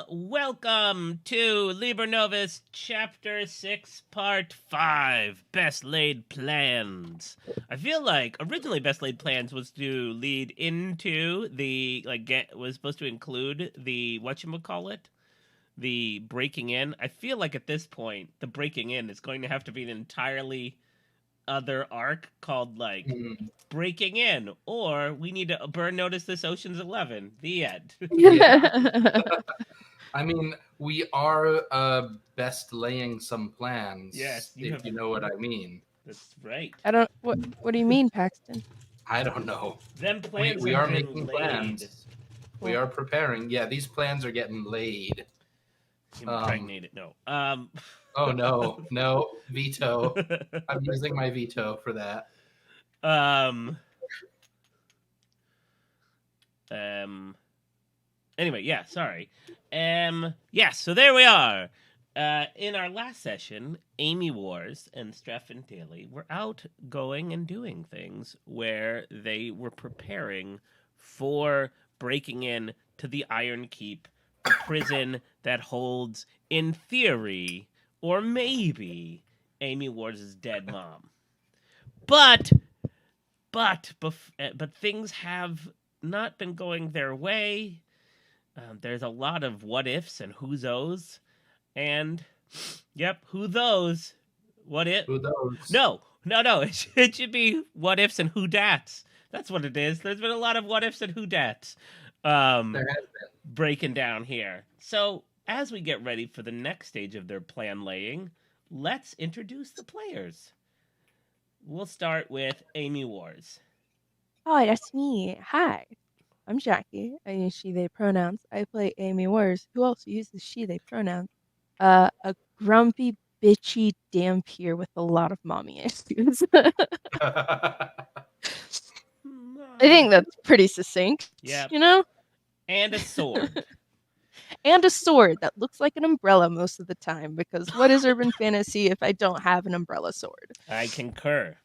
Welcome to Liber Novus, Chapter 6, Part 5, Best Laid Plans. I feel like originally Best Laid Plans was to lead into the, was supposed to include the, whatchamacallit, the breaking in. I feel like at this point, the breaking in is going to have to be an entirely other arc called, breaking in, or we need to burn notice this Ocean's 11. The end. Yeah. I mean, we are best laying some plans. Yes, if you know what I mean. That's right. I don't. What do you mean, Paxton? I don't know. Them plans We have are been making laid. plans. We are preparing. Yeah, these plans are getting laid. Impregnated. No. Oh no, veto. I'm using my veto for that. Anyway, yeah, sorry. So there we are. In our last session, Amy Wars and Streffen Daly were out going and doing things where they were preparing for breaking in to the Iron Keep, a prison that holds, in theory, or maybe, Amy Wars' dead mom. But things have not been going their way. There's a lot of what ifs and who's those, and who those? What if? Who those? No. It should be what ifs and who dats. That's what it is. There's been a lot of what ifs and who dats. There has been. Breaking down here. So as we get ready for the next stage of their plan laying, let's introduce the players. We'll start with Amy Wars. Hi, that's me. Hi, I'm Jackie. I use she/they pronouns. I play Amy Wars, who also uses she/they pronouns. A grumpy, bitchy dampier with a lot of mommy issues. I think that's pretty succinct. Yeah. You know? And a sword. And a sword that looks like an umbrella most of the time, because what is urban fantasy if I don't have an umbrella sword? I concur.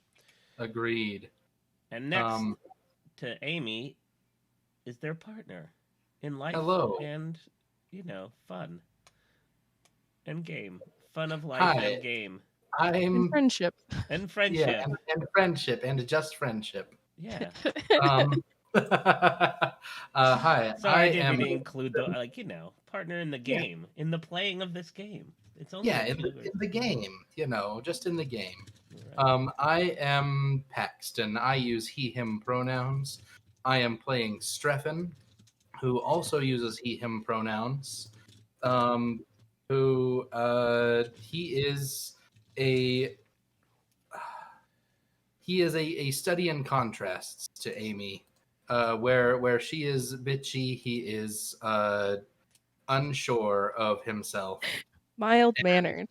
Agreed. And next to Amy is their partner in life. Hello. And, fun. And game. Fun of life Hi. and game. And friendship. And friendship. Yeah, and friendship, and just friendship. Yeah. Hi. So I didn't include the partner in the game, in the playing of this game. It's only in the game, just in the game. Right. I am Paxton. I use he/him pronouns. I am playing Streffen, who also uses he/him pronouns. He is a study in contrasts to Amy, where she is bitchy, he is unsure of himself. Mild-mannered.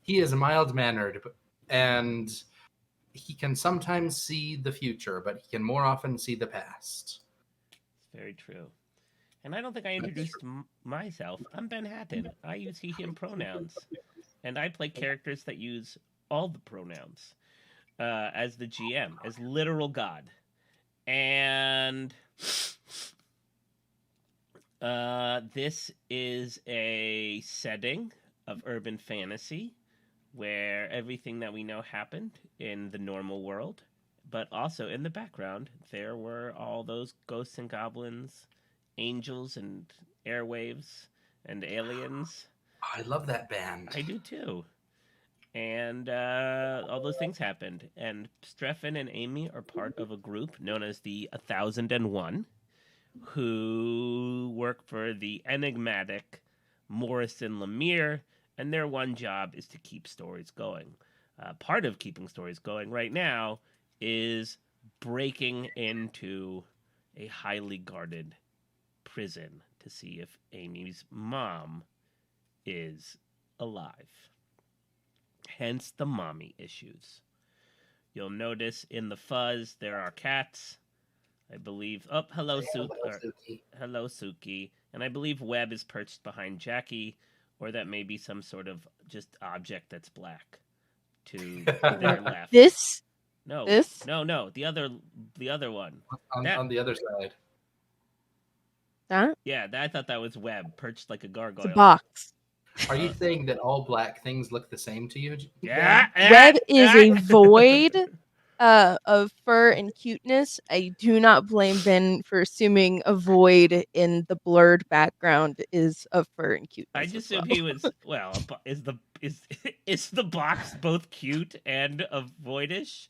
He is mild-mannered, and he can sometimes see the future, but he can more often see the past. It's very true. And I don't think I introduced myself. I'm Ben Hatton. I use he/him pronouns. And I play characters that use all the pronouns as the GM, as literal God. And this is a setting of urban fantasy where everything that we know happened in the normal world, but also in the background, there were all those ghosts and goblins, angels and airwaves and aliens. I love that band. I do too. And all those things happened. And Streffen and Amy are part of a group known as the 1001, who work for the enigmatic Morrison Lemire, and their one job is to keep stories going. Part of keeping stories going right now is breaking into a highly guarded prison to see if Amy's mom is alive. Hence the mommy issues. You'll notice in the fuzz there are cats. I believe. Oh, hello, Suki. Hello, Suki. And I believe Webb is perched behind Jackie, or that may be some sort of just object that's black to their left. This? No. This? No. The other one. On the other side. That? Yeah, I thought that was web perched like a It's gargoyle. a box. Are you saying that all black things look the same to you? Yeah. Web is a void of fur and cuteness. I do not blame Ben for assuming a void in the blurred background is of fur and cuteness. I just as well. assumed he was is the box both cute and of voidish?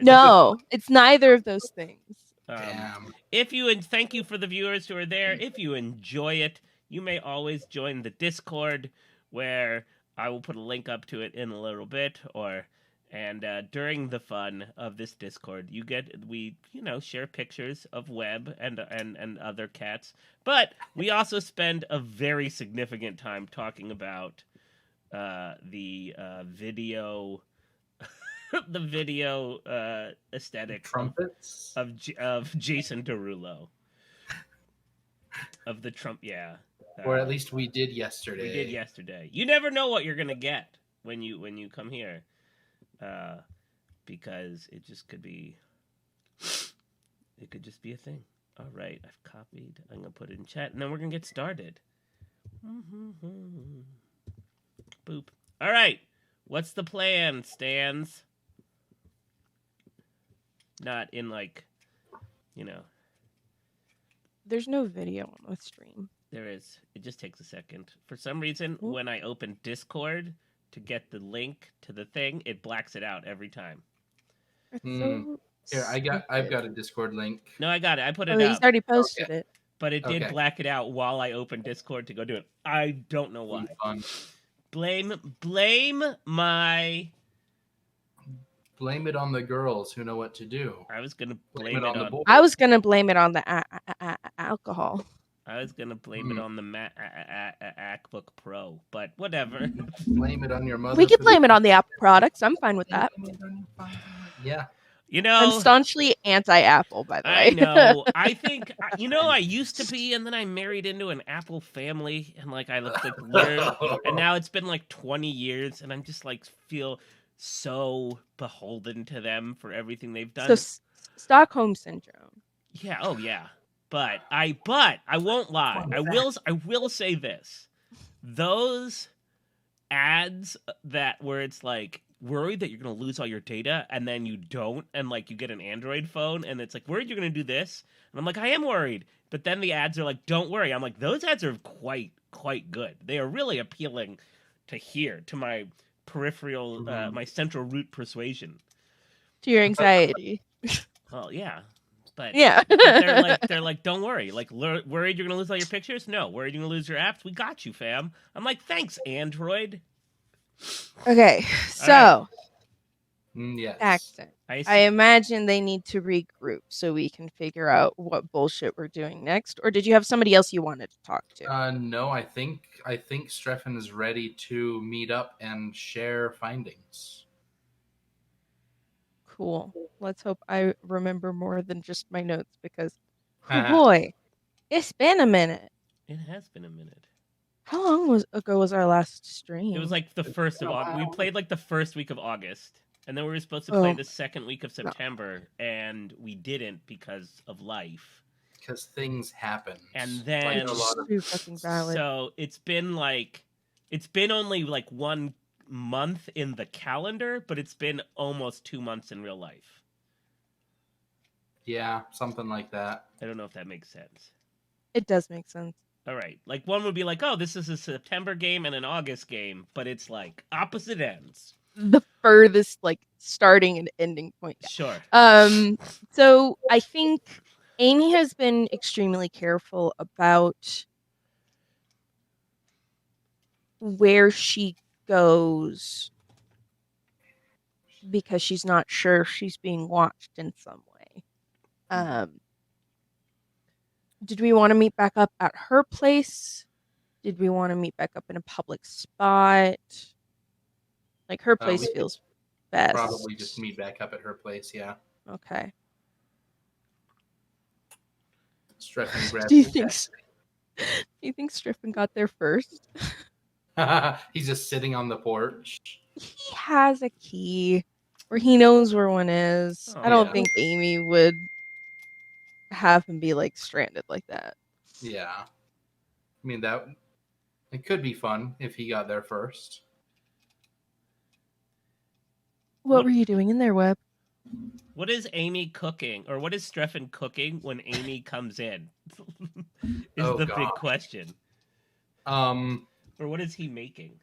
No, it's neither of those things. Damn. Thank you for the viewers who are there. If you enjoy it, you may always join the Discord, where I will put a link up to it in a little bit, and during the fun of this Discord, we share pictures of Webb and other cats, but we also spend a very significant time talking about the video the video aesthetic Trumpets? of Jason Derulo of the Trump. Yeah, Or at least we did yesterday. we did yesterday. You never know what you're gonna get when you come here, because it just could be. It could just be a thing. All right, I've copied. I'm gonna put it in chat, and then we're gonna get started. Boop. All right, what's the plan, Stans? Not in There's no video on the stream. There is. It just takes a second. For some reason, when I open Discord to get the link to the thing, it blacks it out every time. It's so Here, I've got a Discord link. No, I got it. I put it Oh, he's up. already posted it. But it did black it out while I opened Discord to go do it. I don't know why. Fun. Blame it on the girls who know what to do. I was gonna blame it on the boys. I was gonna blame it on the alcohol. I was gonna blame it on the MacBook Pro, but whatever. Blame it on your mother. We could blame it on the Apple products. I'm fine with that. Yeah. I'm staunchly anti-Apple, by the way. I know. I think I used to be, and then I married into an Apple family, and I looked like weird. And now it's been 20 years, and I'm just feel so beholden to them for everything they've done. So Stockholm syndrome. Yeah. Oh yeah. But I won't lie. I will say this: those ads where it's worried that you're going to lose all your data, and then you don't, and you get an Android phone, and it's worried you're going to do this, and I'm I am worried, but then the ads are don't worry. I'm those ads are quite good. They are really appealing to my peripheral, my central root persuasion, to your anxiety. Well, yeah. But yeah, but they're don't worry. Worried you're gonna lose all your pictures? No. Worried you're gonna lose your apps? We got you, fam. I'm thanks, Android. Okay, so yes. accent. I imagine they need to regroup so we can figure out what bullshit we're doing next. Or did you have somebody else you wanted to talk to? No, I think Streffen is ready to meet up and share findings. Cool. Let's hope I remember more than just my notes, because oh boy, it's been a minute. It has been a minute. How long ago was our last stream? It was the first of August. We played the first week of August, and then we were supposed to play the second week of September, and we didn't because of life. Because things happen. And then so it's been only 1 month in the calendar, but it's been almost 2 months in real life. Yeah, something like that. I don't know if that makes sense. It does make sense. All right. One would be oh, this is a September game and an August game, but it's opposite ends. The furthest starting and ending point. Sure. So I think Amy has been extremely careful about where she goes, because she's not sure if she's being watched in some way. Did we want to meet back up at her place? Did we want to meet back up in a public spot? Her place feels best. Probably just meet back up at her place, yeah. Okay. Streffen Do you think Streffen got there first? He's just sitting on the porch. He has a key, or he knows where one is. I don't think Amy would have him be stranded like that. Yeah. I mean, it could be fun if he got there first. What were you doing in there, Webb? What is Amy cooking, or what is Streffen cooking when Amy comes in? Is the big gosh. question. Um, Or what is he making?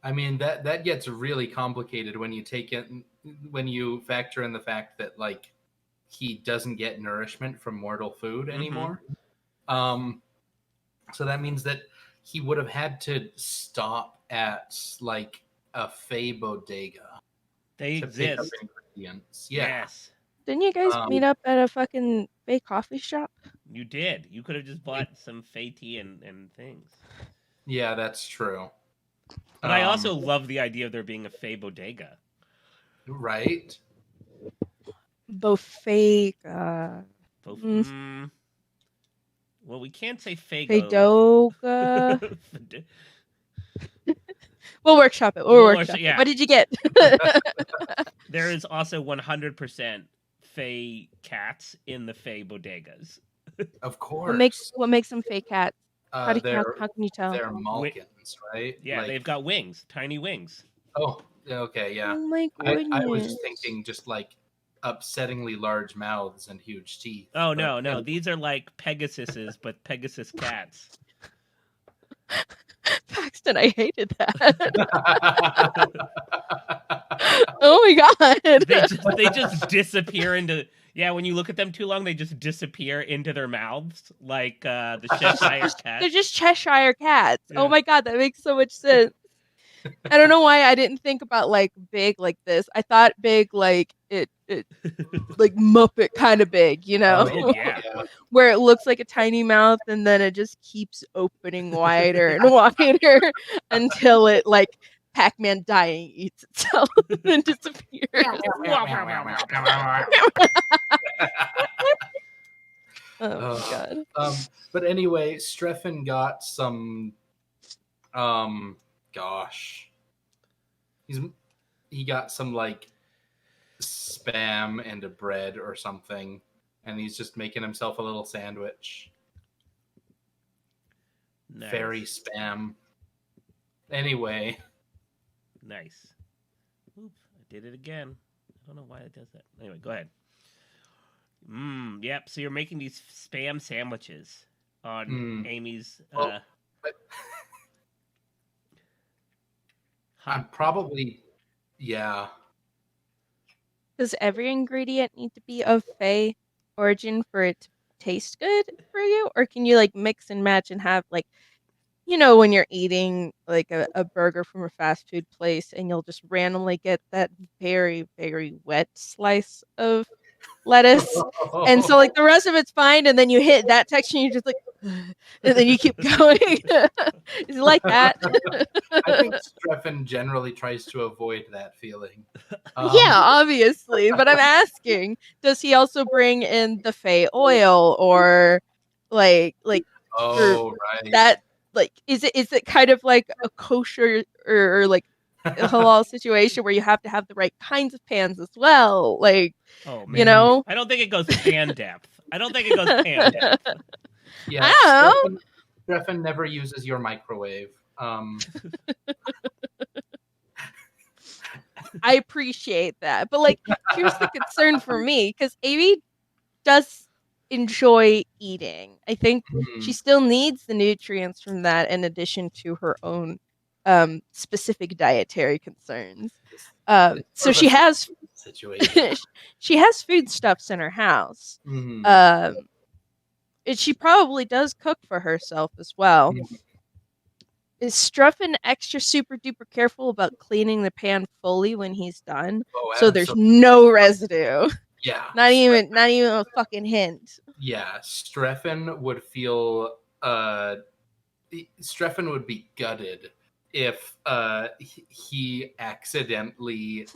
I mean that gets really complicated when you factor in the fact that like he doesn't get nourishment from mortal food anymore. So that means that he would have had to stop at like a Fey bodega They to pick up exist. ingredients. Yeah. Yes, Didn't you guys meet up at a fucking fake coffee shop? you did. You could have just bought some Fey tea and things. Yeah, that's true. But I also love the idea of there being a Fey bodega. Right? Both fake. Both, Mm. well, we can't say Fago. Fadoga. We'll workshop it. We'll workshop it. What did you get? There is also 100% Fey cats in the Fey bodegas. Of course. What makes them fake cats? How can you tell? They're Malkins, right? Yeah, they've got wings, tiny wings. Oh, okay, yeah. Oh my goodness. I was just thinking just like upsettingly large mouths and huge teeth. Oh, no. These are like Pegasuses, but Pegasus cats. Paxton, I hated that. Oh my god. They just disappear into... Yeah, when you look at them too long, they just disappear into their mouths, like the Cheshire cats. They're just Cheshire cats. Yeah. Oh my god, that makes so much sense. I don't know why I didn't think about like big like this. I thought big like it like Muppet kind of big, you know? Oh, yeah. Where it looks like a tiny mouth and then it just keeps opening wider and wider until it like Pac-Man dying eats itself and disappears. Oh my god. But anyway, Streffen got some he got some like spam and a bread or something, and he's just making himself a little sandwich. Nice. Fairy spam. Anyway. Nice. Oops, I did it again. I don't know why it does that. Anyway, go ahead. Yep. So you're making these spam sandwiches on Amy's. I'm probably, yeah. Does every ingredient need to be of Fey origin for it to taste good for you, or can you like mix and match and have like, you know, when you're eating like a burger from a fast food place and you'll just randomly get that very, very wet slice of lettuce. And so like the rest of it's fine, and then you hit that texture and you're just like, and then you keep going. Is it like that? I think Streffen generally tries to avoid that feeling. Yeah, obviously. But I'm asking, does he also bring in the Fey oil or like right. that like is it kind of like a kosher or like a halal situation where you have to have the right kinds of pans as well? Like, oh man, you know, I don't think it goes pan depth. Yeah, I don't know. Streffen never uses your microwave. I appreciate that, but like, here's the concern for me, because Amy does enjoy eating. I think she still needs the nutrients from that in addition to her own specific dietary concerns. So she has she has foodstuffs in her house. And she probably does cook for herself as well. Is Struffin extra super duper careful about cleaning the pan fully when he's done? So there's no residue. Yeah. Not even a fucking hint. Yeah, Streffen would feel Streffen would be gutted if he accidentally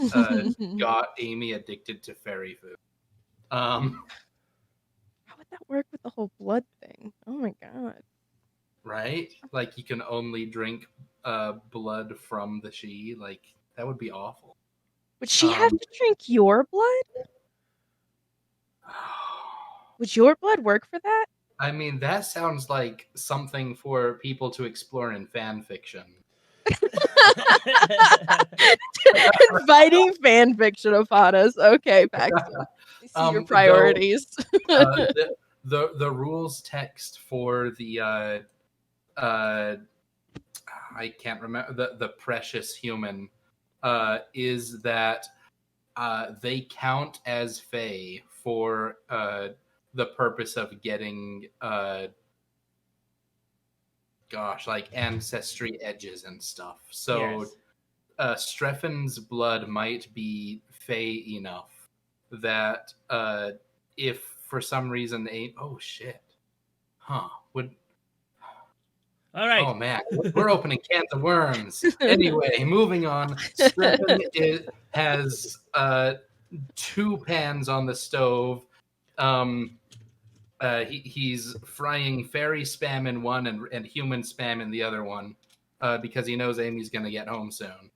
got Amy addicted to fairy food. How would that work with the whole blood thing? Oh my god. Right? Like you can only drink blood from the she. Like that would be awful. Would she have to drink your blood? Would your blood work for that? I mean, that sounds like something for people to explore in fan fiction. Inviting fan fiction upon us. Okay, Paxton. I see your priorities. The rules text for the I can't remember the precious human is that they count as Fae for the purpose of getting like ancestry edges and stuff. So Yes. Streffen's blood might be Fae enough that if for some reason oh shit, would. All right. Oh man, we're opening cans of worms. Anyway, moving on. Streffen has 2 pans on the stove. He's frying fairy spam in one and human spam in the other one because he knows Amy's going to get home soon.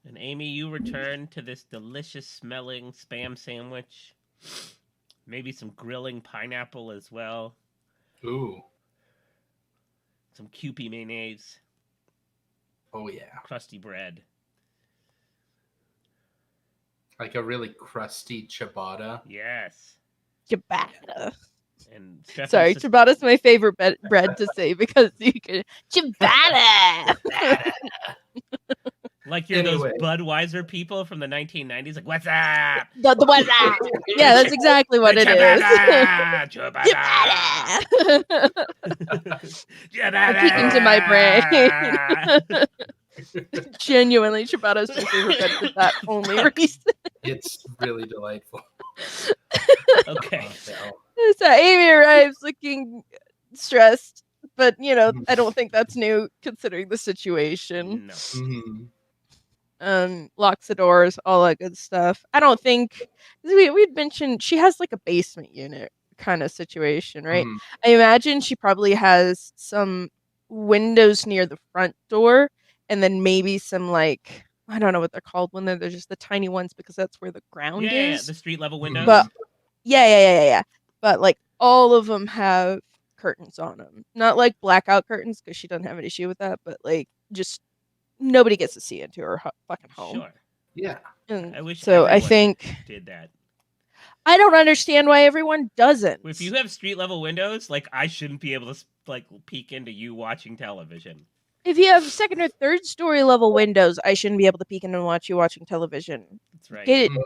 And Amy, you return to this delicious smelling spam sandwich. Maybe some grilling pineapple as well. Ooh. Some Kewpie mayonnaise. Oh yeah. Crusty bread. Like a really crusty ciabatta. Yes. Ciabatta. And Steph Sorry, ciabatta's my favorite bread to say because you can ciabatta. Like you're those Budweiser people from the 1990s. Like, what's up? The what's up? Yeah, that's exactly what it is. Ciabatta. Ciabatta. Peek into my brain. Genuinely, ciabatta is my favorite bread for that only reason. It's really delightful. Okay. So Amy arrives looking stressed, but I don't think that's new considering the situation. No. Mm-hmm. Locks the doors, all that good stuff. I don't think we'd mentioned she has like a basement unit kind of situation, right? Mm-hmm. I imagine she probably has some windows near the front door, and then maybe some like I don't know what they're called when they're just the tiny ones because that's where the ground is. Yeah, the street level windows. But yeah. But like all of them have curtains on them, not like blackout curtains because she doesn't have an issue with that, but like just nobody gets to see into her fucking home. Sure. Yeah. I wish so. I everyone think did that. I don't understand why everyone doesn't. If you have street level windows, like I shouldn't be able to like peek into you watching television. If you have second or third story level windows, I shouldn't be able to peek in and watch you watching television. That's right. Get it?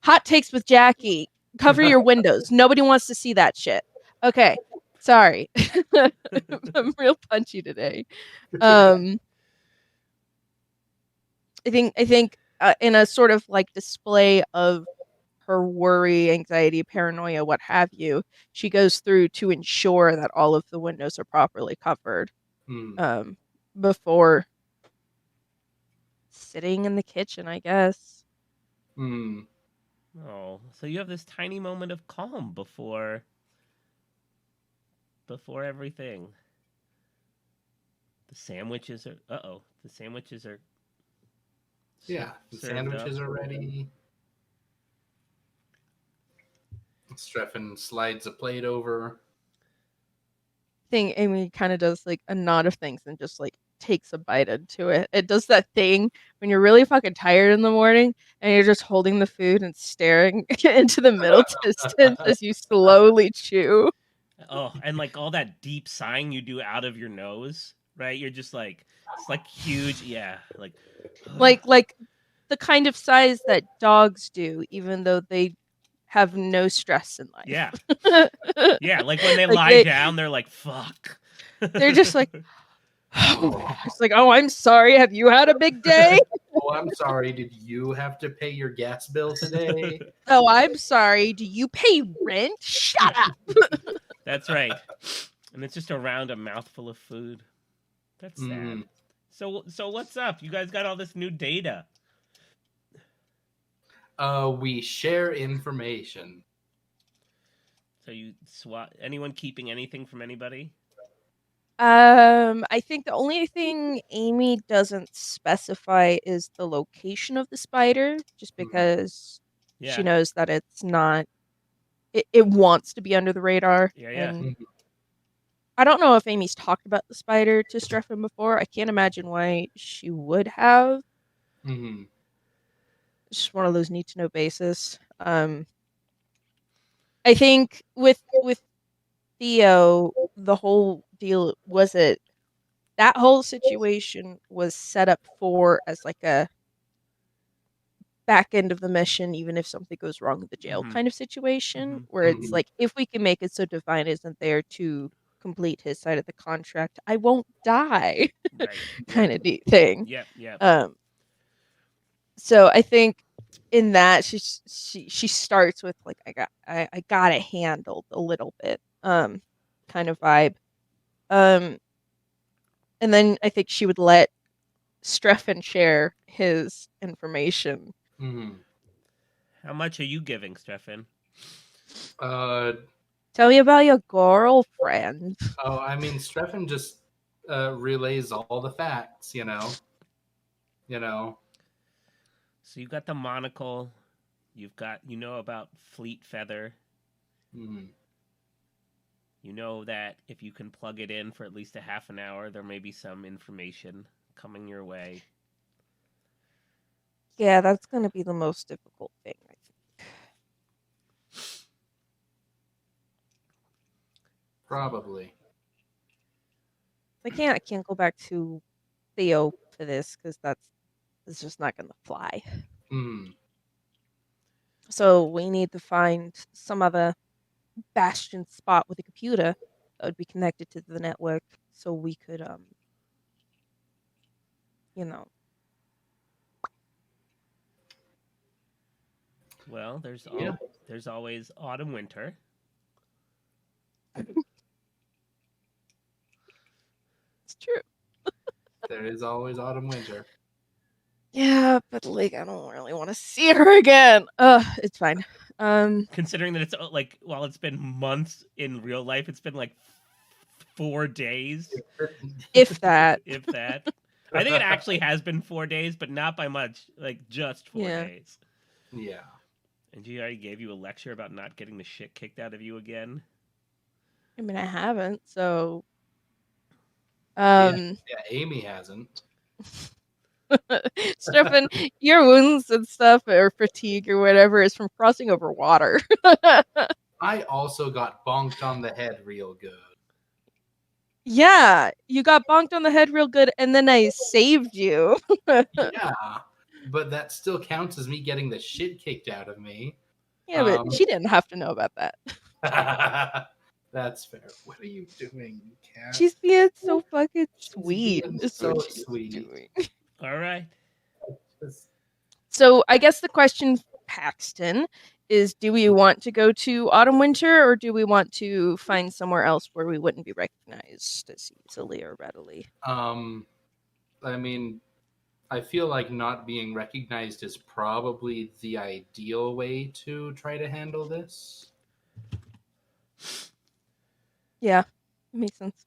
Hot takes with Jackie. Cover your windows. Nobody wants to see that shit. Okay. Sorry. I'm real punchy today. I think in a sort of like display of her worry, anxiety, paranoia, what have you, she goes through to ensure that all of the windows are properly covered before sitting in the kitchen, I guess. Oh, so you have this tiny moment of calm before everything. The sandwiches are. The sandwiches are. Yeah, the sandwiches are ready. Streffen slides a plate over. I think Amy kind of does like a nod of things and just like takes a bite into it. It does that thing when you're really fucking tired in the morning and you're just holding the food and staring into the middle distance as you slowly chew. Oh, and like all that deep sighing you do out of your nose, right? You're just like it's like huge, yeah, like the kind of sighs that dogs do, even though they have no stress in life. Yeah. Yeah, like when they lie down, they're like, fuck. They're just like, it's like, oh, I'm sorry. Have you had a big day? Oh, I'm sorry. Did you have to pay your gas bill today? Oh, I'm sorry. Do you pay rent? Shut up. That's right. And it's just around a mouthful of food. That's sad. So what's up? You guys got all this new data. We share information. So you swap anyone keeping anything from anybody? I think the only thing Amy doesn't specify is the location of the spider, just because she Yeah. knows that it's not. It wants to be under the radar, Yeah. and Mhm. I don't know if Amy's talked about the spider to Strephon before. I can't imagine why she would have. Mhm. It's just one of those need to know basis. I think with Theo, the whole deal was it that whole situation was set up for as like a back end of the mission, even if something goes wrong with the jail Mhm. kind of situation, Mhm. where it's Mhm. like if we can make it so Divine isn't there to complete his side of the contract, I won't die, Right. kind of neat thing. Yep. Yep. Um, so I think in that she starts with like I got it handled a little bit, kind of vibe. Um, and then I think she would let Strephon share his information. Mhm. How much are you giving, Stefan? Uh, Tell me about your girlfriend. oh, I mean, Strephon just relays all the facts. You know. So you got the monocle. You know about Fleet Feather. Mhm. You know that if you can plug it in for at least a half an hour, there may be some information coming your way. Yeah, that's going to be the most difficult thing, I think. Probably. I can't go back to Theo for this because it's just not going to fly. Mhm. So we need to find some other bastion spot with a computer that would be connected to the network so we could you know. Well, Yeah. there's always autumn winter. It's true. There is always autumn winter. Yeah, but like I don't really want to see her again. It's fine. Considering that it's like while it's been months in real life, it's been like 4 days, If that. if that. I think it actually has been 4 days, but not by much. Like just four Yeah. days. Yeah. And she already gave you a lecture about not getting the shit kicked out of you again. I mean, I haven't, so Yeah. um Yeah. Amy hasn't. Stefan, your wounds and stuff or fatigue or whatever is from crossing over water. I also got bonked on the head real good. Yeah, you got bonked on the head real good and then I saved you. Yeah, but that still counts as me getting the shit kicked out of me. Yeah, but she didn't have to know about that. That's fair. What are you doing, cat? She's being so fucking She's sweet. being Is so what she's sweet. doing. All right. So I guess the question, Paxton, is do we want to go to Autumn Winter or do we want to find somewhere else where we wouldn't be recognized as easily or readily? I mean, I feel like not being recognized is probably the ideal way to try to handle this. Yeah, makes sense.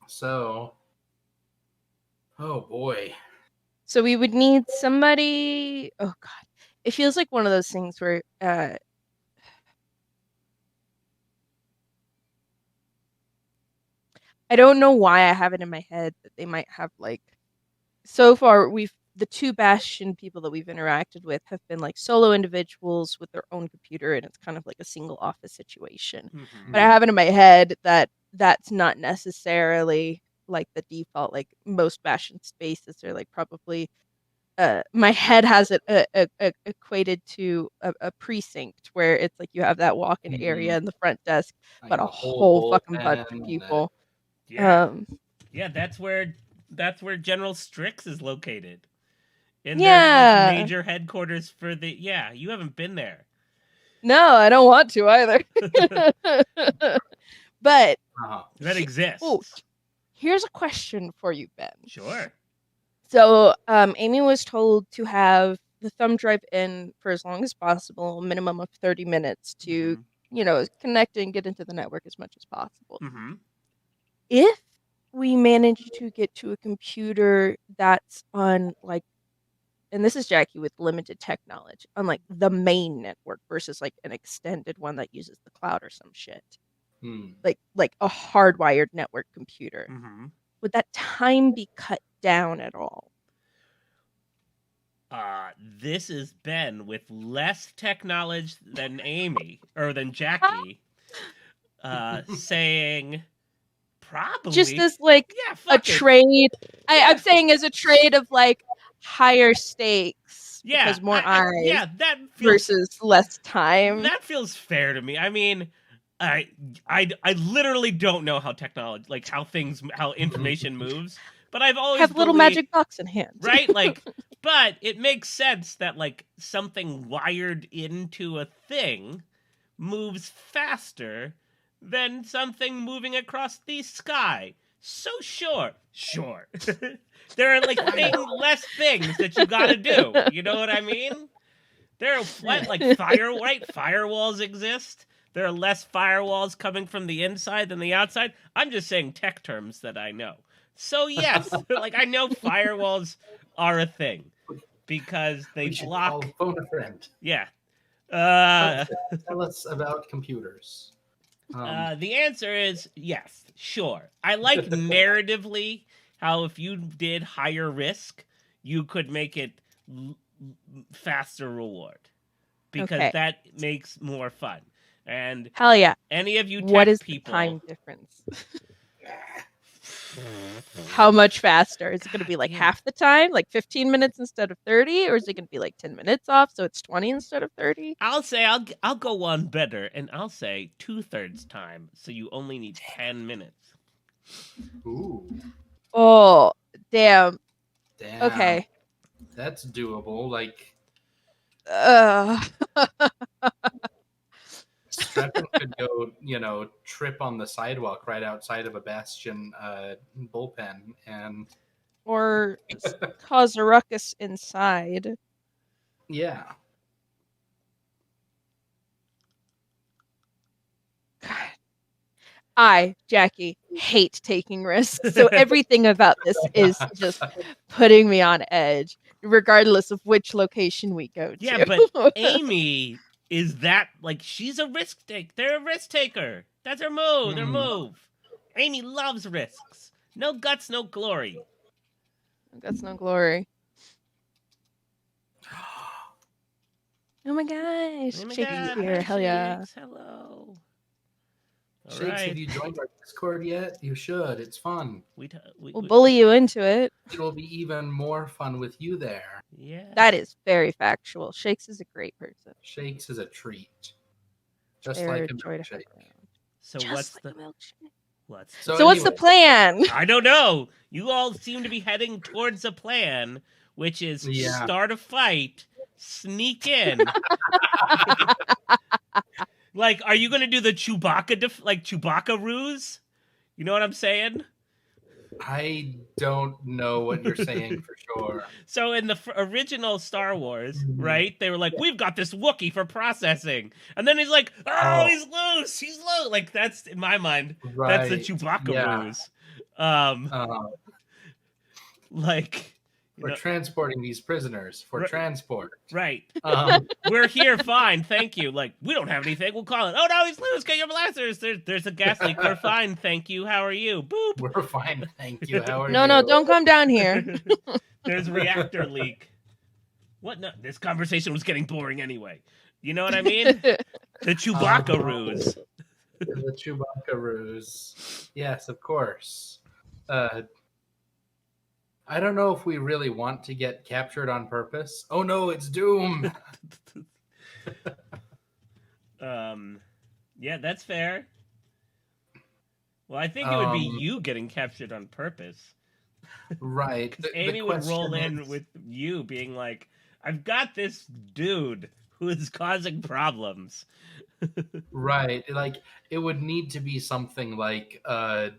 So, oh boy. So we would need somebody. Oh God, it feels like one of those things where I don't know why I have it in my head that they might have like. So far, the two Bastion people that we've interacted with have been like solo individuals with their own computer, and it's kind of like a single office situation. Mm-hmm. But I have it in my head that that's not necessarily like the default. Like most Bastion spaces are like probably my head has it equated to a precinct where it's like you have that walk-in area Mhm. in the front desk, Like but a a whole whole fucking bunch of bullpen. people. Yeah. Um, Yeah, that's where General Strix is located. In their like yeah, major headquarters for the yeah, you haven't been there. no, I don't want to either. But Uh-huh. That oh, exists. here's a question for you, Ben. Sure. So, Amy was told to have the thumb drive in for as long as possible, a minimum of 30 minutes to Mhm. connect and get into the network as much as possible. Mm-hmm. If we manage to get to a computer that's on like, and this is Jackie with limited tech knowledge, on like the main network versus like an extended one that uses the cloud or some shit, like a hardwired network computer, Mm-hmm. would that time be cut down at all? This is Ben with less tech knowledge than Amy or than Jackie, saying Just probably. as like Yeah, a fuck it. trade. Yeah. I'm saying as a trade of like higher stakes Yeah, because more eyes that feels versus less time. fair to me. I mean, I literally don't know how technology, like how information moves, but I've always Have little believed, magic box in hand. right? Like, but it makes sense that like something wired into a thing moves faster than something moving across the sky. So sure. There are like less things that you gotta do. You know what I mean? There are like firewalls exist. There are less firewalls coming from the inside than the outside. I'm just saying tech terms that I know. So yes, like I know firewalls are a thing because they We should call block. phone a friend. Yeah. Tell us about computers. The answer is yes, sure. I like narratively how if you did higher risk, you could make it faster reward because Okay. that makes more fun. And Hell yeah. any of you What tech is the people, time difference? How much faster? Is it going to be like damn. half the time, like 15 minutes instead of 30, or is it going to be like 10 minutes off, so it's 20 instead of 30? I'll say I'll go one better, and I'll say 2/3 time, so you only need 10 minutes. Ooh, Oh, damn. damn. Okay. That's doable. Like, Uh, Strephon could go, trip on the sidewalk right outside of a Bastion bullpen, and or cause a ruckus inside. yeah, God. I, Jackie, hate taking risks. So everything about this is just putting me on edge, regardless of which location we go Yeah, to. but Amy is that like she's a risk taker. They're a risk taker. That's her move. Their move. Amy loves risks. No guts, no glory. That's no glory. Oh my gosh. Oh my Shakes is god, here. hi Hell yeah. Shakes. Hello. All Shakes, right. have you joined our Discord yet? You should. It's fun. We'll bully you into it. It will be even more fun with you there. Yeah. That is very factual. Shakes is a great person. Shakes is a treat, just They're like a a joy to have milkshake. around. So Just like a milkshake. what's So what's the anyway, plan? I don't know. You all seem to be heading towards a plan, which is Yeah. start a fight, sneak in. Like, are you going to do the Chewbacca ruse? You know what I'm saying? I don't know what you're saying for sure. So in the original Star Wars, right? They were like, "We've got this Wookiee for processing," and then he's like, "Oh, he's loose. He's loose." Like that's in my mind. Right. That's the Chewbacca Yeah. ruse. Like We're transporting these prisoners for transport. Right. We're here, fine, thank you. Like, we don't have anything, we'll call it. Oh no, he's loose, get your blasters. There's a gas leak. We're fine, thank you. How are you? Boop. We're fine, thank you. How are you? No, don't come down here. There's reactor leak. What? No, this conversation was getting boring anyway. You know what I mean? The Chewbacca ruse. The Chewbacca ruse. Yes, of course. I don't know if we really want to get captured on purpose. Oh no, it's Doom. Yeah, that's fair. Well, I think it would be you getting captured on purpose. Right. Amy would roll in with you being like, I've got this dude who is causing problems. Right. Like, it would need to be something like a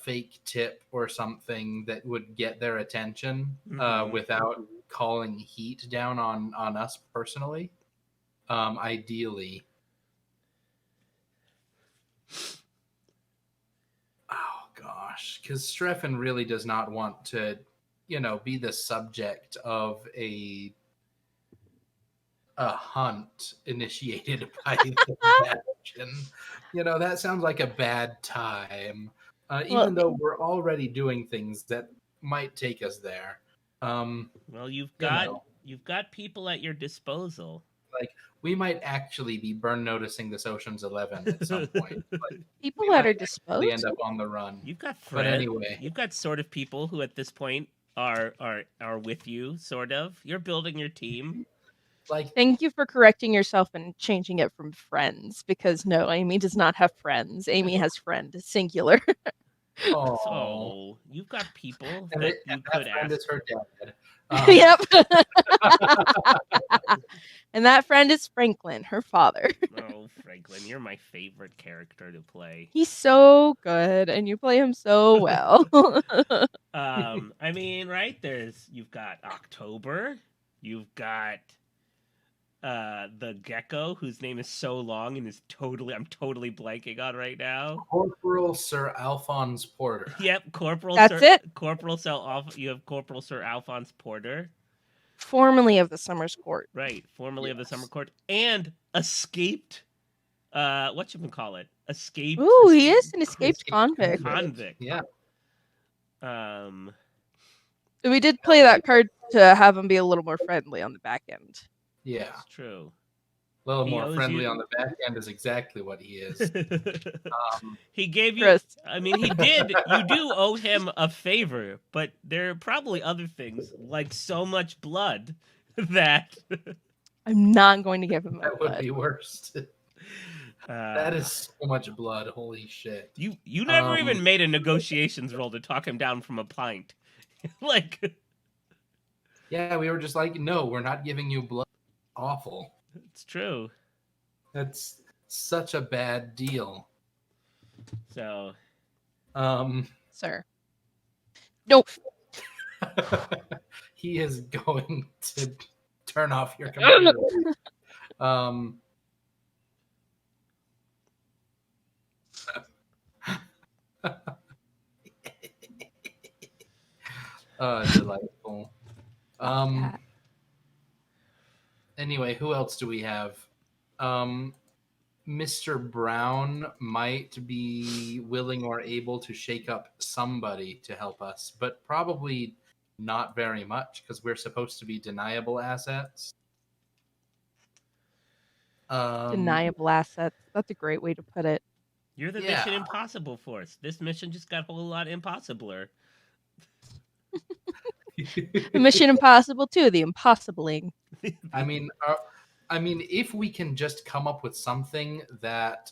fake tip or something that would get their attention without calling heat down on us personally. Ideally. Oh gosh, because Streffen really does not want to, be the subject of a hunt initiated by the Bastion. That sounds like a bad time. Well, Even though we're already doing things that might take us there. Well, You know, you've got people at your disposal. like we might actually be burn noticing this Ocean's 11 at some point. Like, people we at might our actually end disposal. up on the run. You've got But friends. anyway, You've got sort of people who at this point are with you, sort of. You're building your team. like Thank you for correcting yourself and changing it from friends, because no, Amy does not have friends. Amy has friend, singular. oh, So you've got people and, that it, you and could that friend ask. is her dad. Yep. And that friend is Franklin, her father. Oh, Franklin, you're my favorite character to play. He's so good, and you play him so well. I mean, right? You've got October, you've got the gecko whose name is so long and I'm totally blanking on right now. Corporal Sir Alphonse Porter. Yep, That's it. You have Corporal Sir Alphonse Porter, Formerly of the Summer's Court. right? Formerly of the Yes. Summer Court, and escaped. What you can call it? Escaped. Ooh, he is an escaped convict. Convict. Yeah. We did play that card to have him be a little more friendly on the back end. Yeah. It's true. A little He more owes friendly you- on the back end is exactly what he is. He gave you. Chris. I mean, he did. You do owe him a favor, but there are probably other things like so much blood that I'm not going to give him my That would blood. be worse. That is so much blood. Holy shit. You never even made a negotiations roll to talk him down from a pint. Like, Yeah, we were just like, no, we're not giving you blood. Awful. it's true. That's such a bad deal. So, Sir. No. He is going to turn off your computer. Delightful. Anyway, who else do we have? Mr. Brown might be willing or able to shake up somebody to help us, but probably not very much because we're supposed to be deniable assets. Deniable assets. That's a great way to put it. you're the Yeah. Mission Impossible force. This mission just got a whole lot impossibler. Mission Impossible 2, the impossibling. I mean, if we can just come up with something that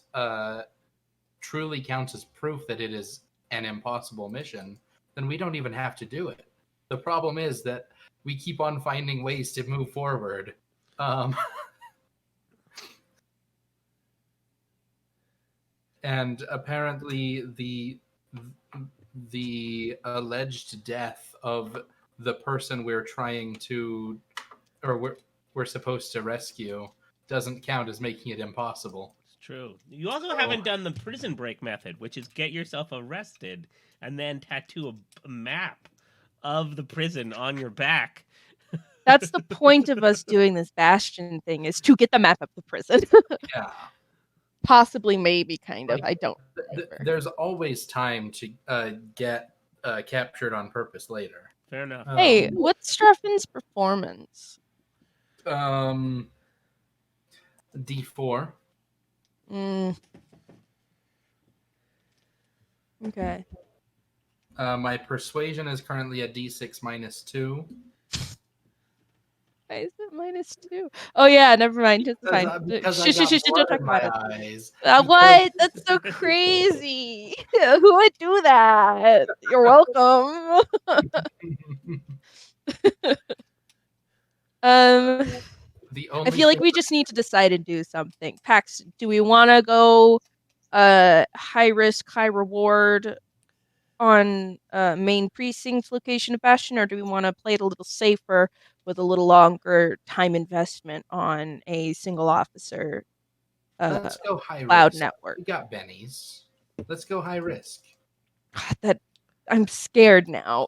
truly counts as proof that it is an impossible mission, then we don't even have to do it. The problem is that we keep on finding ways to move forward. And apparently the alleged death of the person we're trying to, or we're supposed to rescue doesn't count as making it impossible. It's true. You also haven't done the prison break method, which is get yourself arrested and then tattoo a map of the prison on your back. That's the point of us doing this Bastion thing, is to get the map of the prison. Yeah. Possibly, maybe, kind of. Like, I don't remember. There's always time to get captured on purpose later. Fair enough. Hey, what's Streffen's performance? D4. Okay. My persuasion is currently a D6 -2. Why is it -2? Oh yeah, never mind. It's fine. Because I Shh, got don't blood talk in about my it. eyes. What? That's so crazy. Who would do that? You're welcome. I feel like we just need to decide and do something. Pax, do we want to go high risk, high reward on main precinct location of Bastion, or do we want to play it a little safer with a little longer time investment on a single officer Let's go high cloud risk. network. We got bennies. Let's go high risk. That I'm scared now.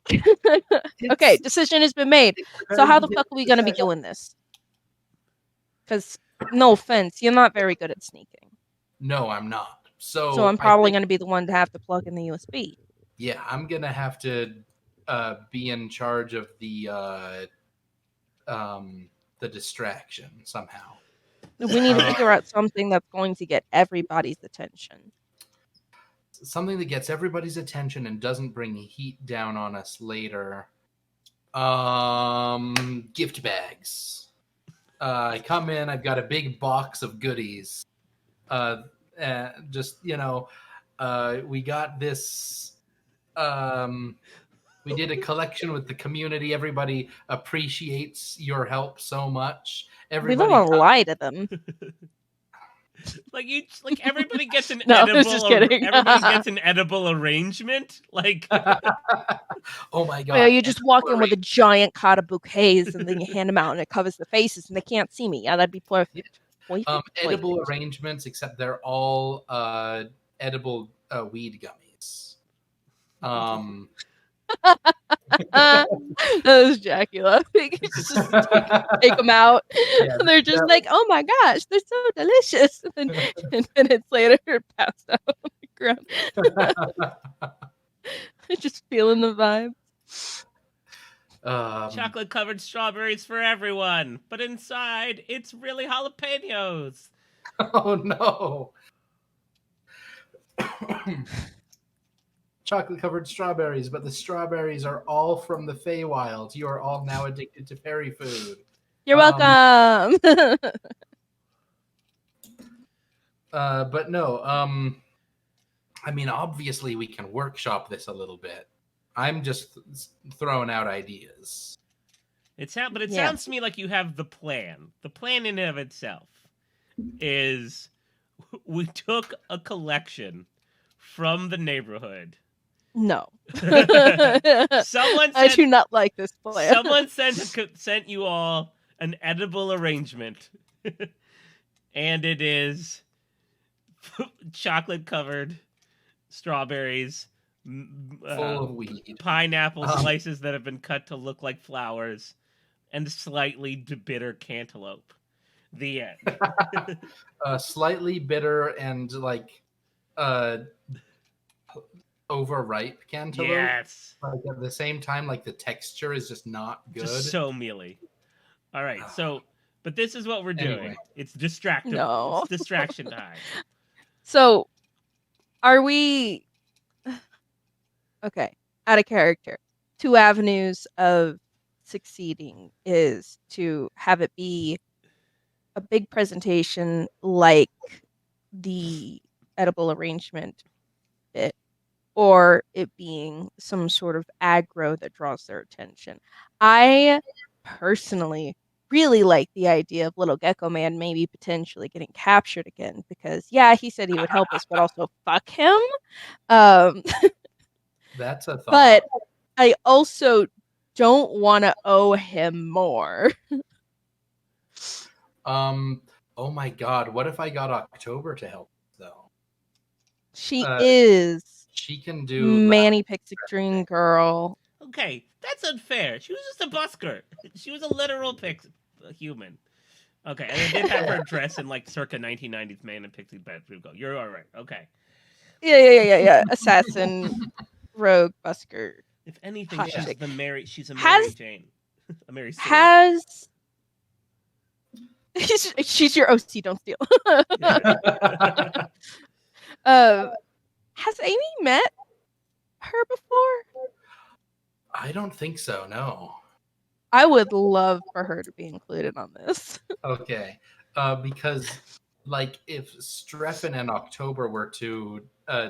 Okay, decision has been made. So how the fuck are we gonna be doing this? Because no offense, you're not very good at sneaking. No, I'm not. So I'm I probably think, gonna be the one to have to plug in the USB. yeah, I'm gonna have to be in charge of the distraction somehow. We need to figure out something that's going to get everybody's attention. Something that gets everybody's attention and doesn't bring heat down on us later. Gift bags. I come in, I've got a big box of goodies. Just, we got this. We did a collection with the community. Everybody appreciates your help so much. We don't want to lie to them. Like everybody gets an No, I edible. was just kidding. Everybody gets an edible arrangement. Like, oh my god! Yeah, you just walk in with a giant cot of bouquets, and then you hand them out, and it covers the faces, and they can't see me. Yeah, that'd be perfect. Edible arrangements, except they're all edible weed gummies. That was Jackie laughing. Just take them out. Yeah, and they're just like, oh my gosh, they're so delicious. And then 10 minutes later, passed out on the ground. Just feeling the vibe. chocolate covered strawberries for everyone, but inside it's really jalapenos. Oh no! Chocolate covered strawberries, but the strawberries are all from the Feywild. You are all now addicted to fairy food. You're welcome. But no, I mean, obviously we can workshop this a little bit. I'm just throwing out ideas. It sounds to me like you have the plan. The plan in and of itself is we took a collection from the neighborhood. No. I do not like this plan. Someone sent you all an edible arrangement. And it is chocolate covered strawberries, full of weed, pineapple slices that have been cut to look like flowers, and slightly bitter cantaloupe. The end. Slightly bitter and like overripe cantaloupe. Yes. Like at the same time, like the texture is just not good. Just so mealy. All right, so but this is what we're doing. Anyway. It's distracting. No. It's distraction time. So, are we okay? Out of character. 2 avenues of succeeding is to have it be a big presentation like the edible arrangement bit, or it being some sort of aggro that draws their attention. I personally really like the idea of Little Gecko Man maybe potentially getting captured again, because yeah, he said he would help us, but also fuck him. That's a thought. But I also don't want to owe him more. Oh my god, what if I got October to help though? She is. She can do Manny Pixie Dream Girl. Okay, that's unfair. She was just a busker. She was a literal human. Okay, and I did have her dress in like circa 1990s Man and Pixie Dream Girl. You're all right. Okay. Yeah. Assassin, rogue, busker. If anything, she's a Mary Jane. A Mary Sue. She's your OC, don't steal. Has Amy met her before? I don't think so, no. I would love for her to be included on this. Okay. Because like if Streffen and October were to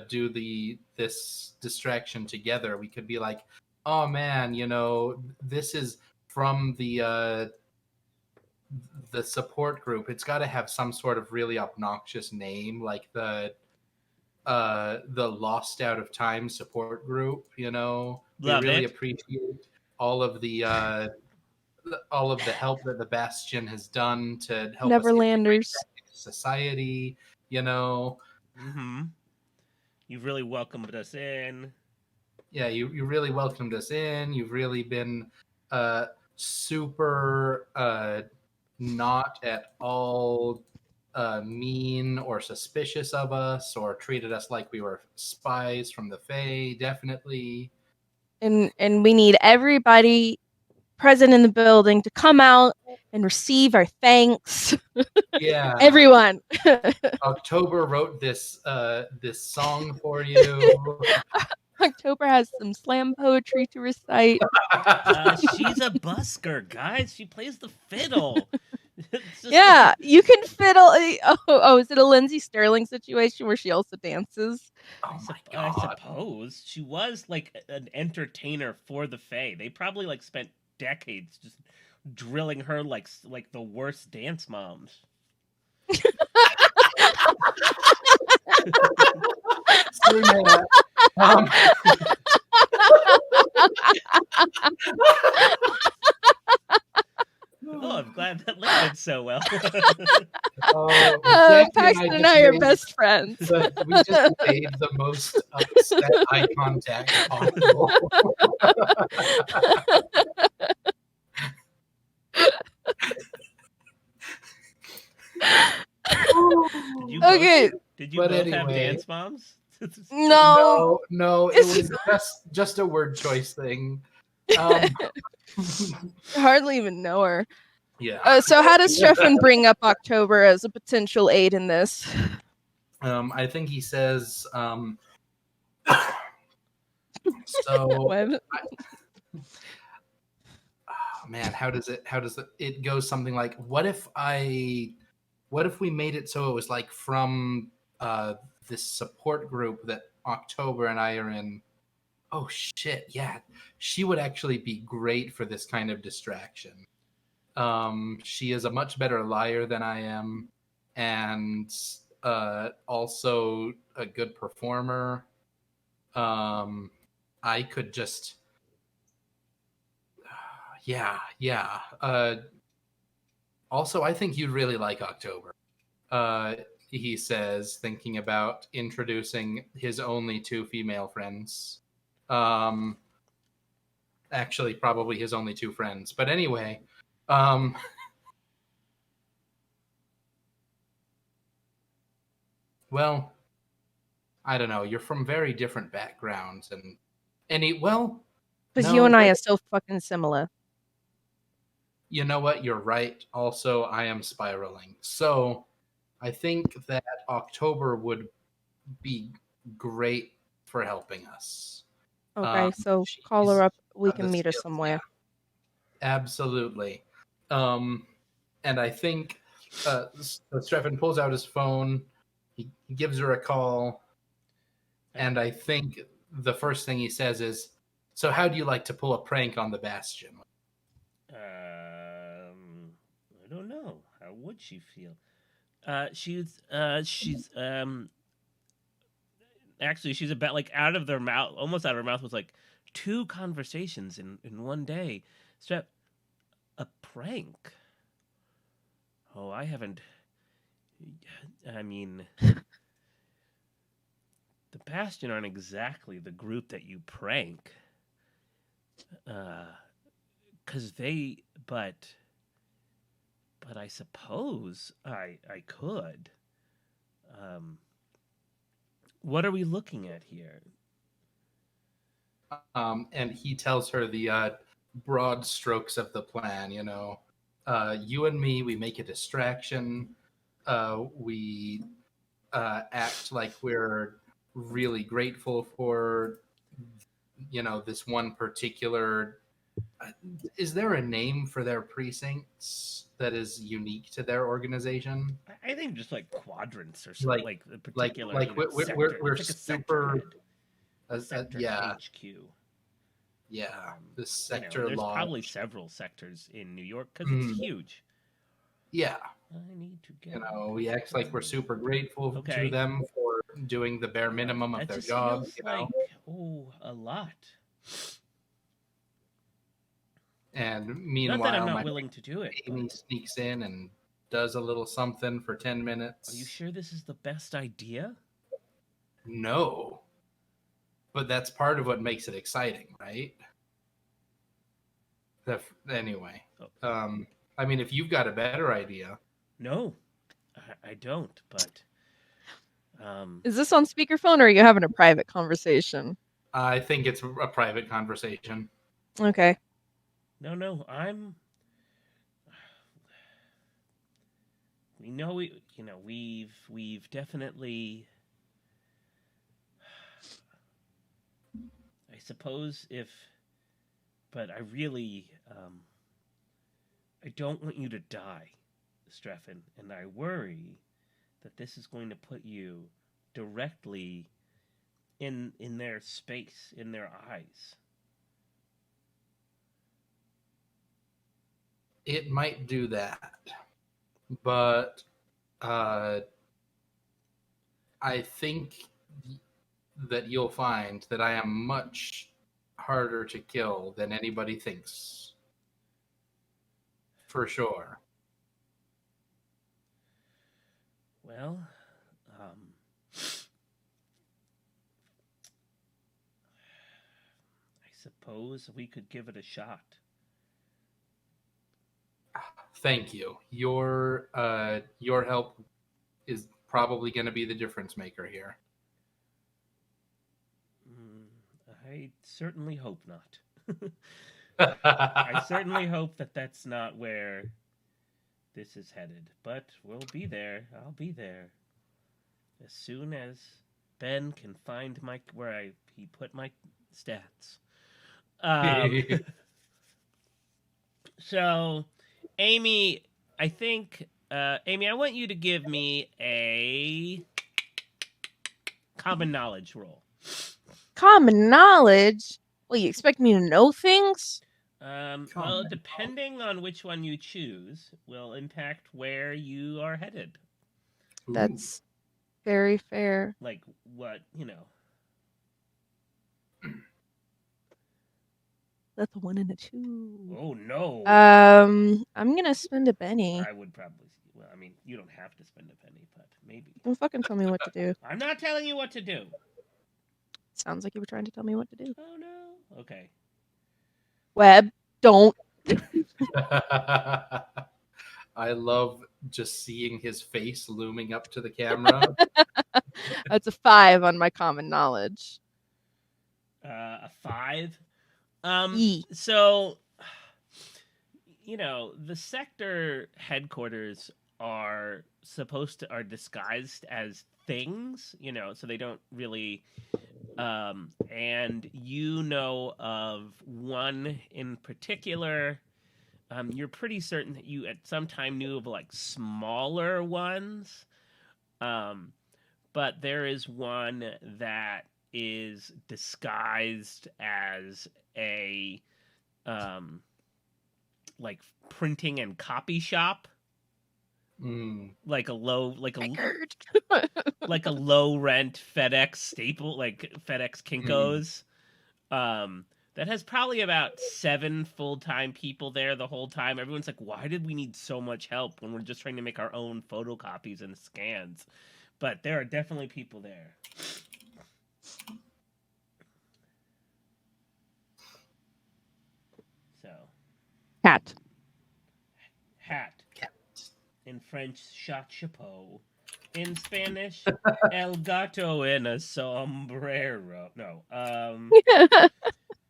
do this distraction together, we could be like, oh man, this is from the support group. It's got to have some sort of really obnoxious name, like the Lost Out of Time support group. We really appreciate all of the help that the Bastion has done to help Neverlanders. society, you know. Mm-hmm. You've really welcomed us in. Yeah, you really welcomed us in. You've really been super not at all mean or suspicious of us, or treated us like we were spies from the Fae, definitely. And we need everybody present in the building to come out and receive our thanks. Yeah. Everyone. October wrote this song for you. October has some slam poetry to recite. She's a busker, guys. She plays the fiddle. It's just Yeah, you can fiddle. Oh, is it a Lindsay Sterling situation where she also dances? Oh my I god. suppose she was like an entertainer for the Fae. They probably like spent decades just drilling her like the worst dance moms. Serena, Oh, I'm glad that landed so well. Paxton and I are best friends. We just made the most upset eye contact possible. Okay. Did you But both have anyway. dance moms? No. It was just a word choice thing. Hardly even know her. Yeah. So how does Streffen bring up October as a potential aid in this? I think he says, so What? man, how does it go something like, what if we made it so it was like from this support group that October and I are in? Oh shit, yeah. She would actually be great for this kind of distraction. She is a much better liar than I am, and also a good performer. I could just yeah. Also, I think you'd really like October. He says, thinking about introducing his only two female friends. Actually, probably his only two friends. But anyway, well, I don't know. You're from very different backgrounds, and because you and I are so fucking similar. You know what? You're right. Also, I am spiraling. So, I think that October would be great for helping us. Okay, so call her up. We can meet her somewhere. Yeah, absolutely. And I think Streffen pulls out his phone. He gives her a call. And I think the first thing he says is, "So how do you like to pull a prank on the Bastion?" I don't know. How would she feel? She's actually she's about like out of their mouth, almost out of her mouth was like two conversations in one day. So a prank. Oh, I haven't. I mean, the Bastion aren't exactly the group that you prank. Cause they, but I suppose I could. What are we looking at here? And he tells her the broad strokes of the plan. You know, you and me, we make a distraction. We act like we're really grateful for, this one particular. Is there a name for their precincts that is unique to their organization? I think just like quadrants or something, like a particular we're sector. super. Sector Yeah. HQ. Yeah, the sector there's lodge. probably several sectors in New York because it's huge. Yeah. I need to get. We act like we're super grateful to them for doing the bare minimum of their job. Like, a lot. And meanwhile, not that I'm not willing to do it. Amy sneaks in and does a little something for 10 minutes. Are you sure this is the best idea? No. But that's part of what makes it exciting, right? Anyway. Oh. I mean, if you've got a better idea. No, I don't, but... Is this on speakerphone or are you having a private conversation? I think it's a private conversation. Okay. No, we know we've definitely... I suppose but I really, I don't want you to die, Streffen, and I worry that this is going to put you directly in their space, in their eyes. It might do that, but I think that you'll find that I am much harder to kill than anybody thinks. For sure. Well, I suppose we could give it a shot. Thank you. Your help is probably going to be the difference maker here. I certainly hope not. I certainly hope that that's not where this is headed. But we'll be there. I'll be there. As soon as Ben can find where he put my stats. So, Amy, I want you to give me a common knowledge roll. Common knowledge? Well, you expect me to know things? Well, depending on which one you choose, will impact where you are headed. That's very fair. Like what, That's a 1 and a 2. Oh no. I'm gonna spend a penny. I would probably. Well, I mean, you don't have to spend a penny, but maybe. Don't fucking tell me what to do. I'm not telling you what to do. Sounds like you were trying to tell me what to do. Oh no. Okay. Webb, don't. I love just seeing his face looming up to the camera. That's a 5 on my common knowledge. A 5. E. So, the sector headquarters are disguised as things, so they don't really, and of one in particular. You're pretty certain that you at some time knew of like smaller ones, but there is one that is disguised as a like printing and copy shop, like a low rent FedEx staple, like FedEx Kinko's. That has probably about 7 full-time people there the whole time. Everyone's like, why did we need so much help when we're just trying to make our own photocopies and scans? But there are definitely people there. So. Hat. In French, chat chapeau. In Spanish, el gato en a sombrero. No.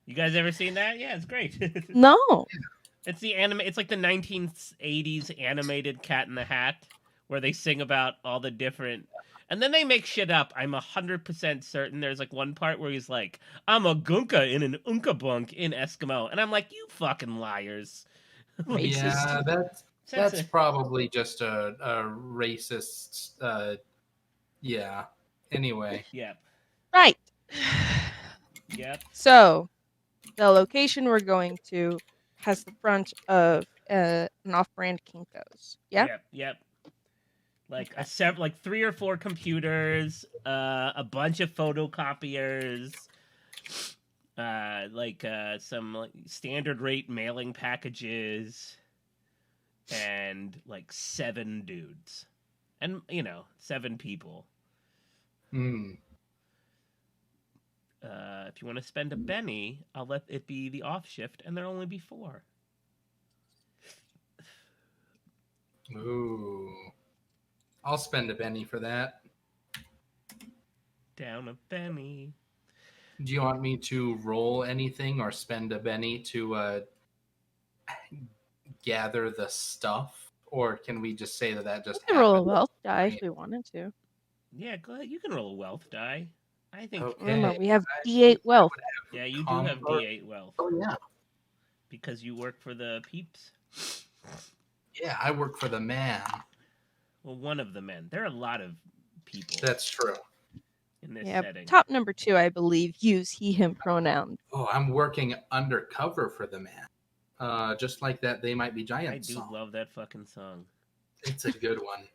You guys ever seen that? Yeah, it's great. No. It's it's like the 1980s animated Cat in the Hat, where they sing about all the different, and then they make shit up. I'm 100% certain there's like one part where he's like, I'm a gunka in an unkabunk in Eskimo, and I'm like, you fucking liars. Yeah, that's probably just a racist. Yeah. Anyway. Yep. Right. Yep. So, the location we're going to has the front of an off-brand Kinko's. Yeah. Yep. Like like 3 or 4 computers, a bunch of photocopiers, some like standard rate mailing packages. and like 7 dudes, and 7 people. Hmm. If you want to spend a Benny, I'll let it be the off shift, and there'll only be 4. Ooh. I'll spend a Benny for that. Down a Benny. Do you want me to roll anything or spend a Benny to gather the stuff? Or can we just say that We just can roll a happened? wealth die if we wanted to. Yeah, go ahead. You can roll a wealth die. I think. Remember, Okay. we have D8 wealth. Yeah, you do have D8 wealth. Oh, yeah. Because you work for the peeps. Yeah, I work for the man. Well, one of the men. There are a lot of people That's true. in this Yeah, setting. top number 2, I believe, use he, him pronouns. Oh, I'm working undercover for the man. Just like that They Might Be Giants I do song. love that fucking song. It's a good one.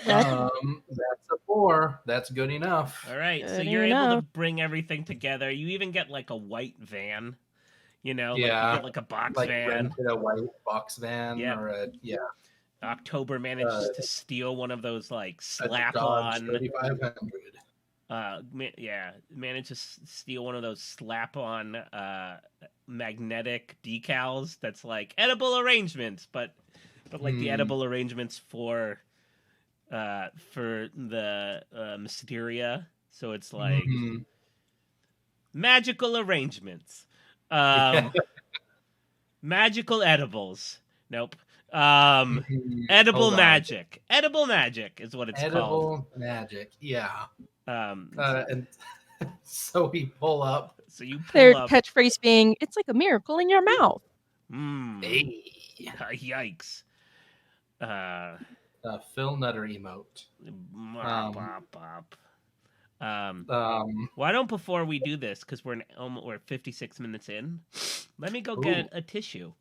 That's That's a 4. That's good enough. All right, so good you're able to enough. bring everything together. You even get like a white van. Like you Yeah, get like a box like van. rented a white box van Yep. or a October manages to steal one of those like a slap Dodge on 3500. managed to steal one of those slap on magnetic decals that's like edible arrangements, but like the edible arrangements for the Mysteria, so it's like magical arrangements, magical edibles. Nope. Edible magic. Edible magic is what it's called. Edible magic, yeah. And so we pull up. So you pull Their up. catchphrase being, "It's like a miracle in your mouth." Hey. Yikes. Phil Nutter emote. Why don't, before we do this, because we're 56 minutes in, let me go get a tissue.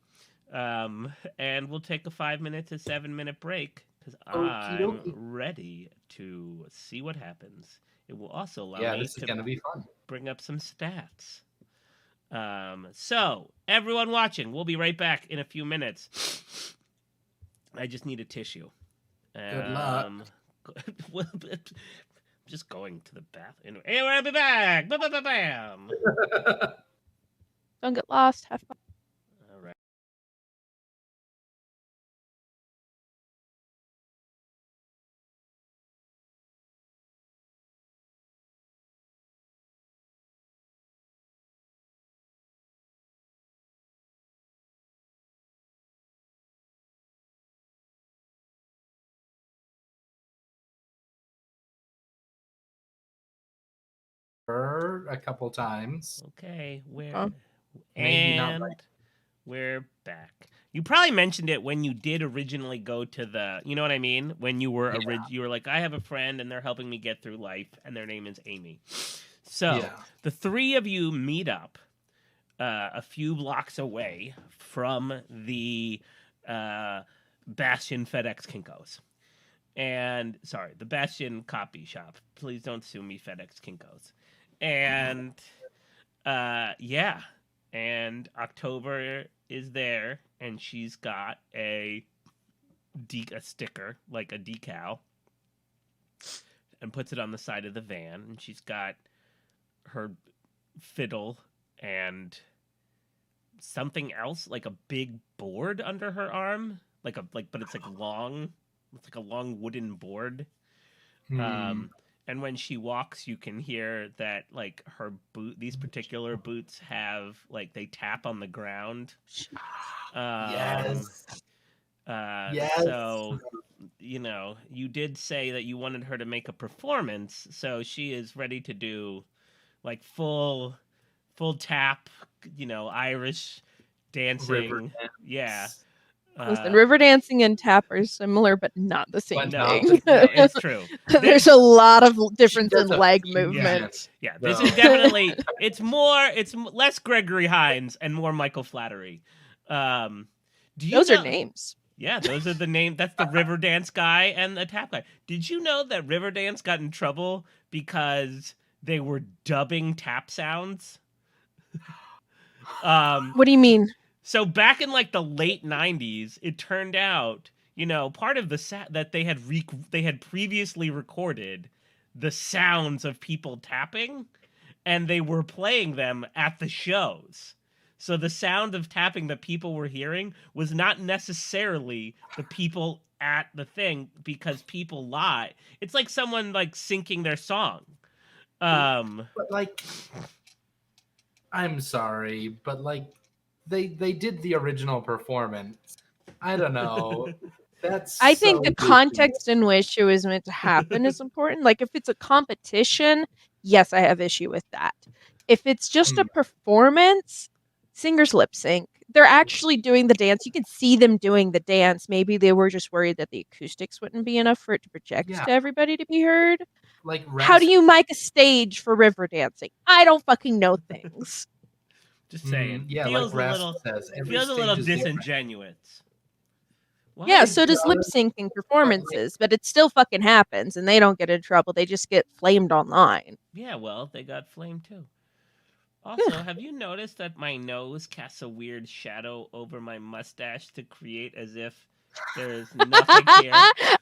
And we'll take a 5-minute to 7-minute break because I'm ready to see what happens. It will also allow me this is gonna be fun. Bring up some stats. So everyone watching, we'll be right back in a few minutes. I just need a tissue. Good luck. Just going to the bathroom. Anyway, I'll be back. Bam. Don't get lost. Have fun. All right. A couple times. Okay, Maybe not right. We're back. You probably mentioned it when you did originally go to the, you know what I mean? When you were you were like, I have a friend and they're helping me get through life, and their name is Amy. So the 3 of you meet up a few blocks away from the Bastion FedEx Kinko's. And sorry, the Bastion copy shop. Please don't sue me, FedEx Kinko's. And and October is there, and she's got a sticker, like a decal, and puts it on the side of the van. And she's got her fiddle and something else, like a big board under her arm, but it's like long. It's like a long wooden board. And when she walks, you can hear that like her these particular boots have like they tap on the ground. Yes. So, you did say that you wanted her to make a performance, so she is ready to do like full tap, Irish dancing. Yeah. Listen, river dancing and tap are similar, but not the same thing. No, it's true. There's a lot of difference in leg movement. Yeah, this is definitely, it's less Gregory Hines and more Michael Flattery. Those are names. Yeah, those are the names. That's the river dance guy and the tap guy. Did you know that river dance got in trouble because they were dubbing tap sounds? What do you mean? So back in like the late 90s, it turned out, part of the that they had previously recorded the sounds of people tapping, and they were playing them at the shows. So the sound of tapping that people were hearing was not necessarily the people at the thing, because people lie. It's like someone like syncing their song. But like, I'm sorry, but like, they did the original performance. I don't know. That's I think so the goofy. context in which it was meant to happen is important. Like if it's a competition, yes, I have issue with that. If it's just a performance, singers lip sync. They're actually doing the dance. You can see them doing the dance. Maybe they were just worried that the acoustics wouldn't be enough for it to project Yeah. to everybody to be heard. Like, How do you mic a stage for river dancing? I don't fucking know things. Just saying. Yeah, feels like a Rasp little says, every feels a stage little is different. disingenuous. What? Yeah, It so does lip does, syncing performances, but it still fucking happens and they don't get in trouble. They just get flamed online. Yeah, well, they got flamed too. Also, have you noticed that my nose casts a weird shadow over my mustache to create as if there's nothing here?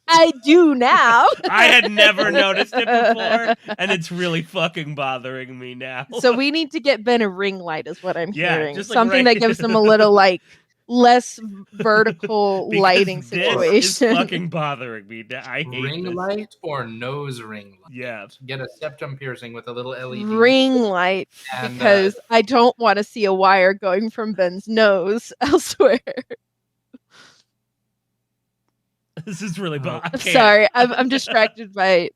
I do now. I had never noticed it before, and it's really fucking bothering me now. So we need to get Ben a ring light, is what I'm hearing. just like Something right- that gives him a little like less vertical because lighting this situation. is fucking bothering me. I hate ring this. light or nose ring light. Yeah. Get a septum piercing with a little LED. Ring light, And, because I don't want to see a wire going from Ben's nose elsewhere. This is really bothering. Sorry, I'm distracted by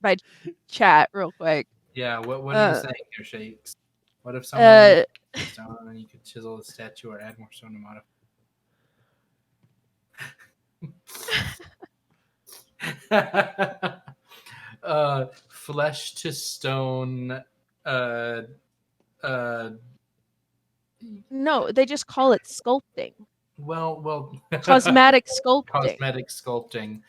chat real quick. Yeah, what are you saying here, Shakes? What if someone stone and you could chisel the statue or add more stone to modify? Flesh to stone. No, they just call it sculpting. Well, Cosmetic sculpting. Cosmetic sculpting.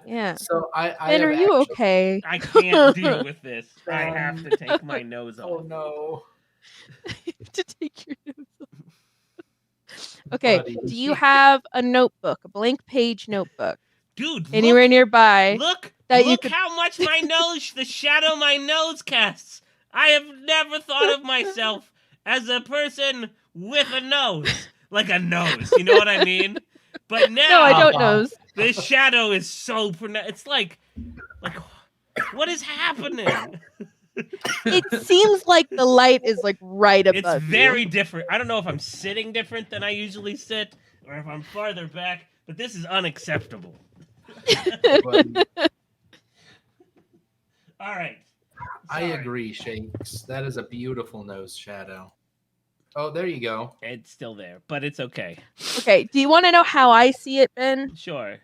Yeah. So I Ben, are you okay? I can't deal with this. I have to take my nose off. Oh no. To take your nose off. Okay. Buddy. Do you have a notebook, a blank page notebook? Dude, Anywhere nearby? Look that you could... how much my nose, the shadow my nose casts. I have never thought of myself as a person with a nose. Like a nose, you know what I mean? But now, no, I don't know. This shadow is so pronounced. It's like, what is happening? It seems like the light is like right above. It's very different. I don't know if I'm sitting different than I usually sit, or if I'm farther back, but this is unacceptable. All right. I agree, Shakes. That is a beautiful nose shadow. Oh, there you go. It's still there, but it's okay. Okay, do you want to know how I see it, Ben? Sure.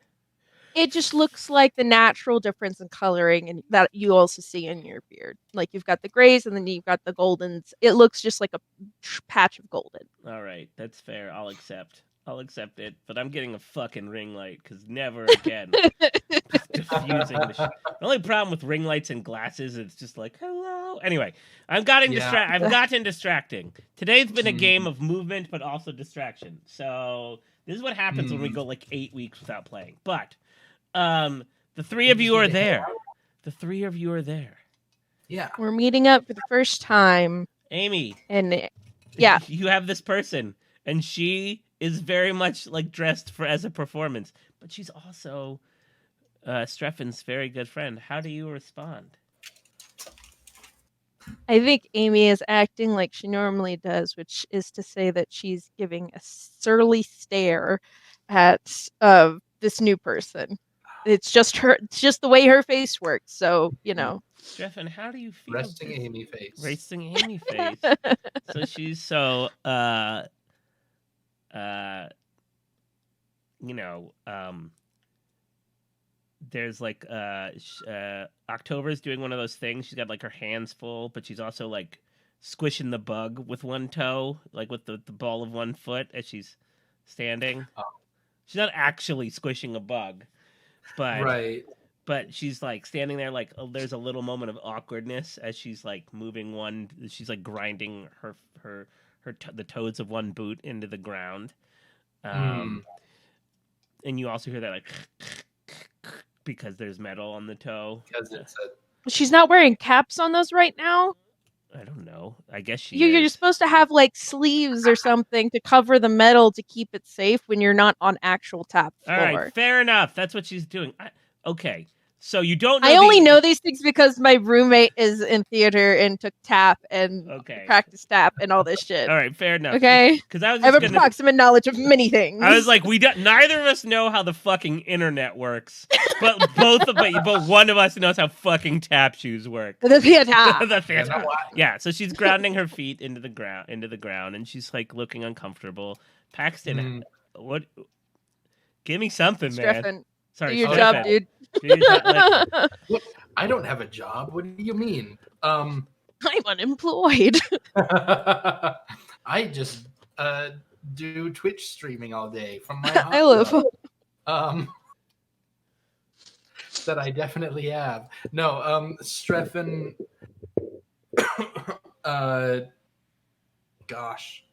It just looks like the natural difference in coloring and that you also see in your beard. Like you've got the grays and then you've got the goldens. It looks just like a patch of golden. All right, that's fair. I'll accept it, but I'm getting a fucking ring light because never again. Diffusing the only problem with ring lights and glasses, it's just like, hello. Anyway, I've gotten distracting. Today's been a game of movement, but also distraction. So this is what happens when we go like 8 weeks without playing. But the three of you are there. Yeah. We're meeting up for the first time. Amy. And yeah. You have this person, and she is very much like dressed as a performance, but she's also Streffen's very good friend. How do you respond? I think Amy is acting like she normally does, which is to say that she's giving a surly stare at this new person. It's just the way her face works. So, you know. Streffen, how do you feel? Resting Amy face. So she's so there's like October's doing one of those things. She's got like her hands full, but she's also like squishing the bug with one toe, like with the ball of one foot as she's standing. Oh. She's not actually squishing a bug, but right. But she's like standing there, like there's a little moment of awkwardness as she's like moving one. She's like grinding the toes of one boot into the ground. And you also hear that like because there's metal on the toe. Because it's a She's not wearing caps on those right now. I don't know. I guess she You're is. supposed to have like sleeves or something to cover the metal to keep it safe when you're not on actual tap All floor. right, fair enough. That's what she's doing. Okay, so you don't know. I only know these things because my roommate is in theater and took tap and practiced tap and all this shit. All right, fair enough. Okay, because I have approximate knowledge of many things. I was like, neither of us know how the fucking internet works, but but one of us knows how fucking tap shoes work. The theater. The theater. Yeah, so she's grounding her feet into the ground, and she's like looking uncomfortable. Paxton, what? Give me something, man. Sorry, do your job, dude. What? I don't have a job. What do you mean? I'm unemployed. I just do Twitch streaming all day from my house. I love. That I definitely have. No, Streffen. Gosh.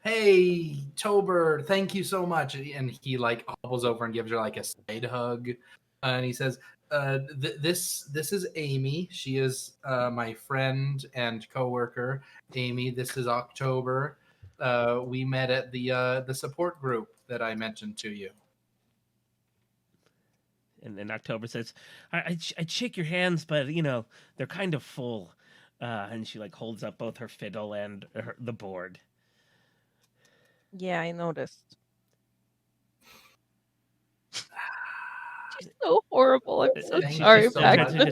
Hey, Tober, thank you so much. And he like hobbles over and gives her like a side hug, and he says, "This is Amy. She is my friend and coworker. Amy, this is October. We met at the support group that I mentioned to you." And then October says, I'd shake your hands, but, they're kind of full. And she, like, holds up both her fiddle and the board. Yeah, I noticed. She's so horrible. I'm so sorry, Paxton.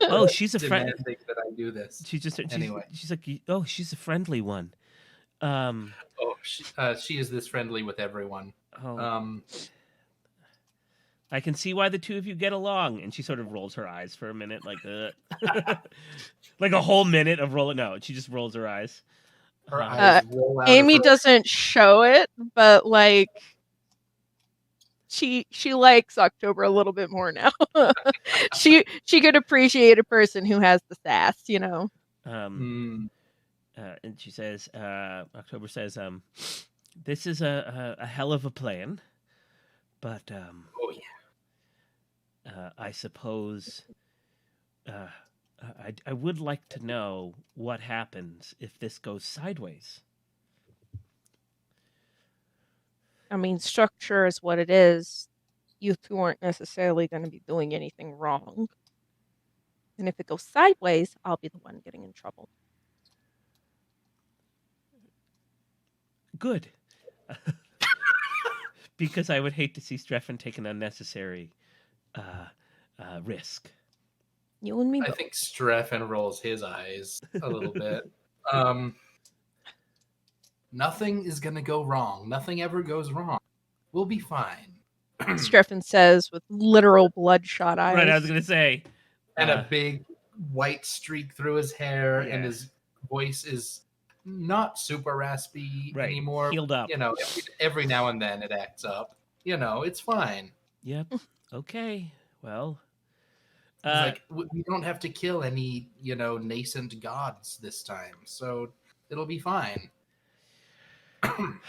Oh, she's a friend. Demanding that I do this. Anyway. She's like, oh, she's a friendly one. She is this friendly with everyone. I can see why the two of you get along. And she sort of rolls her eyes for a minute, like like a whole minute of rolling. No, she just rolls her eyes. Her eyes roll out Amy of her... doesn't show it, but like she likes October a little bit more now. she could appreciate a person who has the sass, And she says, October says, this is a hell of a plan, but I suppose I would like to know what happens if this goes sideways. I mean, structure is what it is. You two aren't necessarily going to be doing anything wrong. And if it goes sideways, I'll be the one getting in trouble. Good. Because I would hate to see Streffen take an unnecessary risk. You and me both. I think Streffen rolls his eyes a little bit. Nothing is going to go wrong. Nothing ever goes wrong. We'll be fine. Streffen says with literal bloodshot eyes. Right, I was going to say. And a big white streak through his hair, and his voice is not super raspy anymore. Healed up. Every now and then it acts up. It's fine. Yep. Okay. Well. We don't have to kill any, nascent gods this time, so it'll be fine. We're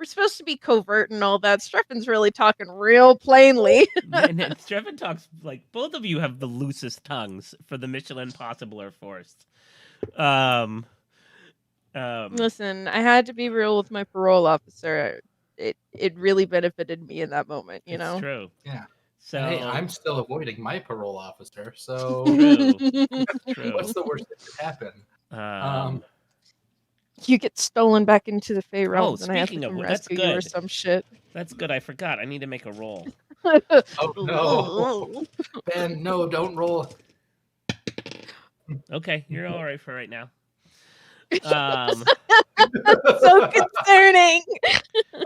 supposed to be covert and all that. Streffen's really talking real plainly. And Streffen talks like both of you have the loosest tongues for the Michelin possible or forced. Listen, I had to be real with my parole officer. It really benefited me in that moment, It's true. Yeah. So hey, I'm still avoiding my parole officer, so true. What's the worst that could happen? You get stolen back into the Fey realms, and I have to speaking of come which, rescue you or some shit. That's good. I forgot. I need to make a roll. Oh no, Ben! No, don't roll. Okay, you're all right for right now. So concerning.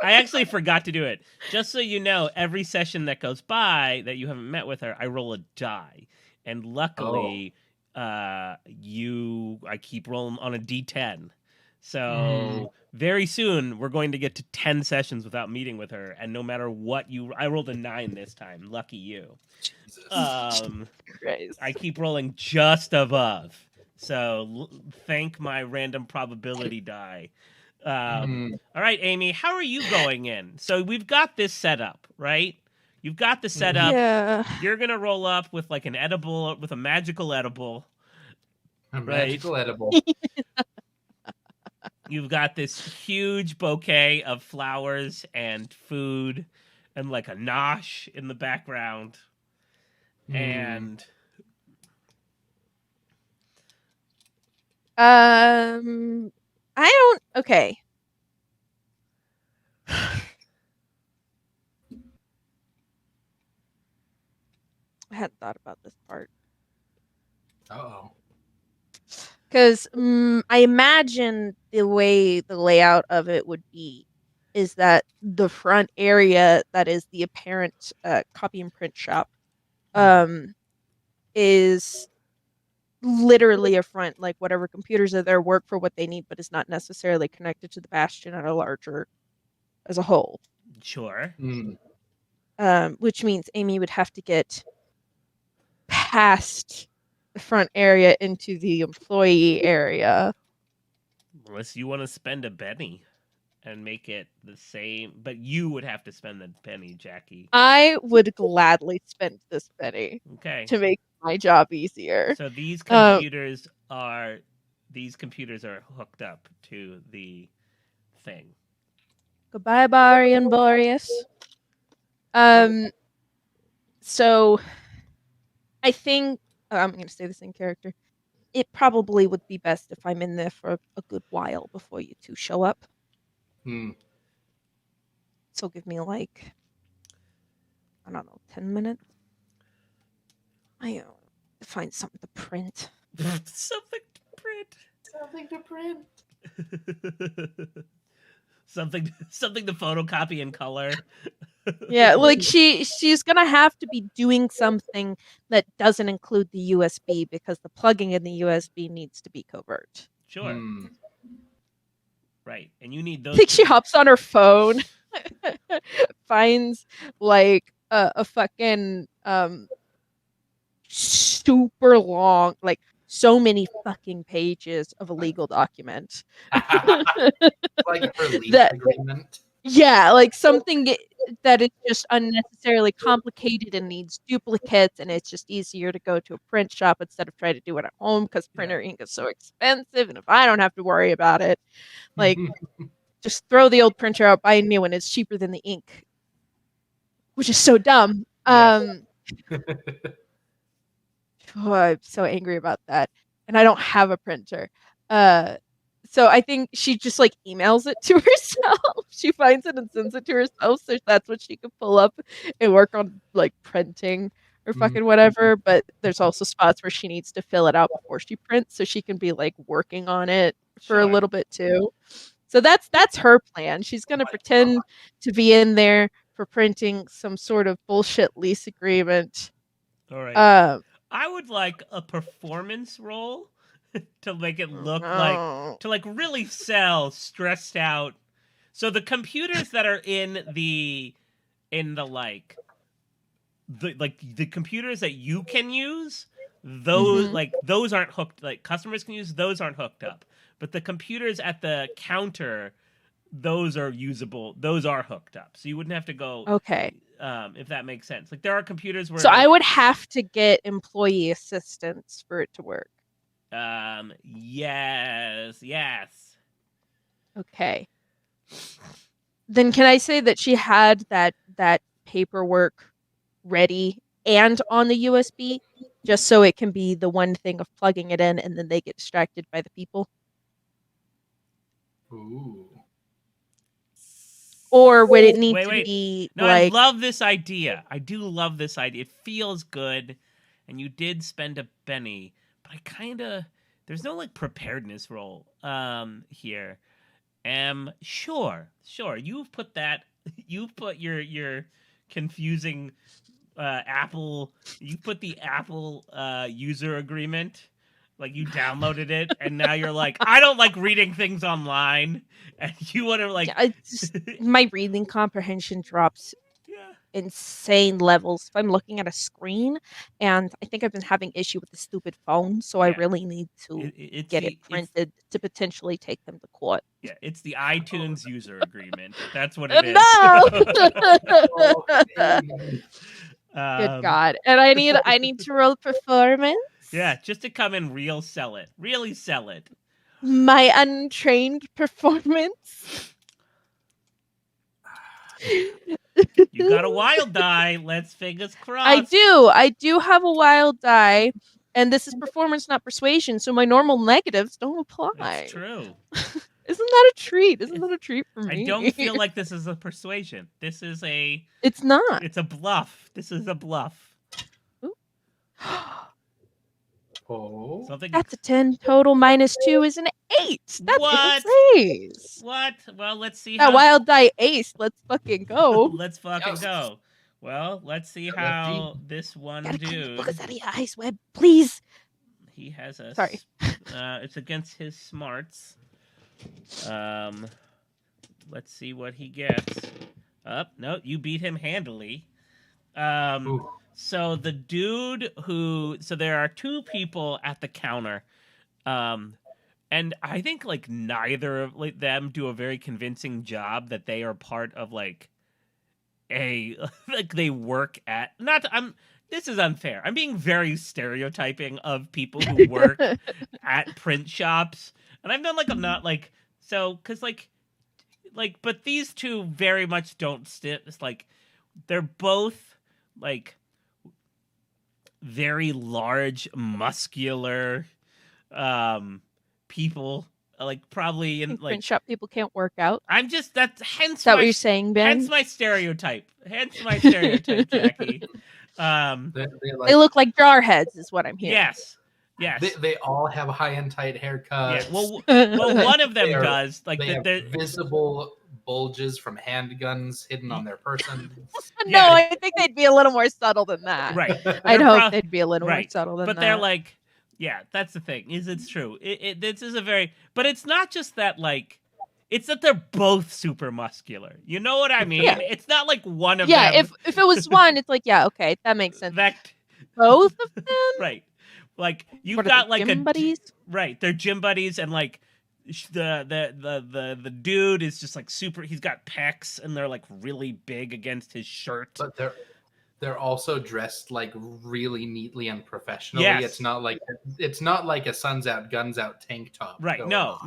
I actually forgot to do it. Just so you know, every session that goes by that you haven't met with her, I roll a die, and luckily, I keep rolling on a D10. So very soon we're going to get to 10 sessions without meeting with her, and no matter what I rolled a 9 this time. Lucky you. Jesus. Christ. I keep rolling just above. So thank my random probability die. Mhm. All right, Amy, how are you going in? So we've got this set up, right? You've got the setup. Yeah. You're gonna roll up with like an edible, with a magical edible, A right? magical edible. You've got this huge bouquet of flowers and food, and like a nosh in the background, and I don't. Okay. I hadn't thought about this part. Uh-oh. Because I imagine the way the layout of it would be is that the front area that is the apparent copy and print shop is literally a front, like whatever computers are there work for what they need, but is not necessarily connected to the bastion at a larger as a whole. sure. Which means Amy would have to get past the front area into the employee area. Unless you want to spend a penny and make it the same, but you would have to spend the penny, Jackie. I would gladly spend this penny Okay. to make my job easier. So these computers are hooked up to the thing. Goodbye, Barry and Boreas. So I think I'm going to say this in character. It probably would be best if I'm in there for a good while before you two show up. So give me like, I don't know, 10 minutes. I have to find something to print. Something to print. Something to print. something to photocopy in color. Yeah, like she's gonna have to be doing something that doesn't include the USB because the plugging in the USB needs to be covert. Sure. Right, and you need those. I think she hops on her phone, finds like a fucking super long, like so many fucking pages of a legal document. Like her lease That agreement. yeah, like something that is just unnecessarily complicated and needs duplicates, and it's just easier to go to a print shop instead of try to do it at home because printer ink is so expensive. And if I don't have to worry about it, like just throw the old printer out, buy a new one. It's cheaper than the ink, which is so dumb. Yes. Oh, I'm so angry about that. And I don't have a printer. So I think she just like emails it to herself. She finds it and sends it to herself, so that's what she can pull up and work on like printing or fucking whatever. But there's also spots where she needs to fill it out before she prints, so she can be like working on it for a little bit too. So that's her plan. She's gonna pretend to be in there for printing some sort of bullshit lease agreement. All right. I would like a performance role to make it look like to like really sell stressed out. So the computers that are in the like the computers that you can use, those like those aren't hooked, like customers can use, those aren't hooked up. But the computers at the counter, those are usable, those are hooked up. So you wouldn't have to go if that makes sense. Like there are computers where I would have to get employee assistance for it to work. Yes. Okay. Then can I say that she had that paperwork ready and on the USB just so it can be the one thing of plugging it in and then they get distracted by the people? Ooh. Or would it need to be no, like... I love this idea. I do love this idea. It feels good, and you did spend a penny, but I kind of... There's no, like, preparedness role here. Sure. You've put that... You've put your confusing Apple... You put the Apple user agreement... Like you downloaded it, and now you're like, I don't like reading things online, and you want to like, my reading comprehension drops insane levels if I'm looking at a screen, and I think I've been having issue with the stupid phone, so I Yeah. really need to It's get the it printed to potentially take them to court. it's the iTunes user agreement. That's what it is. No! Oh, Amy. Good God. And I need to roll performance. Yeah, just to come in real sell it. Really sell it. My untrained performance. You got a wild die. Let's fingers crossed. I do have a wild die, and this is performance, not persuasion, so my normal negatives don't apply. That's true. Isn't that a treat? Isn't that a treat for me? I don't feel like this is a persuasion. This is a... It's not. It's a bluff. This is a bluff. Oh. Something... That's a 10. Total minus 2 is an 8. That's What? insane. What? Well, let's see That how... wild die ace. Let's fucking go. Let's fucking Yes. go. Well, let's see how this one Gotta get the dude... boogers out of your eyes, Webb. Please. He has a... Sorry. It's against his smarts. Let's see what he gets. No, you beat him handily. Ooh. So the dude so there are two people at the counter. And I think like neither of them do a very convincing job that they are part of like like they work at this is unfair. I'm being very stereotyping of people who work at print shops. And I've done like I'm not like so cuz like but these two very much don't sit. It's like they're both like very large, muscular people, like probably in like print shop people can't work out. I'm just that's hence Is that my, what you're saying, Ben? hence my stereotype. Jackie. They look like jar heads, is what I'm hearing. Yes. They all have high and tight haircuts. Yeah. Well, one of them does. Like they have visible bulges from handguns hidden on their person. No, I think they'd be a little more subtle than that. Right. I'd hope they'd be a little more subtle than that. But they're like, yeah, that's the thing. It's true. This is a very, but it's not just that like, it's that they're both super muscular. You know what I mean? Yeah. It's not like one of them. Yeah, if it was one, it's like, yeah, okay, that makes sense. Both of them? Right. Like you've got like gym buddies? Right, they're gym buddies, and like the dude is just like super. He's got pecs, and they're like really big against his shirt. But they're also dressed like really neatly and professionally. Yes. It's not like a Suns Out Guns Out tank top. Right? No.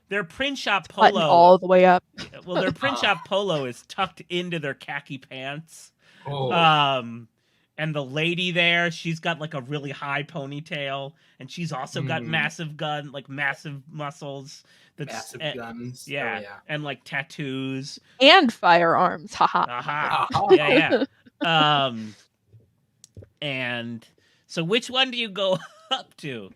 Their print shop button polo all the way up. Well, their print shop polo is tucked into their khaki pants. Oh. And the lady there, she's got like a really high ponytail, and she's also got massive muscles. Massive guns. Yeah, and like tattoos. And firearms. Haha. Yeah. And so which one do you go up to?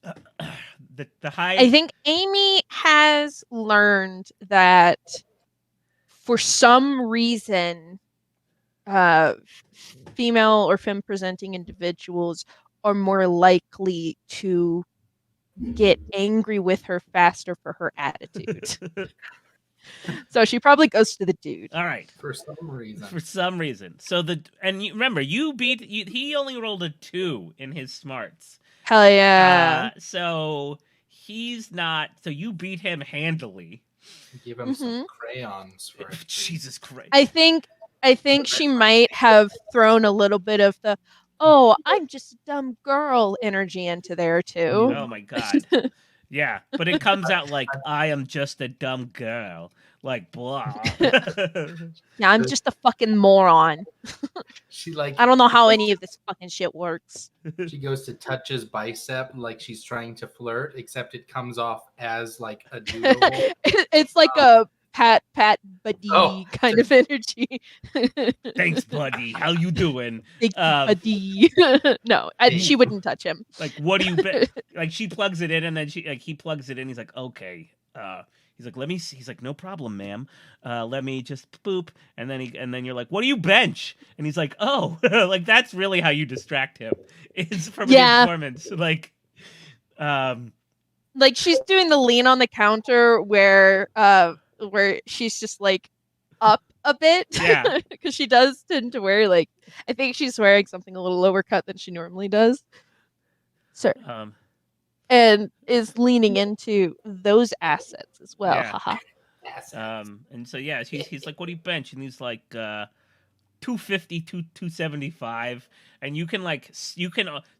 The high... I think Amy has learned that for some reason... female or femme presenting individuals are more likely to get angry with her faster for her attitude. So she probably goes to the dude. All right. For some reason. So remember, he only rolled a 2 in his smarts. Hell yeah. So he's not, so you beat him handily. Give him some crayons for it. Jesus Christ. I think she might have thrown a little bit of the, oh, I'm just a dumb girl energy into there too. Oh my God. Yeah, but it comes out like, I am just a dumb girl. Like, blah. Yeah, I'm just a fucking moron. I don't know how any of this fucking shit works. She goes to touch his bicep like she's trying to flirt, except it comes off as like a doodle. It's like a pat buddy kind of energy. Thanks, buddy. How you doing? Buddy. No, she wouldn't touch him. Like, what do you like? She plugs it in, and then he plugs it in. He's like, okay. He's like, let me see. He's like, no problem, ma'am. Let me just boop. And then you're like, what do you bench? And he's like, oh, like that's really how you distract him. It's from his performance. Like she's doing the lean on the counter where she's just like up a bit. Yeah. Because she does tend to wear, like, I think she's wearing something a little lower cut than she normally does. Sir. And is leaning into those assets as well. Yeah. Haha. And so yeah, he's like, what do you bench? And he's like 250 275, and you can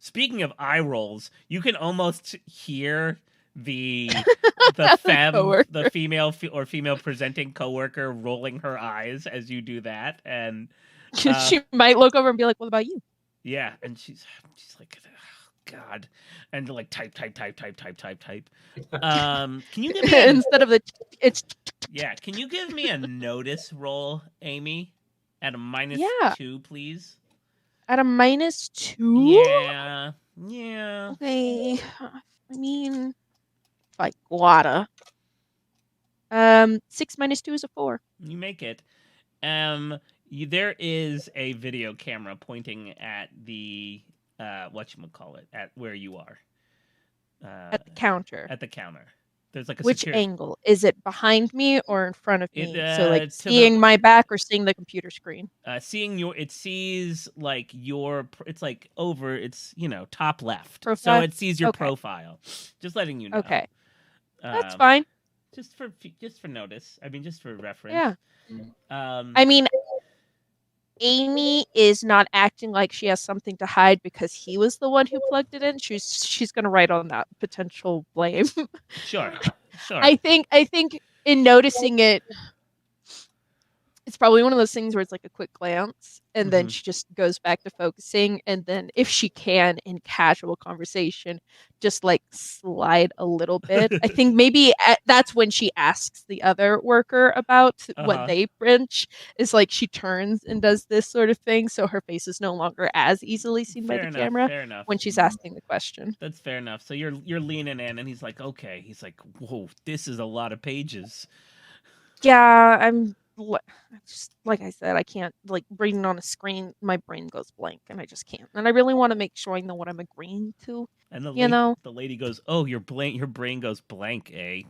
speaking of eye rolls, you can almost hear the the female or female presenting coworker rolling her eyes as you do that, and she might look over and be like, what about you? Yeah, and she's like, oh, God, and like type. Can you give me instead of the it's yeah? Can you give me a notice roll, Amy, at a -2, please? At a -2? Yeah. Okay. I mean, if I gotta. 6 - 2 is a 4. You make it. There is a video camera pointing at the whatchamacallit, at where you are. At the counter. At the counter. There's like a Which angle? Is it behind me or in front of me? So like seeing my back or seeing the computer screen? It sees like it's like over, it's, top left. Profile? So it sees your profile. Just letting you know. Okay. That's fine. Just for notice. I mean, just for reference. Yeah. I mean, Amy is not acting like she has something to hide because he was the one who plugged it in. She's going to write on that potential blame. Sure. I think in noticing it, it's probably one of those things where it's like a quick glance and then she just goes back to focusing, and then if she can, in casual conversation, just like slide a little bit. I think maybe that's when she asks the other worker about what they bench, is like she turns and does this sort of thing, so her face is no longer as easily seen by the camera when she's asking the question. That's fair enough. So you're leaning in, and he's like, okay. He's like, whoa, this is a lot of pages. Yeah, I'm just, like I said, I can't, like, reading on a screen, my brain goes blank, and I just can't. And I really want to make sure I know what I'm agreeing to. And the lady goes, "Oh, your brain goes blank, eh?"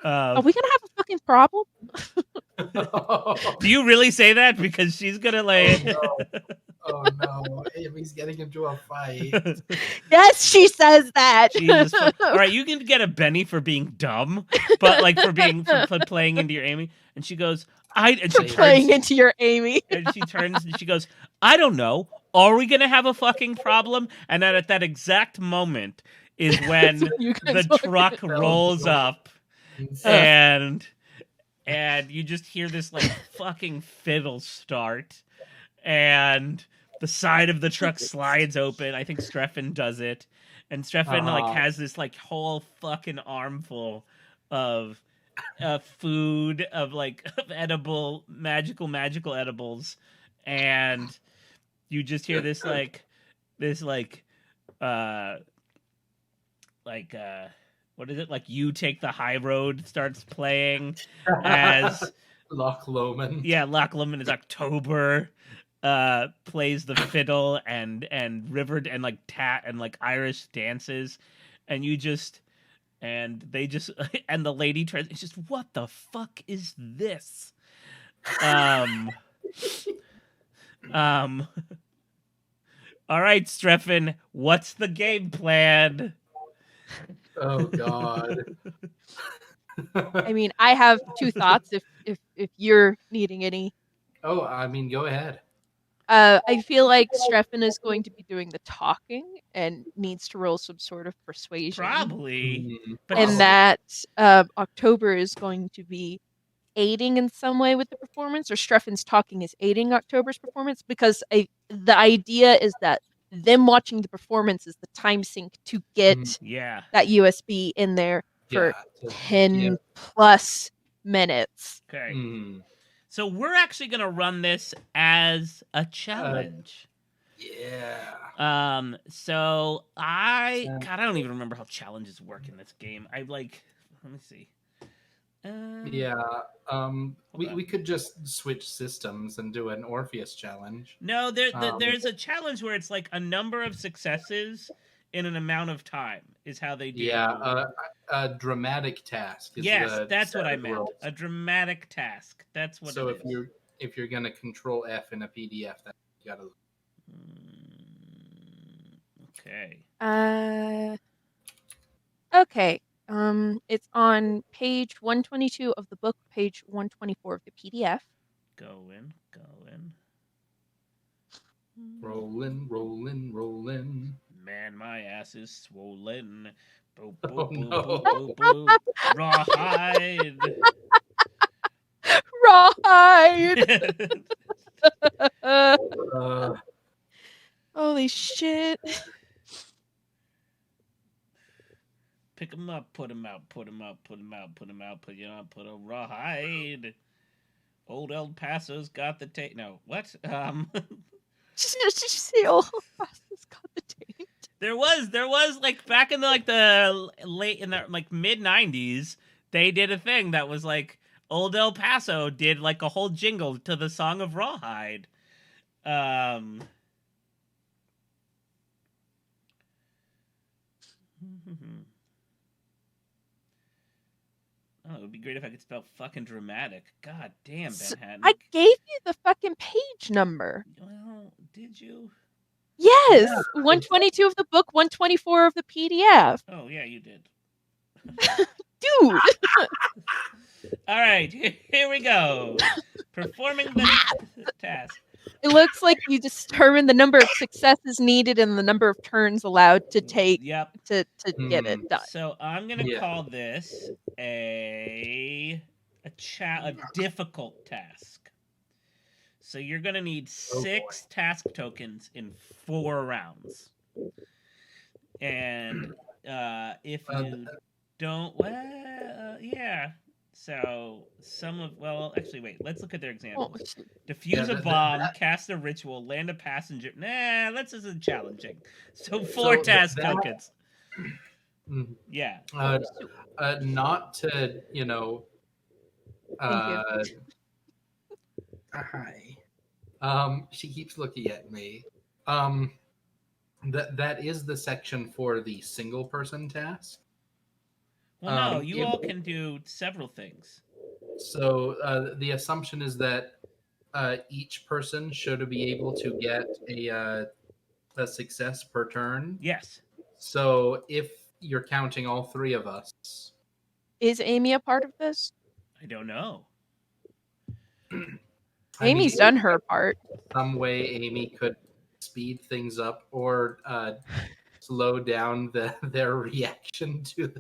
Are we gonna have a fucking problem? Do you really say that? Because she's gonna like. Oh no, Amy's getting into a fight. Yes, she says that. Jesus. All right, you can get a Benny for being dumb, but like for playing into your Amy. And she goes, playing into your Amy. And she turns and she goes, I don't know. Are we gonna have a fucking problem? And then at that exact moment is when the truck rolls up, and you just hear this like fucking fiddle start, and the side of the truck slides open. I think Streffen does it, and Streffen like has this like whole fucking armful of food, of edible magical edibles, and you just hear this what is it, like You Take the High Road starts playing as Loch Lomond. Yeah, Loch Lomond is October. Plays the fiddle and river and like tat and like Irish dances, and they just and the lady tries. It's just, what the fuck is this? All right, Streffen, what's the game plan? Oh God. I mean, I have two thoughts if you're needing any. Oh, I mean, go ahead. I feel like Streffen is going to be doing the talking and needs to roll some sort of persuasion. Probably. And that October is going to be aiding in some way with the performance, or Streffen's talking is aiding October's performance, because the idea is that them watching the performance is the time sink to get that USB in there for 10 plus minutes. Okay. So we're actually going to run this as a challenge. So I don't even remember how challenges work in this game. Let me see. We could just switch systems and do an Orpheus challenge. No, there's a challenge where it's like a number of successes in an amount of time is how they do. Yeah, a dramatic task is Yes, the that's what I Savage meant. Worlds. A dramatic task. That's what So it is. if you're gonna control F in a PDF, then you gotta. Okay. Okay. It's on page 122 of the book, page 124 of the PDF. Going. Rolling, rolling, rolling. Man, my ass is swollen. Boop, Oh boop, boop, no! boop, boop, boop. Rawhide. Rawhide! Uh, Holy shit. Pick him up, put him out, put him out, put him out, put him out, put you on, put a rawhide. Old El Paso's got the tape. No, what? Did you say old Paso's got the taint? There was like back in the late in the like mid '90s, they did a thing that was like Old El Paso did like a whole jingle to the song of Rawhide. Oh, it would be great if I could spell fucking dramatic. God damn, Manhattan. I gave you the fucking page number. Well, did you? Yes, Yeah. 122 of the book, 124 of the PDF. Oh yeah, you did. Dude. All right, here we go. Performing the task. It looks like you determine the number of successes needed and the number of turns allowed to take Yep. to get it done. So I'm gonna call this a difficult task. So you're gonna need 6 task tokens in 4 rounds, and if you don't, well, yeah. So actually, wait. Let's look at their examples. Defuse a bomb, cast a ritual, land a passenger. Nah, that's isn't challenging. So 4 task tokens. Yeah. Not to Thank you. Hi. She keeps looking at me. That is the section for the single person task. Well, no, you all can do several things. So the assumption is that each person should be able to get a success per turn. Yes. So if you're counting all 3 of us, Is Amy a part of this? I don't know. Amy's done her part. Some way Amy could speed things up or slow down their reaction to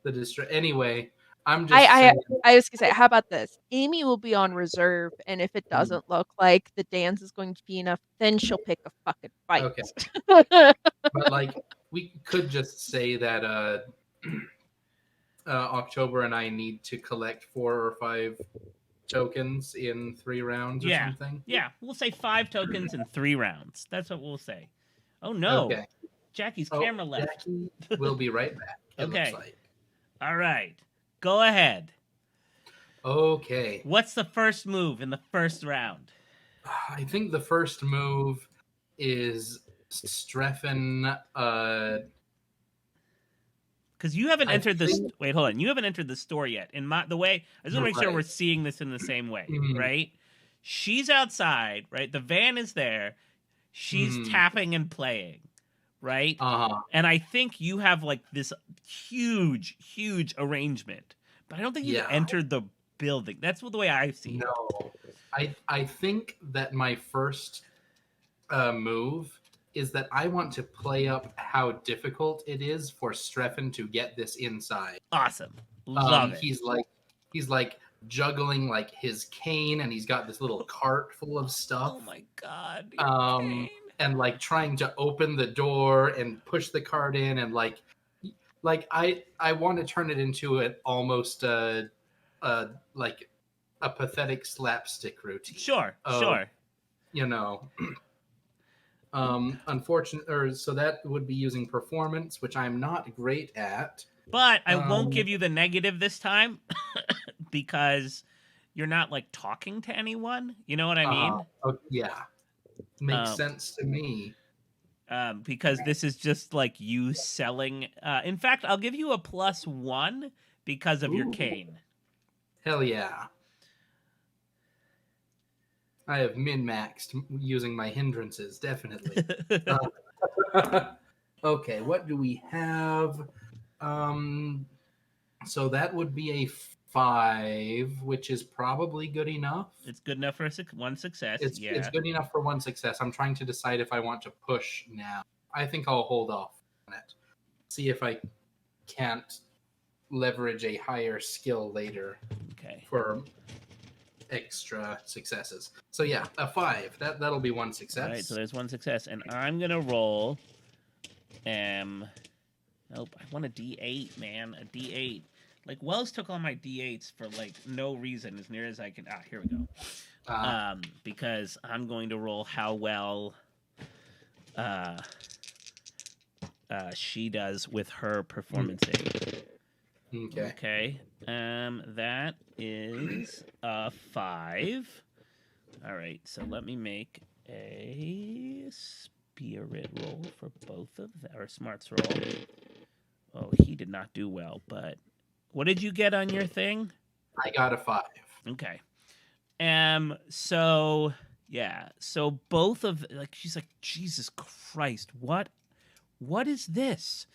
the distress. Anyway, I'm just I was gonna say, how about this? Amy will be on reserve, and if it doesn't look like the dance is going to be enough, then she'll pick a fucking fight. Okay. But like, we could just say that October and I need to collect 4 or 5 tokens in 3 rounds or something. Yeah, we'll say 5 tokens in 3 rounds. That's what we'll say. Oh no. Okay. Jackie's camera left. Jackie will be right back. Okay. Looks like. All right. Go ahead. Okay. What's the first move in the first round? I think the first move is Streffen. Because you haven't entered this. Wait, hold on. You haven't entered the store yet. The way I just want to make sure we're seeing this in the same way, right? She's outside, right? The van is there. She's tapping and playing, right? And I think you have like this huge, huge arrangement, but I don't think you've entered the building. That's the way I see it. No, I think that my first move is that I want to play up how difficult it is for Streffen to get this inside. Awesome. Love it. He's like juggling like his cane, and he's got this little cart full of stuff. Oh my god. And like trying to open the door and push the cart in, and like I want to turn it into an almost like a pathetic slapstick routine. Sure. You know. Unfortunately, so that would be using performance, which I'm not great at. But I won't give you the negative this time because you're not like talking to anyone. You know what I mean? Yeah, makes sense to me. because this is just like you selling. In fact, I'll give you a +1 because of your Ooh. cane. Hell yeah. I have min-maxed using my hindrances, definitely. Okay, what do we have? So that would be a 5, which is probably good enough. It's good enough for one success. It's good enough for one success. I'm trying to decide if I want to push now. I think I'll hold off on it. See if I can't leverage a higher skill later Okay. for extra successes. So yeah, a 5. That'll be one success. All right, so there's one success, and I'm gonna roll. Nope, I want a D8, man, a D8. Like Wells took all my D8s for like no reason, as near as I can. Here we go. Because I'm going to roll how well she does with her performance aid. Okay. Okay. That is a 5. All right, so let me make a spirit roll for both of them, or smarts roll. Oh, he did not do well, but what did you get on your thing? I got a 5. Okay. So yeah, so both of like she's like, Jesus Christ, what is this?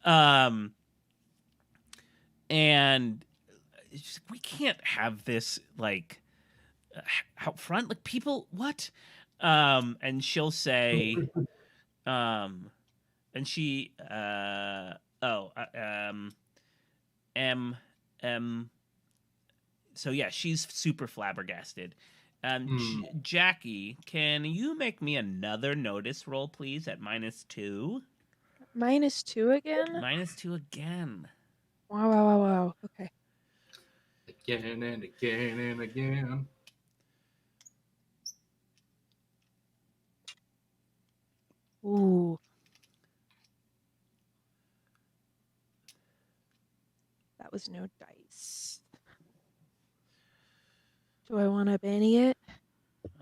And she's like, we can't have this like out front, like people what? And she'll say, and she so yeah, she's super flabbergasted. Jackie, can you make me another notice roll, please, at -2? -2 again? -2 again. Wow. Okay. Again and again and again. Ooh. That was no dice. Do I want to Benny it?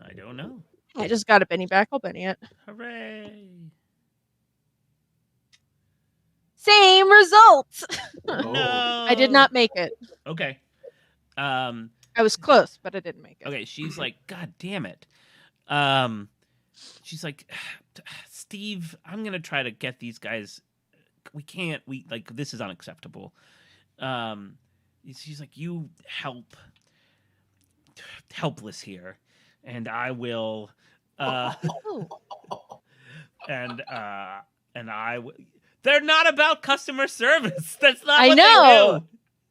I don't know. I just got a Benny back. I'll Benny it. Hooray! Same results. No, I did not make it. Okay. I was close, but I didn't make it. Okay, she's like, God damn it. She's like, Steve, I'm gonna try to get these guys. We like this is unacceptable. She's like, you helpless here, and I will, and I will. They're not about customer service. That's not what they do.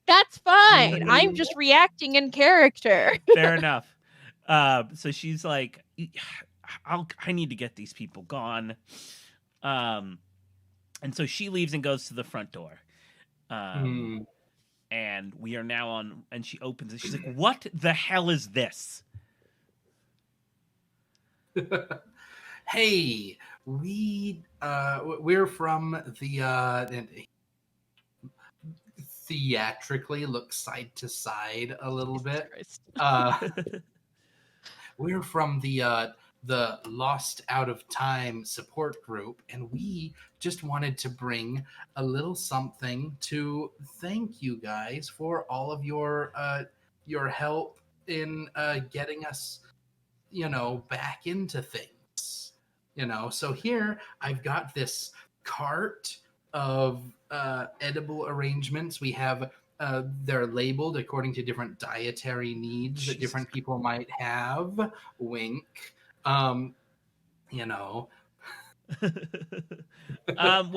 That's fine. I'm just reacting in character. Fair enough. So she's like, I need to get these people gone. And so she leaves and goes to the front door. And we are now on, and she opens it. She's like, what the hell is this? Hey, we're from the theatrically look side to side a little bit. We're from the Lost Out of Time support group, and we just wanted to bring a little something to thank you guys for all of your help in getting us, back into things. So here I've got this cart of edible arrangements. We have they're labeled according to different dietary needs that different people might have. Wink. Well,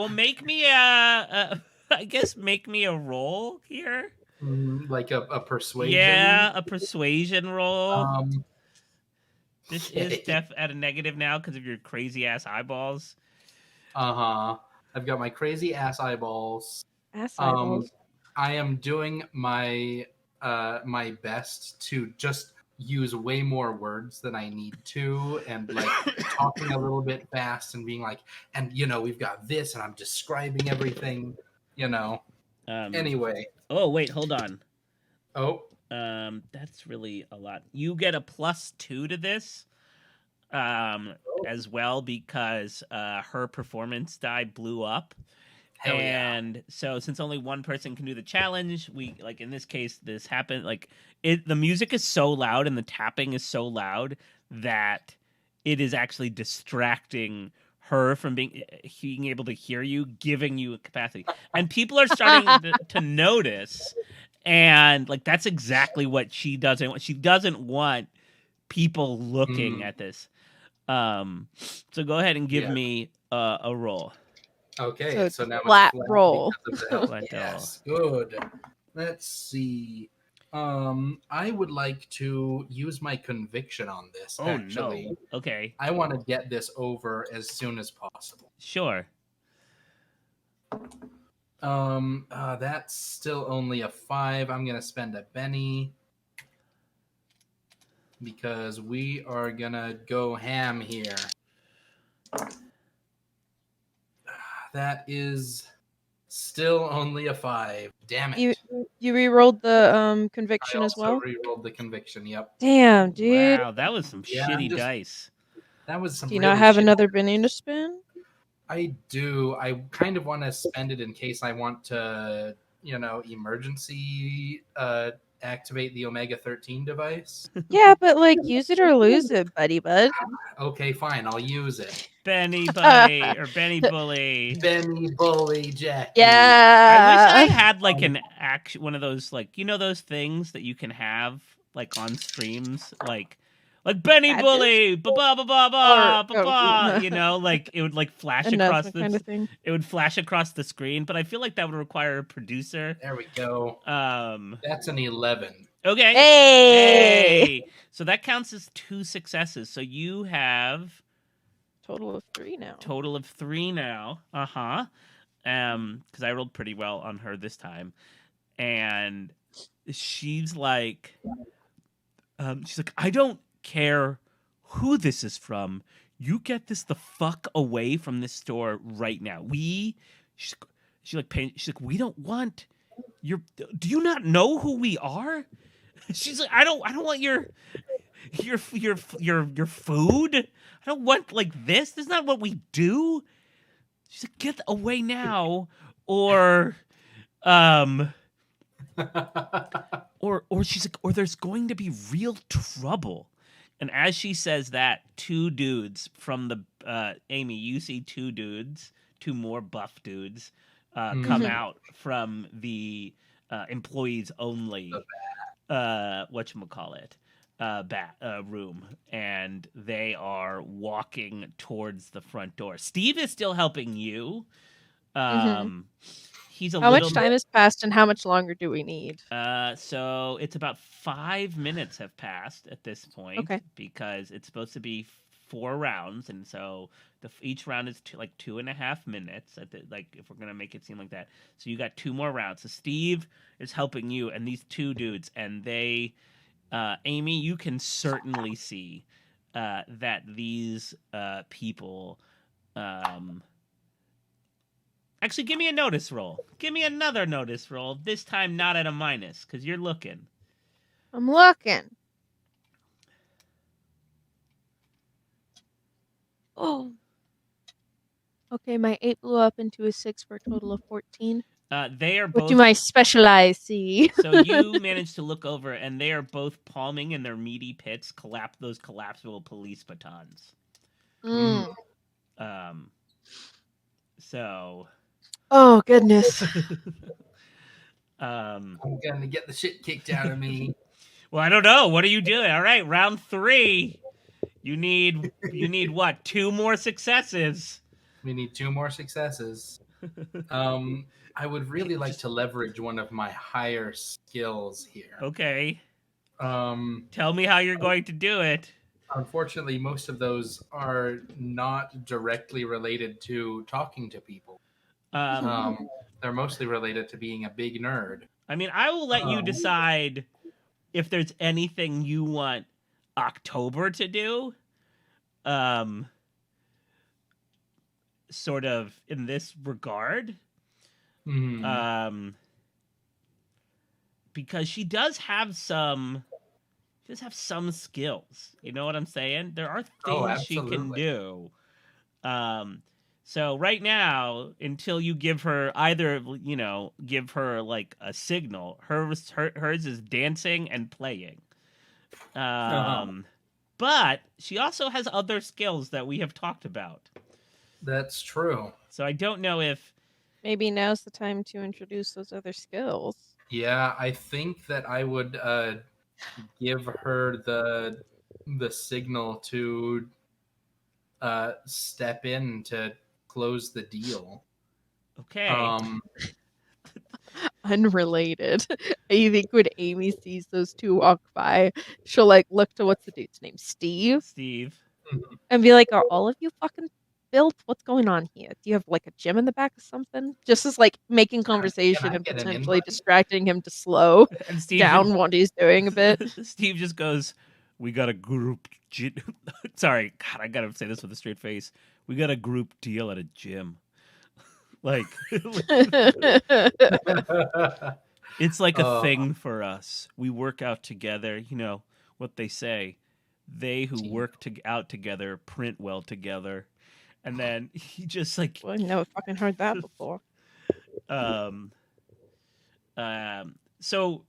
make me I guess make me a roll here. Like a persuasion. Yeah, a persuasion roll. This is at a negative now because of your crazy ass eyeballs. I've got my crazy ass eyeballs. I am doing my my best to just use way more words than I need to, and like talking a little bit fast and being like, and we've got this, and I'm describing everything. Anyway. Oh wait, hold on. Oh. That's really a lot. You get a +2 to this. as well because her performance die blew up. Hell yeah. And so since only one person can do the challenge, we like in this case this happened like it the music is so loud and the tapping is so loud that it is actually distracting her from being able to hear you, giving you a capacity. And people are starting to notice, and like that's exactly what she doesn't want. She doesn't want people looking at this. So go ahead and give Yeah. me a roll. Okay, So it's so a now it's flat flat roll. because of the health. Flat Yes, good. Let's see. I would like to use my conviction on this. Oh Actually, no. Okay. I want to get this over as soon as possible. Sure. That's still only a 5. I'm gonna spend a Benny because we are gonna go ham here. That is still only a 5. Damn it. You re-rolled the I conviction as also well? re-rolled the conviction. Yep. Damn, dude. Wow, that was some Yeah, shitty dice. that was some Do you not really have shit. another Benny to spin? I do. I kind of want to spend it in case I want to, emergency activate the Omega 13 device. Yeah, but like use it or lose it, buddy bud. Okay, fine. I'll use it. Benny Buddy or Benny Bully. Benny Bully Jackie. I wish I Yeah. had like an one of those like those things that you can have like on streams like Benny Badges? Bully ba ba ba ba ba ba ba like it would like flash across Announcement kind of thing. it would flash across the screen, but I feel like that would require a producer. There we go. That's an 11. Okay. Hey! So that counts as 2 successes. So you have Total of 3 now. total of 3 now. Uh-huh. Because I rolled pretty well on her this time. And she's like, I don't care who this is from. You get this the fuck away from this store right now. She's like, we don't want your. Do you not know who we are? She's like, I don't want your food. I don't want like this. This is not what we do. She's like, get away now, or or she's like, or there's going to be real trouble. And as she says that, 2 dudes from the Amy, you see 2 dudes, 2 more buff dudes, come out from the employees only whatchamacallit room, and they are walking towards the front door. Steve is still helping you. He's a How little much time has passed and how much longer do we need? so it's about 5 minutes have passed at this point. Okay. Because it's supposed to be 4 rounds, and so each round is like 2.5 minutes. Like if we're gonna make it seem like that, so you got 2 more rounds. So Steve is helping you, and these 2 dudes, and they, Amy, you can certainly see that these people. Actually, give me a notice roll. Give me another notice roll. This time not at a minus, because you're looking. I'm looking. Oh. Okay, my 8 blew up into a 6 for a total of 14. They are What both. do my specialized see? So you managed to look over, and they are both palming in their meaty pits those collapsible police batons. So. Oh goodness. I'm gonna get the shit kicked out of me. Well, I don't know. What are you doing? All right, round 3. You need what? 2 more successes. We need 2 more successes. I would really like to leverage one of my higher skills here. Okay. Tell me how you're going to do it. Unfortunately, most of those are not directly related to talking to people. They're mostly related to being a big nerd. I mean, I will let you decide if there's anything you want October to do. Sort of in this regard. Because she does have some does have some skills. You know what I'm saying? There are Oh, things she can absolutely. do. So right now, until you give her either, give her like a signal, hers is dancing and playing. Uh-huh. But she also has other skills that we have talked about. That's true. So I don't know if Maybe now's the time to introduce those other skills. Yeah, I think that I would give her the signal to step in to close the deal. okay. Um, Unrelated. I think when Amy sees those two walk by, she'll like look to what's the dude's name? Steve? Steve. And be like, are all of you fucking built? What's going on here? Do you have like a gym in the back or something? Just as like making can conversation I and get an potentially invite? distracting him to slow And Steve down what he's doing a bit. Steve just goes, "We got a group sorry, God, I got to say this with a straight face. We got a group deal at a gym." Like it's like a uh, thing for us. We work out together, what they say. They who team. work out together print well together. And then he just like Well, I never fucking heard that before. um so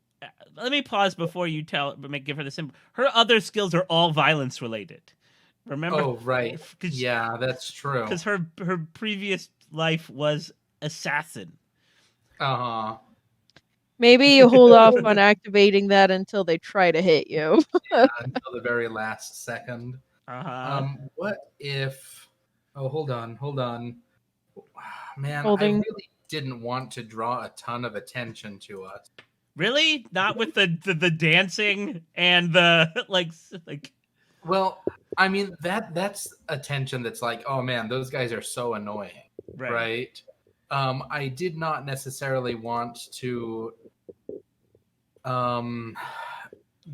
let me pause before you give her the symbol. Her other skills are all violence related. Remember? Oh, right. Yeah, that's true. Because her previous life was assassin. Uh-huh. Maybe you hold off on activating that until they try to hit you. Until the very last second. Uh-huh. What if? Oh, hold on, hold on. Man, I Holding. really didn't want to draw a ton of attention to us. Really? Not with the dancing and the like. Well, I mean that's attention that's like, oh man, those guys are so annoying, Right. right? I did not necessarily want to um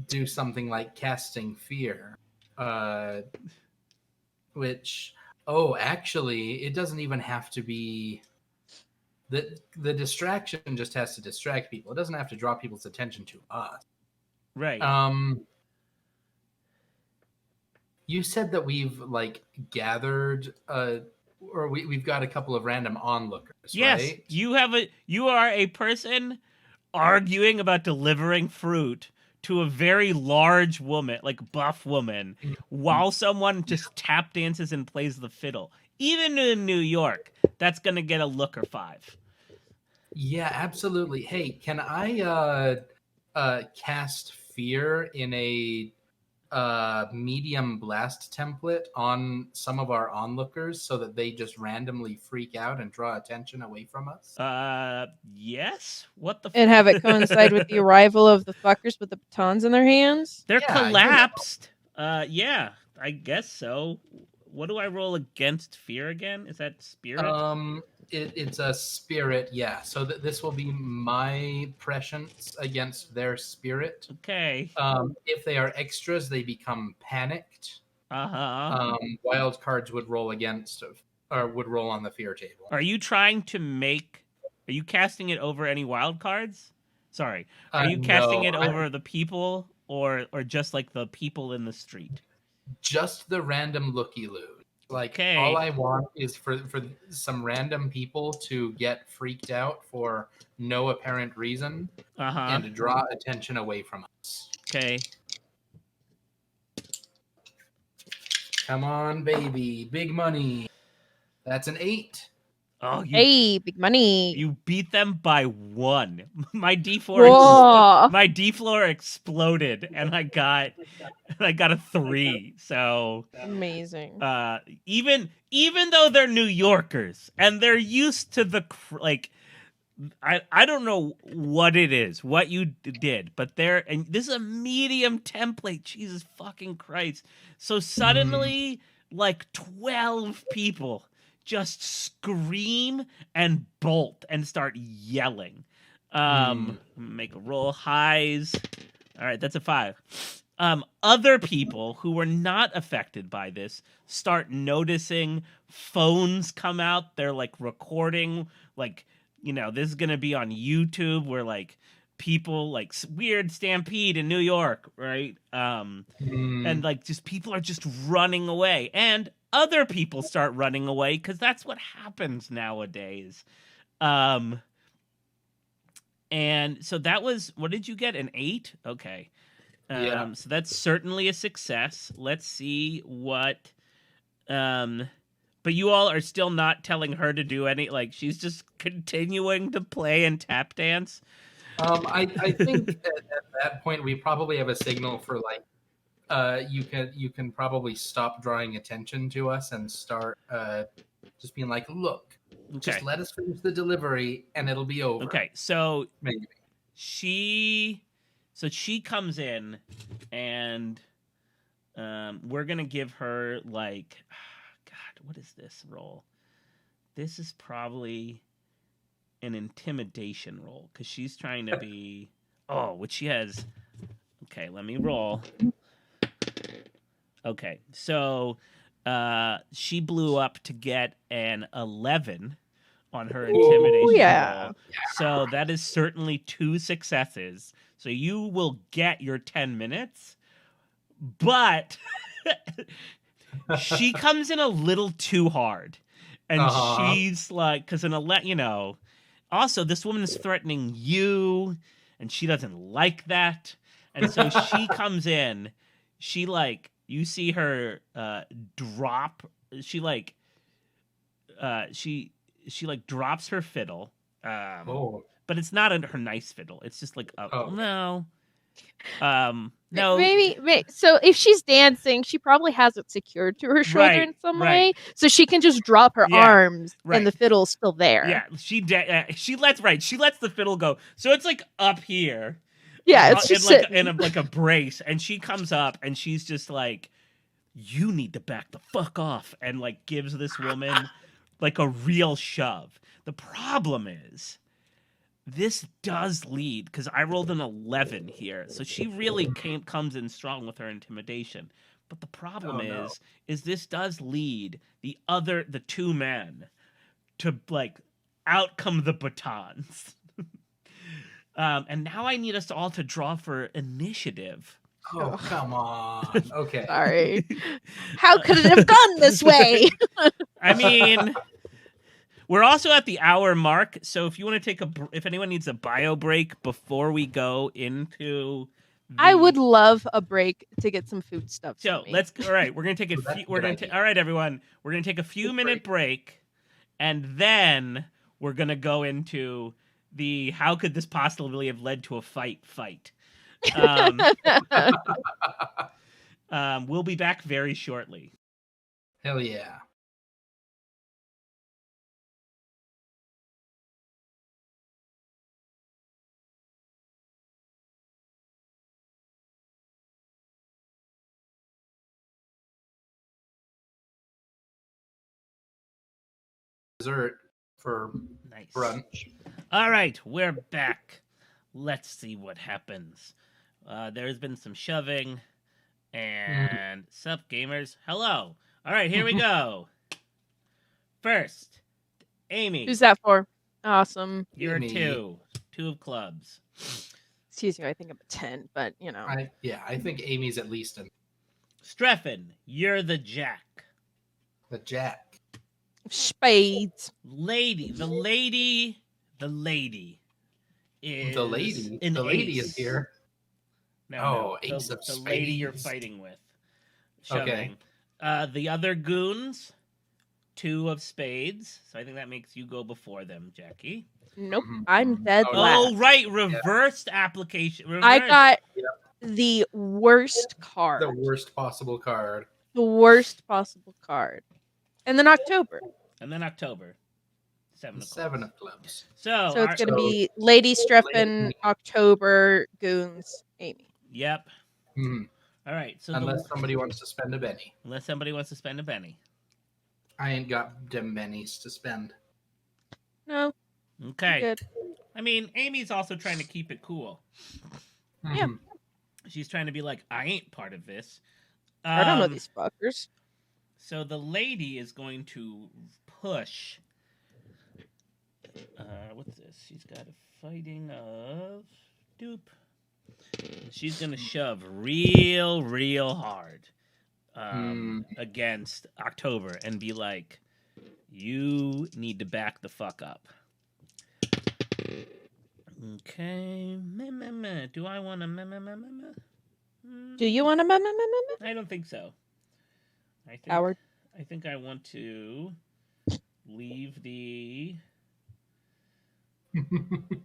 do something like casting fear, which actually it doesn't even have to be the distraction just has to distract people. It doesn't have to draw people's attention to us. Right. You said that we've like gathered or we've got a couple of random onlookers, Yes, right? you are a person arguing about delivering fruit to a very large woman, like buff woman, while someone just tap dances and plays the fiddle. Even in New York, that's gonna get a looker 5. Yeah, absolutely. Hey, can I cast fear in a medium blast template on some of our onlookers so that they just randomly freak out and draw attention away from us? Yes. What the? And have it coincide with the arrival of the fuckers with the batons in their hands? They're Yeah, collapsed. Yeah, I guess so. What do I roll against fear again? Is that spirit? It's a spirit, yeah. So this will be my prescience against their spirit. Okay. If they are extras, they become panicked. Uh-huh. Wild cards would roll or would roll on the fear table. Are you trying to make? Are you casting it over any wild cards? Sorry. Are you casting No, it over the people or just like the people in the street? just the random looky loo. Like all Okay. I want is for some random people to get freaked out for no apparent reason Uh-huh. and to draw attention away from us. Okay. Come on, baby, big money. That's an 8. Oh, Hey, big money. you beat them by 1. My Whoa. my D4 exploded and I got a 3. So Amazing. even though they're New Yorkers and they're used to the like I don't know what it is, what you did, but and this is a medium template. Jesus fucking Christ. So suddenly like 12 people just scream and bolt and start yelling. Make a roll. Highs. All right, that's a 5. Other people who were not affected by this start noticing phones come out. They're like recording, like, this is going to be on YouTube where like people like weird stampede in New York, right? Mm. And like just people are just running away, and other people start running away because that's what happens nowadays. And so that was, what did you get? An 8? Okay. Yeah. So that's certainly a success. Let's see what. But you all are still not telling her to do any. Like she's just continuing to play and tap dance. I think at that point we probably have a signal for like you can probably stop drawing attention to us and start just being like, look, just Okay. let us finish the delivery and it'll be over. Okay. So Maybe. she comes in, and we're gonna give her like, God, what is this roll? This is probably an intimidation roll because she's trying to be. Oh, which she has. Okay, let me roll. Okay, so she blew up to get an 11 on her intimidation yeah. roll. So that is certainly 2 successes. So you will get your 10 minutes, but she comes in a little too hard. And she's like, because also this woman is threatening you, and she doesn't like that. And so she comes in, she like, you see her drop, she like, she like drops her fiddle. But it's not her nice fiddle. It's just like, no. No. Maybe so if she's dancing, she probably has it secured to her shoulder in some way, so she can just drop her arms and the fiddle's still there. Yeah, she lets the fiddle go, so it's like up here. Yeah, it's just in a brace, and she comes up and she's just like, "You need to back the fuck off," and like gives this woman like a real shove. The problem is, this does lead, because I rolled an 11 here, so she really comes in strong with her intimidation. But the problem is this does lead the 2 men to like out come the batons. And now I need us all to draw for initiative. Oh, come on. Okay. Sorry. How could it have gone this way? I mean, we're also at the hour mark, so if you want to if anyone needs a bio break before we go into I would love a break to get some food stuff. So all right, we're gonna take all right, everyone, we're gonna take a few minute break, and then we're gonna go into the how could this possibly have led to a fight. We'll be back very shortly. Hell yeah. Dessert for brunch. All right, we're back. Let's see what happens. There's been some shoving, and sup gamers, hello. All right, here we go. First, Amy. Who's that for? Awesome. You're a 2 of clubs. Excuse me, I think I'm a 10, but you know. I think Amy's at least a. Streffen, you're the jack. The jack. Spades. The lady is The lady is here. No, ace of the lady you're spades. fighting with. Shoving. Okay. The other goons, 2 of spades. So I think that makes you go before them, Jackie. Nope, I'm dead last. Oh, right, reversed application. Reversed. I got the worst card. The worst possible card. The worst possible card. And then October. 7 of clubs. So it's going to be Lady Streffen, October, Goons, Amy. Yep. Mm-hmm. All right. So unless somebody wants to spend a penny. I ain't got them pennies to spend. No. Okay. Good. I mean, Amy's also trying to keep it cool. Mm-hmm. Yeah. She's trying to be like, I ain't part of this. I don't know these fuckers. So the lady is going to push. What's this? She's got a fighting of Doop. She's gonna shove real hard against October and be like, "You need to back the fuck up." Okay. Do I want to? Do you want to? I don't think so. Howard. I think I want to leave the. I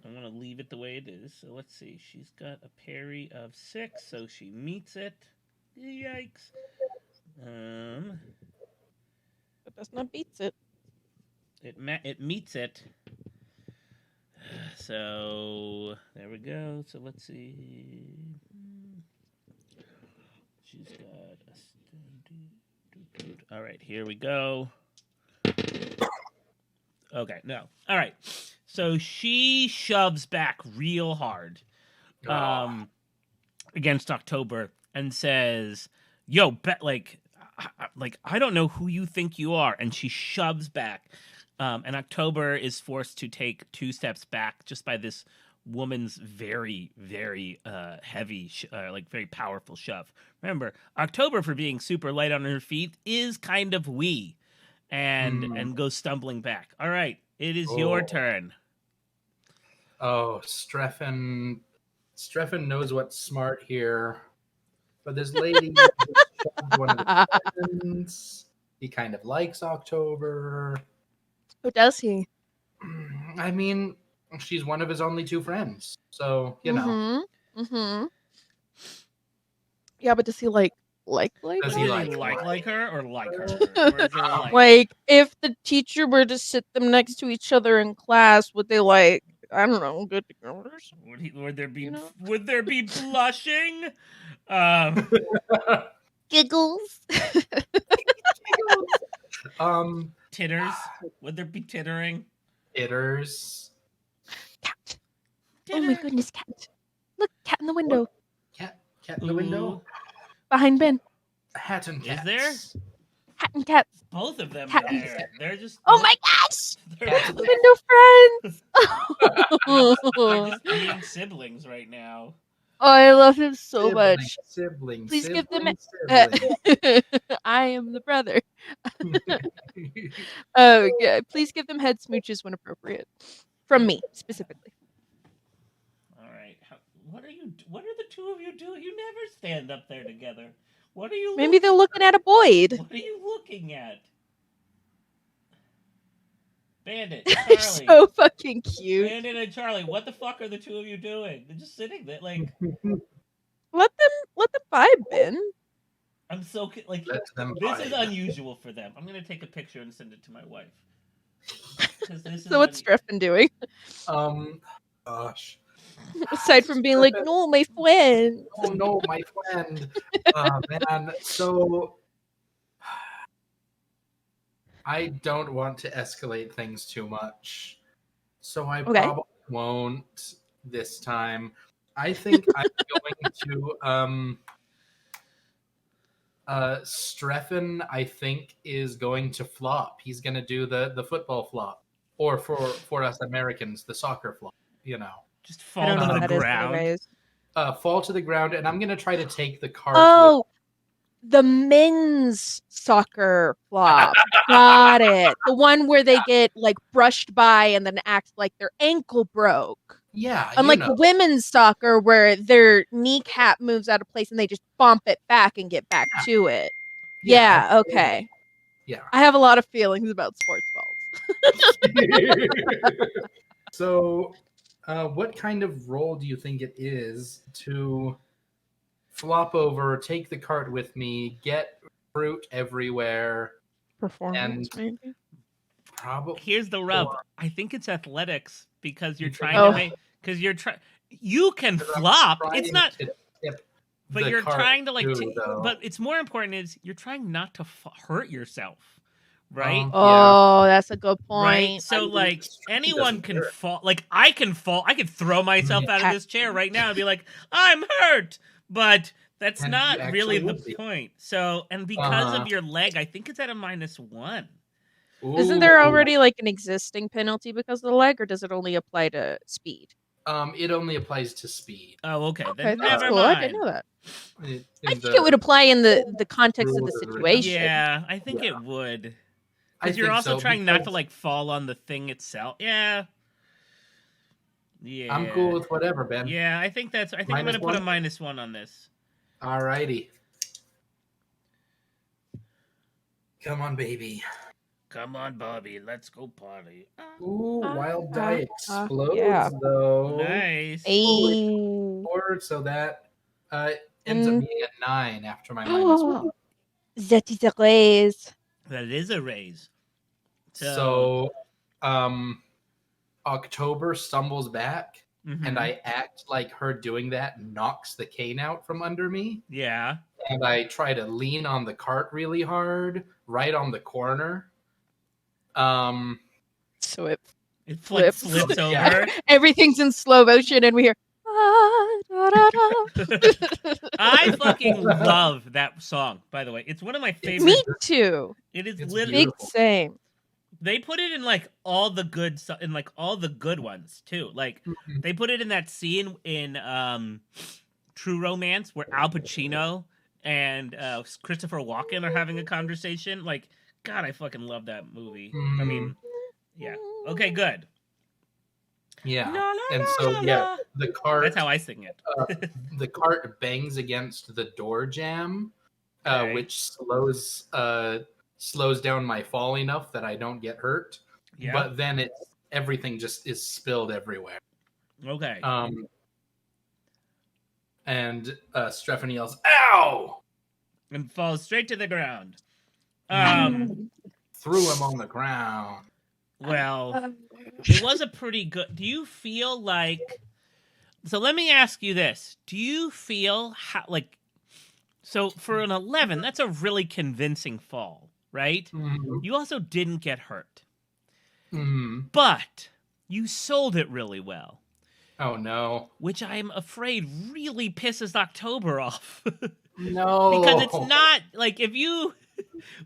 want to leave it the way it is. So let's see. She's got a parry of 6, so she meets it. Yikes. But that's not beats it. It meets it. So there we go. So let's see. She's got a. All right, here we go. Okay, no. All right. So she shoves back real hard against October and says, "Yo, like I don't know who you think you are." And she shoves back. And October is forced to take 2 steps back just by this woman's very, very heavy, like very powerful shove. Remember, October, for being super light on her feet, is kind of wee, and goes stumbling back. All right, it is your turn. Oh, Streffen knows what's smart here. But this lady shoved one of his friends. He kind of likes October. Who does he? I mean, she's one of his only 2 friends. So, you know. Yeah, but does he like Does He he like her or like her? Or is there like if the teacher were to sit them next to each other in class, would they like, I don't know, good together? Would there be, you know? would there be blushing? Giggles. Titters? Would there be tittering? Titters. Cat. Titter. Oh my goodness, cat. Look, cat in the window. Cat in the window. Behind Ben. Hat and cats. Is there? Hat and cats. Both of them Cat are and there. They're just. Oh my gosh! They're Window friends! just being siblings right now. Oh, I love him so much. Sibling. Please give them. Sibling. I am the brother. Oh, yeah. Please give them head smooches when appropriate. From me, specifically. All right. What are the 2 of you doing? You never stand up there together. What are you? Maybe they're looking at a Boyd. What are you looking at? Bandit, Charlie. So fucking cute. Bandit and Charlie, what the fuck are the 2 of you doing? They're just sitting there, like. Let them vibe, Ben. I'm so like. This is unusual for them. I'm gonna take a picture and send it to my wife. So what's Streffen doing? Gosh. Aside from being like, no, my friend. Oh no, my friend. Man, so I don't want to escalate things too much. So I probably won't this time. I think I'm going to Streffen, I think, is going to flop. He's going to do the football flop. Or for us Americans, the soccer flop, you know. Just fall to the ground. Fall to the ground, and I'm going to try to take the cart. Oh, the men's soccer flop. Got it. The one where they get like brushed by and then act like their ankle broke. Yeah. Unlike the women's soccer where their kneecap moves out of place and they just bump it back and get back to it. Yeah, okay. Yeah. I have a lot of feelings about sports balls. So, what kind of role do you think it is to flop over, take the cart with me, get fruit everywhere? Performance, maybe? Probably. Here's the rub. I think it's athletics because you're trying to make... Because you're trying... You can flop. It's not... But you're trying to like... But it's more important is you're trying not to hurt yourself. Right? Oh, that's a good point. Right? So, like, anyone can fall. Like, I can fall. I could throw myself out of this chair right now and be like, I'm hurt. But that's not really the point. So, and because of your leg, I think it's at a -1. Isn't there already, like, an existing penalty because of the leg, or does it only apply to speed? It only applies to speed. Oh, okay. Okay, Then that's never cool. I mind. didn't know that. In I think the it would apply in the context of the rules and written. situation. Yeah, I think Yeah. it would. I Because you're think also so, trying not to because like fall on the thing itself. Yeah. Yeah. I'm cool with whatever, Ben. Yeah, I think I'm Minus gonna put a one? -1 on this. Alrighty. Come on, baby. Come on, Bobby, let's go party. Ooh, wild die explodes, yeah. though. Nice. Ayy. 4, so that ends up Mm. being a 9 after my -1. That is a raise. That is a raise. So, October stumbles back, and I act like her doing that knocks the cane out from under me. Yeah. And I try to lean on the cart really hard, right on the corner. So it It flips. flips over. Yeah. Everything's in slow motion, and we hear. "Ah, da, da, da." I fucking love that song, by the way. It's one of my favorites. Me too. It is It's literally Big same. they put it in like all the good in like all the good ones too. Like they put it in that scene in True Romance where Al Pacino and Christopher Walken are having a conversation. Like, God, I fucking love that movie. I mean, yeah. Okay, good. Yeah. La, la, And la, so, la, yeah, la. the cart. That's how I sing it. The cart bangs against the door jamb, Okay. which slows down my fall enough that I don't get hurt. Yeah. But then everything just is spilled everywhere. Okay. And Strephon yells, "Ow!" And falls straight to the ground. Threw him on the ground. Well, it was a pretty good. Do you feel like? So let me ask you this: do you feel how like? So for an 11, that's a really convincing fall, right? Mhm. You also didn't get hurt, Mhm. but you sold it really well, Oh no! which I'm afraid really pisses October off. No, Because it's not like if you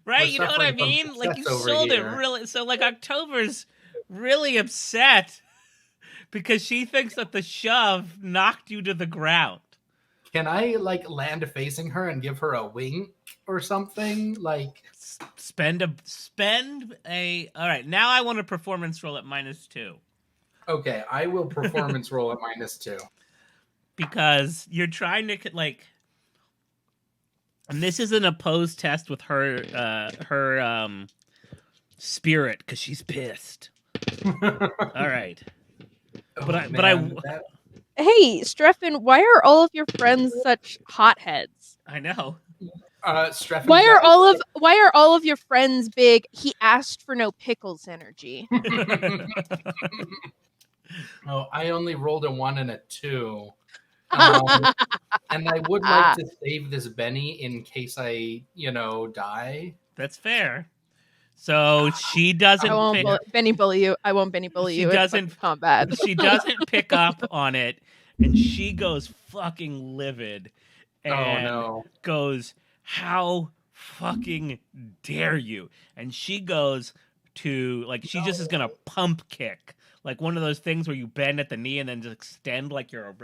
right, We're you know what I suffering from mean? Like you success over sold it here. really so like October's really upset because she thinks that the shove knocked you to the ground. Can I like land facing her and give her a wink or something? Like Spend a all right, now I want a performance roll at -2 okay, I will performance roll at -2. because you're trying to like and this is an opposed test with her spirit because she's pissed. All right. Hey, Strephon, why are all of your friends such hotheads? I know. Strephon Why are all of your friends big? He asked for no pickles energy. Oh, I only rolled a 1 and a 2. And I would like to save this Benny in case I, die. That's fair. So she doesn't. I won't Benny bully you. I won't Benny bully you. Doesn't combat. She doesn't pick up on it, and she goes fucking livid, and goes, "How fucking dare you?" And she goes to like she just is gonna pump kick, like one of those things where you bend at the knee and then just extend like you're.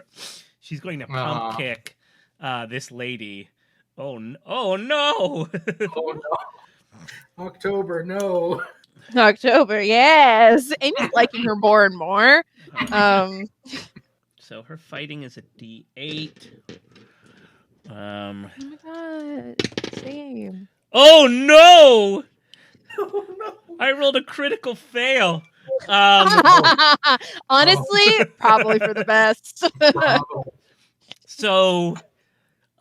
She's going to pump kick this lady. Oh no! Oh no! October, no. October, yes. Amy's liking her more and more. So her fighting is a D8. Oh my god! Same. Oh no! Oh no! I rolled a critical fail. Honestly, probably for the best. So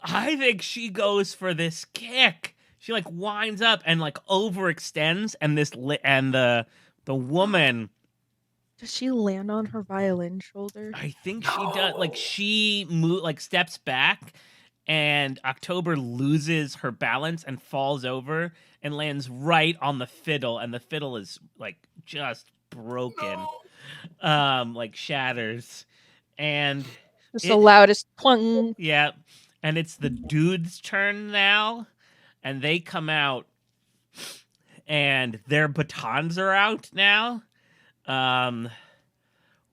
I think she goes for this kick. She like winds up and like overextends, and the woman. Does she land on her violin shoulder? I think she does. Like she steps back, and October loses her balance and falls over and lands right on the fiddle, and the fiddle is like just broken, like shatters, and Just the loudest plung. Yeah, and it's the dude's turn now, and they come out, and their batons are out now.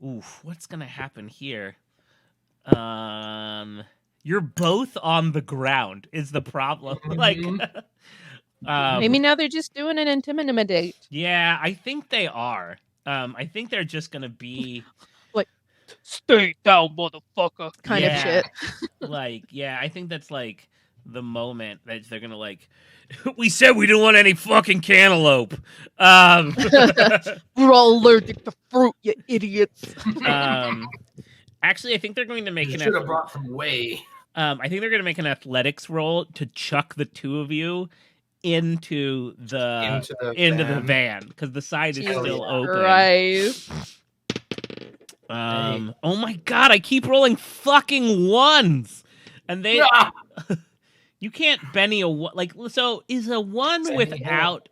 Oof, what's gonna happen here? You're both on the ground is the problem. Like, Maybe now they're just doing an intimidate. yeah, I think they are. I think they're just gonna be Like, stay down, motherfucker, kind of Yeah. shit. like, yeah, I think that's like the moment that they're gonna like. We said we didn't want any fucking cantaloupe. We're all allergic to fruit, you idiots. Actually, I think they're going to make You an. should have brought some whey. I think they're going to make an athletics roll to chuck the two of you into the van because the side is Jesus still open. Christ. Oh my god! I keep rolling fucking ones, and they. You can't Benny a like. So is a one Benny without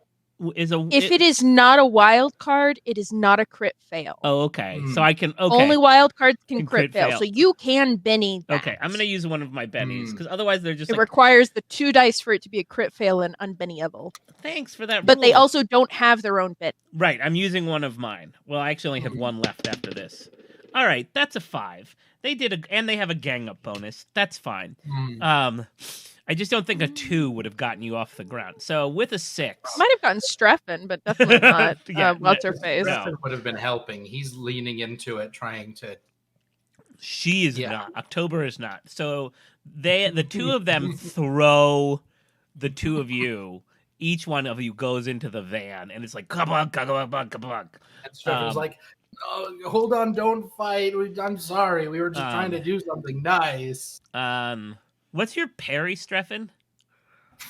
is a If it is not a wild card, it is not a crit fail. Oh, okay. So I can Only wild cards can Can crit crit fail. So you can Benny that. Okay, I'm gonna use one of my bennies because otherwise they're just It like. requires the 2 dice for it to be a crit fail and unbennyable. Thanks for that. But they rule. also don't have their own bit. Right, I'm using one of mine. Well, I actually only have one left after this. All right, that's a 5. They did and they have a gang up bonus. That's fine. I just don't think a 2 would have gotten you off the ground. So with a 6, Might have gotten Streffen, but definitely not Yeah, what's her face. no. Streffen would have been helping. He's leaning into it, trying to. she is not. October is not. So the two of them throw the two of you. Each one of you goes into the van, and it's like kabunk, kabunk, kabunk. And Streffen's like, "Oh, hold on, don't fight. I'm sorry. We were just trying to do something nice." What's your parry, Streffen?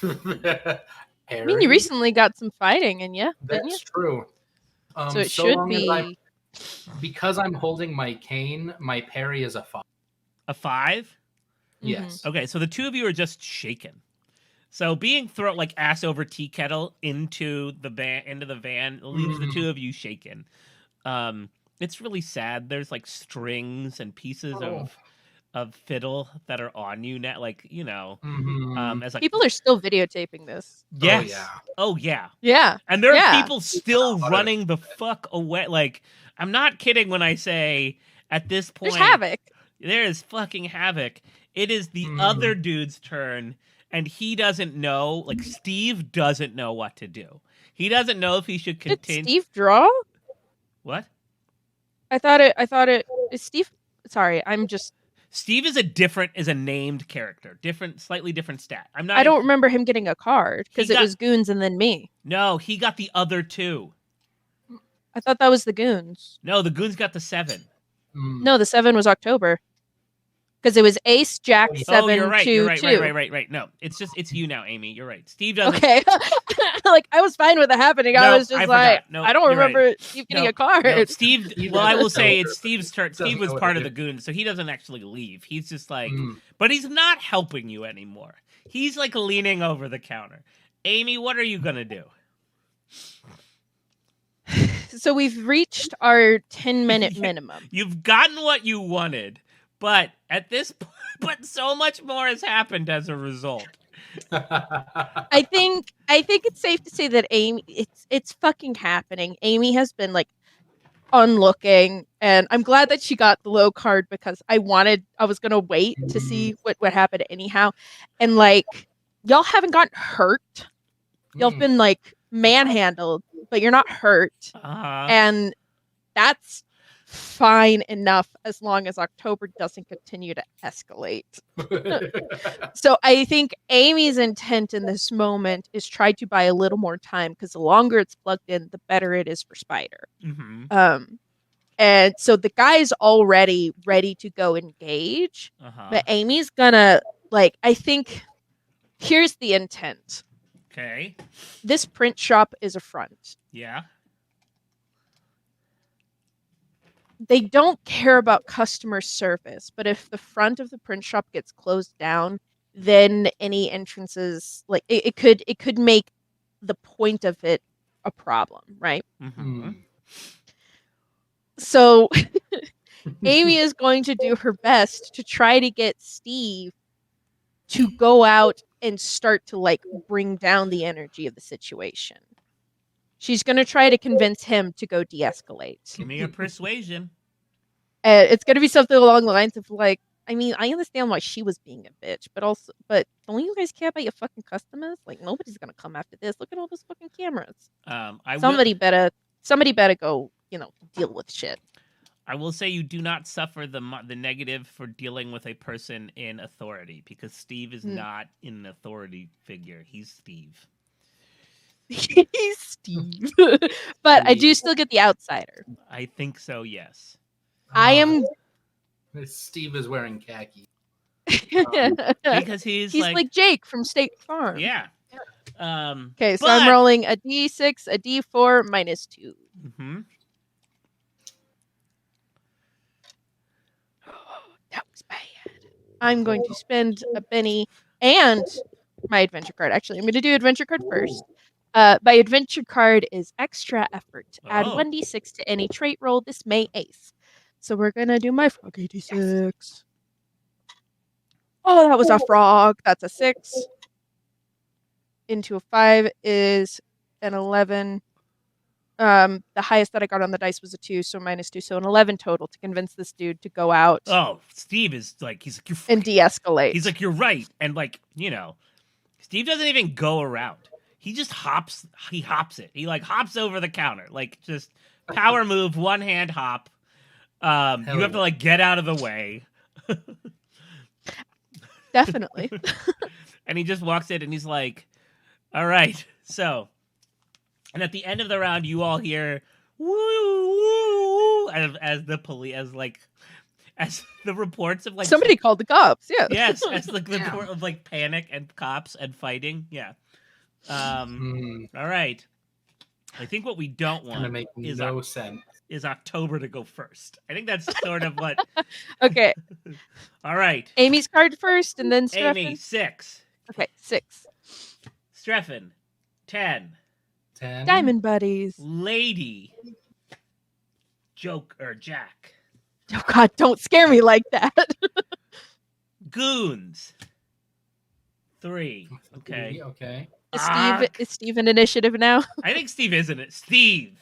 I mean, you recently got some fighting in you, didn't you? That's true. So it should long as be. because I'm holding my cane, my parry is a 5. A 5? Yes. Okay, so the two of you are just shaken. So being thrown like ass over tea kettle into the van leaves the two of you shaken. It's really sad. There's like strings and pieces of fiddle that are on you now, like as like People are still videotaping this. yes, oh yeah, Yeah, and there are people still running the fuck away. Like I'm not kidding when I say at this point there's havoc. There is fucking havoc. It is the other dude's turn. And he doesn't know, like Steve doesn't know what to do. He doesn't know if he should continue. Did Steve draw? What? I thought it is Steve. Sorry, I'm just. Steve is a named character, slightly different stat. I don't remember him getting a card because it was Goons and then me. No, he got the other 2. I thought that was the Goons. No, the Goons got the 7. No, the 7 was October. Because it was Ace, Jack, 7, you're right, 2, you're right, 2. Right. No, it's you now, Amy. You're right. Steve doesn't. Okay. Like, I was fine with it happening. I was just like, I don't remember Steve getting a card. No, Steve, well, I will say it's Steve's turn. Steve was part of the Goons, so he doesn't actually leave. He's just like, but he's not helping you anymore. He's like leaning over the counter. Amy, what are you going to do? So we've reached our 10-minute minimum. You've gotten what you wanted. But at this point, but so much more has happened as a result. I think it's safe to say that Amy, it's fucking happening. Amy has been like unlooking, and I'm glad that she got the low card because I was gonna wait to see what happened anyhow. And like y'all haven't gotten hurt. Y'all have been like manhandled, but you're not hurt. And that's fine enough as long as October doesn't continue to escalate. So I think Amy's intent in this moment is try to buy a little more time because the longer it's plugged in, the better it is for Spider. And so the guy's already ready to go engage, but Amy's gonna I think here's the intent. Okay. This print shop is a front. Yeah. They don't care about customer service, but if the front of the print shop gets closed down, then any entrances it could make the point of it a problem, right? So Amy is going to do her best to try to get Steve to go out and start to bring down the energy of the situation. She's going to try to convince him to go de-escalate. Give me a persuasion. It's gonna be something along the lines of like, I mean, I understand why she was being a bitch, but don't you guys care about your fucking customers? Like, nobody's gonna come after this. Look at all those fucking cameras. I will. Somebody better go, deal with shit. I will say you do not suffer the negative for dealing with a person in authority because Steve is not an authority figure. He's Steve. He's Steve, but I do still get the outsider. I think so. Yes. I am. Steve is wearing khaki. Because he's like Jake from State Farm. Yeah. Okay, so I'm rolling a D6, a D4, -2. Mm-hmm. That was bad. I'm going to spend a penny and my adventure card. Actually, I'm going to do adventure card first. My adventure card is extra effort. Add 1d6 to any trait roll. This may ace. So we're going to do my frog 86. Yes. Oh, that was a frog. That's a 6. Into a 5 is an 11. The highest that I got on the dice was a 2, so -2, so an 11 total to convince this dude to go out. Oh, Steve is like, he's like, you're and de-escalate. He's like, you're right, and like, Steve doesn't even go around. He just hops. He hops it. He like hops over the counter, like just power move, one hand hop. You have to like get out of the way. Definitely. And he just walks in and he's like, all right, so. And at the end of the round, you all hear woo woo as the police, as the reports of like somebody called the cops. Yeah. Yes, as like the report of like panic and cops and fighting. Yeah. All right. I think what we don't want is October to go first. I think that's sort of what. Okay. All right. Amy's card first, and then Streffen. Amy 6. Okay, 6. Streffen 10. Diamond buddies. Lady. Jack. Oh God! Don't scare me like that. Goons. 3. Okay. Okay. Is Steve an initiative now? I think Steve isn't it. Steve.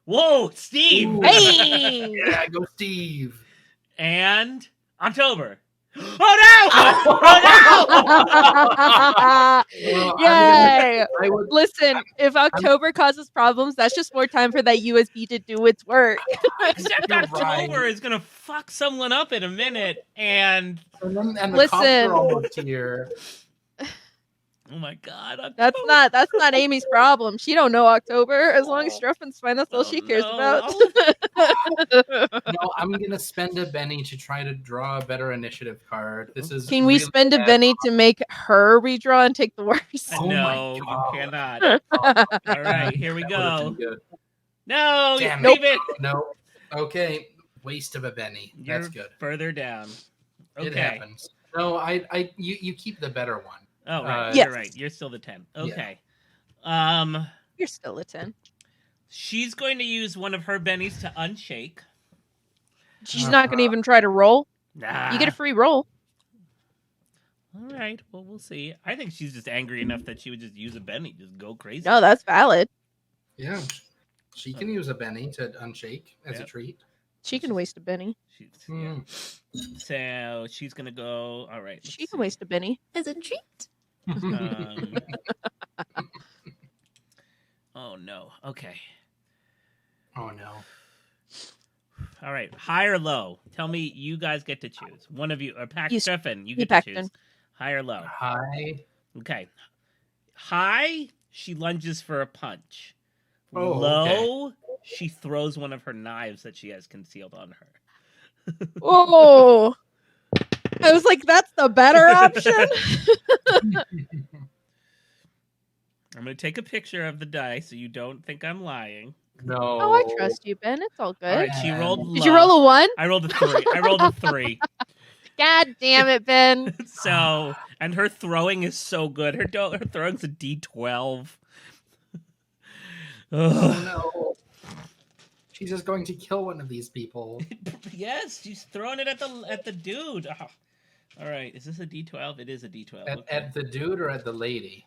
Whoa, Steve. Ooh. Hey. Yeah, go Steve. And October. Oh no! Oh no! Yay! Listen, if October causes problems, that's just more time for that USB to do its work. Except October is gonna fuck someone up in a minute, and the cops are almost here. Oh my God! October. That's not Amy's problem. She don't know October. As long as Streffen's fine, that's all she cares about. No, I'm gonna spend a Benny to try to draw a better initiative card. This is. Can we spend a Benny to make her redraw and take the worst? No, you cannot. All right, here we go. No, damn leave it. No. Okay, waste of a Benny. That's good. Further down. Okay. It happens. No, you keep the better one. Oh, right. Yes. You're right. You're still the 10. Okay. Yeah. You're still a 10. She's going to use one of her bennies to unshake. She's not going to even try to roll. Nah. You get a free roll. All right. Well, we'll see. I think she's just angry enough that she would just use a benny, just go crazy. No, that's valid. Yeah. She can use a Benny to unshake as a treat. She can waste a Benny. So she's going to go. All right. She can waste a Benny as a treat. Oh, no. Okay. Oh, no. All right. High or low? Tell me you guys get to choose. One of you, or Streffen, you get to choose. High or low? High. Okay. High, she lunges for a punch. Oh, low, okay. She throws one of her knives that she has concealed on her. Oh. I was like, that's the better option. I'm going to take a picture of the die so you don't think I'm lying. No. Oh, I trust you, Ben. It's all good. All right, she rolled low. Did you roll a 1? I rolled a 3. I rolled a 3. God damn it, Ben. So, and her throwing is so good. Her throwing's a D12. Oh, no. She's just going to kill one of these people. Yes, she's throwing it at the dude. Oh. All right, is this a D12? It is a D12. At the dude or at the lady?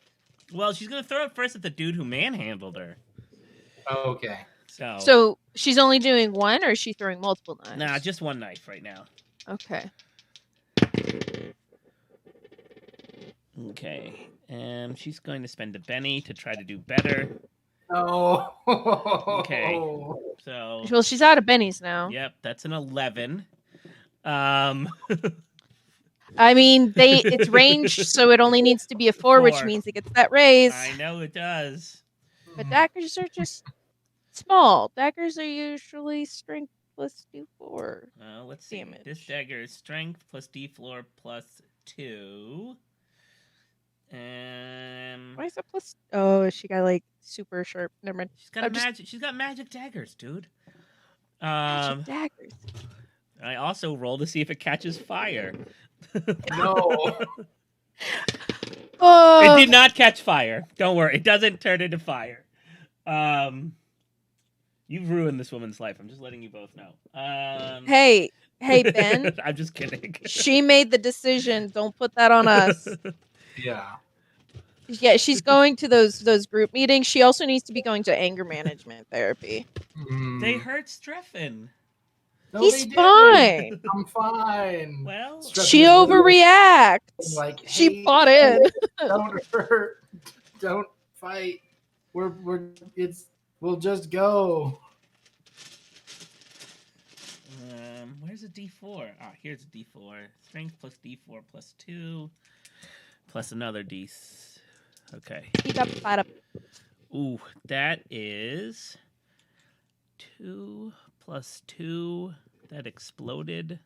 Well, she's going to throw it first at the dude who manhandled her. Okay. So she's only doing one, or is she throwing multiple knives? Nah, just one knife right now. Okay. Okay. And she's going to spend a Benny to try to do better. Oh. Okay. So. Well, she's out of bennies now. Yep, that's an 11. I mean, it's ranged, so it only needs to be a 4, which means it gets that raise. I know it does. But daggers are just small. Daggers are usually strength plus d4. Let's see. Damage. This dagger is strength plus d4 plus 2. Why is that plus? Oh, she got like super sharp. Never mind. She's got magic daggers, dude. Magic daggers. I also roll to see if it catches fire. No. It did not catch fire. Don't worry. It doesn't turn into fire. You've ruined this woman's life. I'm just letting you both know. Hey, Ben. I'm just kidding. She made the decision. Don't put that on us. Yeah. Yeah, she's going to those group meetings. She also needs to be going to anger management therapy. They hurt Streffen. No, He's fine. I'm fine. Well, she overreacts. Like, hey, she bought in. Don't hurt. Don't fight. We'll just go. Where's a D4? Ah, here's a D4. Strength plus D4 plus 2 plus another D. Okay. Ooh, that is 2 plus 2. That exploded.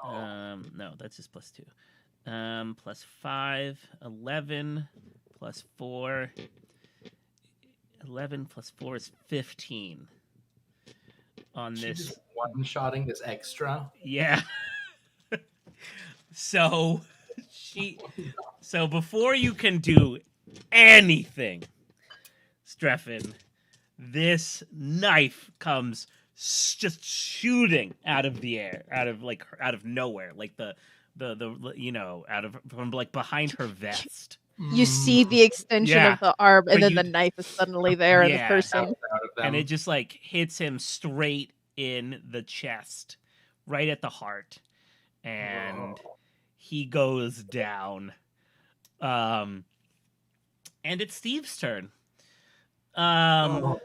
No, that's just plus 2. Plus 5, 11 plus 4. 11 plus 4 is 15. On this, just one-shotting this extra. Yeah. So before you can do anything, Streffen, this knife comes just shooting out of the air, out of nowhere, like the from like behind her vest. You see the extension of the arm, and then the knife is suddenly there in the person. And it just like hits him straight in the chest, right at the heart. And he goes down. And it's Steve's turn. And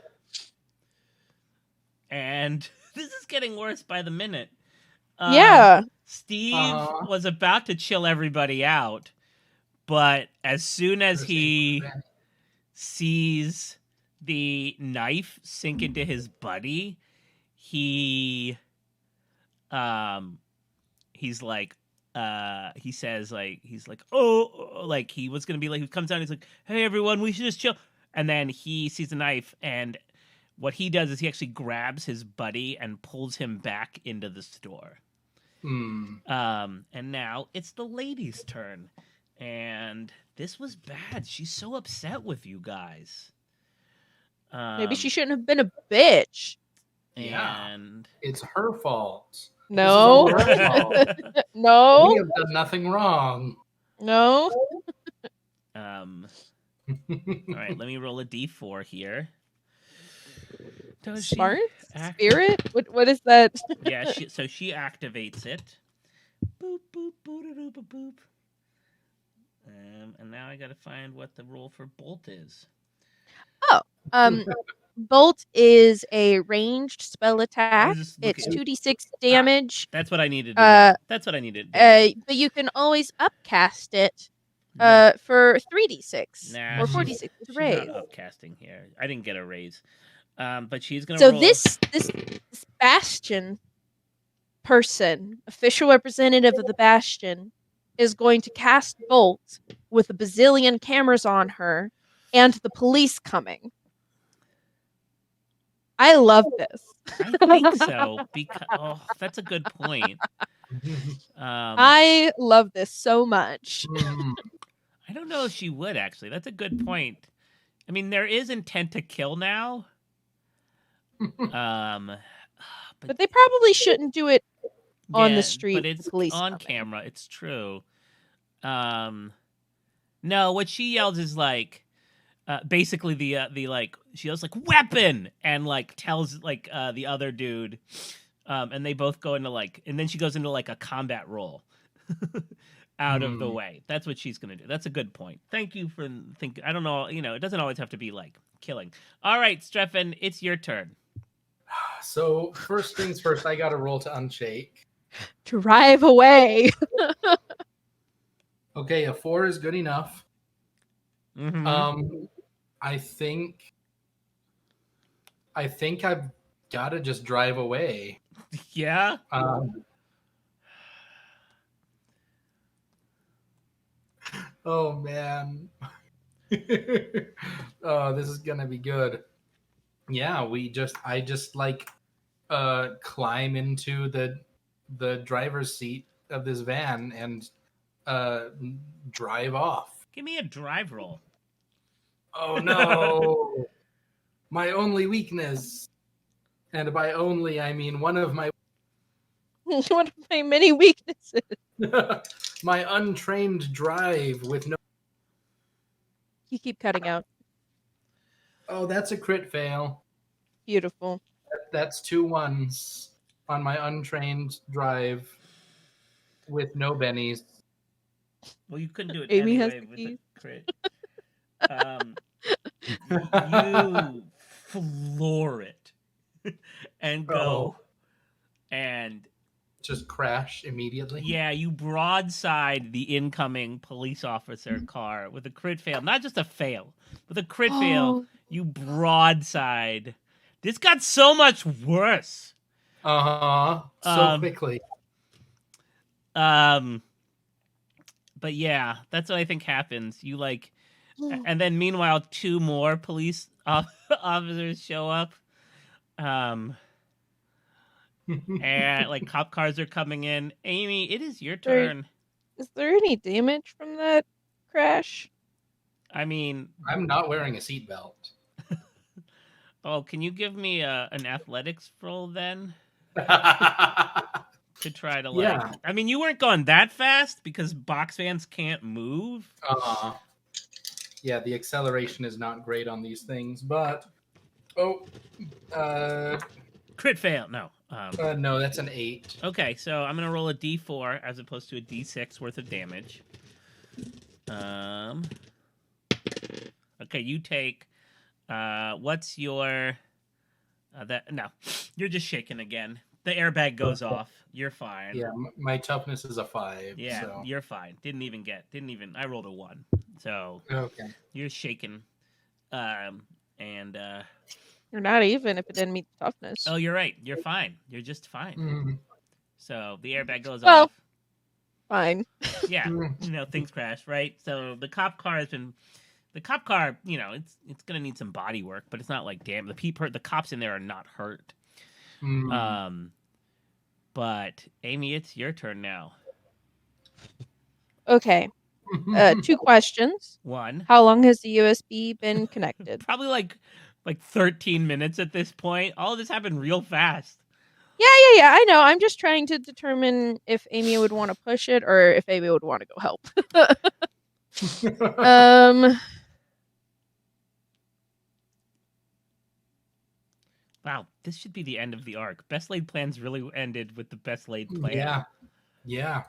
this is getting worse by the minute. Yeah. Steve was about to chill everybody out, but as soon as he sees the knife sink into his buddy, he's like, oh, like he was gonna be like, he comes down, he's like, hey everyone, we should just chill. And then he sees the knife, and what he does is he actually grabs his buddy and pulls him back into the store. And now it's the lady's turn. And this was bad. She's so upset with you guys. Maybe she shouldn't have been a bitch. And it's her fault. No. No. We have done nothing wrong. No. All right, let me roll a d4 here. Smart? Spirit? What is that? Yeah, so she activates it. Boop, boop, boop, boop, boop. And now I gotta find what the roll for Bolt is. Bolt is a ranged spell attack. It's 2d6 damage. That's what I needed to do. That's what I needed to do. But you can always upcast it for 3d6 or 4d6 with raise. She's not upcasting here. I didn't get a raise. But she's gonna. So roll... this Bastion person, official representative of the Bastion, is going to cast Bolt with a bazillion cameras on her and the police coming. I love this. I think so. Because that's a good point. I love this so much. I don't know if she would actually. That's a good point. I mean, there is intent to kill now. But they probably shouldn't do it on the street. But it's on camera. It's true. No, what she yells is like, basically the like she yells like weapon and like tells like the other dude, and they both go into like, and then she goes into like a combat roll. Out of the way. That's what she's gonna do. That's a good point. Thank you for thinking. I don't know. It doesn't always have to be like killing. All right, Streffen, it's your turn. So first things first, I got to roll to unshake. Drive away. Okay, a 4 is good enough. Mm-hmm. I think I've got to just drive away. Yeah. Oh man. Oh, this is gonna be good. Yeah, I just like climb into the driver's seat of this van and drive off. Give me a drive roll. Oh no. My only weakness. And by only I mean one of my One of my many weaknesses. my untrained drive with no. You keep cutting out. Oh, that's a crit fail. Beautiful. That's 2 1s on my untrained drive with no bennies. Well, you couldn't do it Amy has anyway the with keys. a crit. You floor it and go and just crash immediately. Yeah, you broadside the incoming police officer car with a crit fail. Not just a fail, with a crit fail. You broadside. This got so much worse. So quickly. But yeah, that's what I think happens. You like, and then meanwhile, 2 more police officers show up. And like cop cars are coming in. Amy, it is your turn. Is there any damage from that crash? I mean, I'm not wearing a seatbelt. Oh, can you give me an athletics roll then? To try to like. Yeah. I mean, you weren't going that fast because box vans can't move. Yeah, the acceleration is not great on these things, but crit fail. No. No, that's an 8. Okay, so I'm gonna roll a D4 as opposed to a D6 worth of damage. Okay, you take. What's your? No, you're just shaking again. The airbag goes off. You're fine. Yeah, my toughness is a 5. Yeah, so. You're fine. Didn't even. I rolled a 1, so okay. You're shaking, and. You're not even if it didn't meet the toughness. Oh, you're right. You're fine. You're just fine. Mm-hmm. So the airbag goes off. Fine. Yeah, things crash, right? So the cop car has been. The cop car, it's gonna need some body work, but it's not like damn. The cops in there are not hurt. But Amy, it's your turn now. Okay. 2 questions. 1. How long has the USB been connected? Probably like 13 minutes at this point. All of this happened real fast. Yeah. I know. I'm just trying to determine if Amy would want to push it or if Amy would want to go help. Wow, this should be the end of the arc. Best laid plans really ended with the best laid plan. Yeah.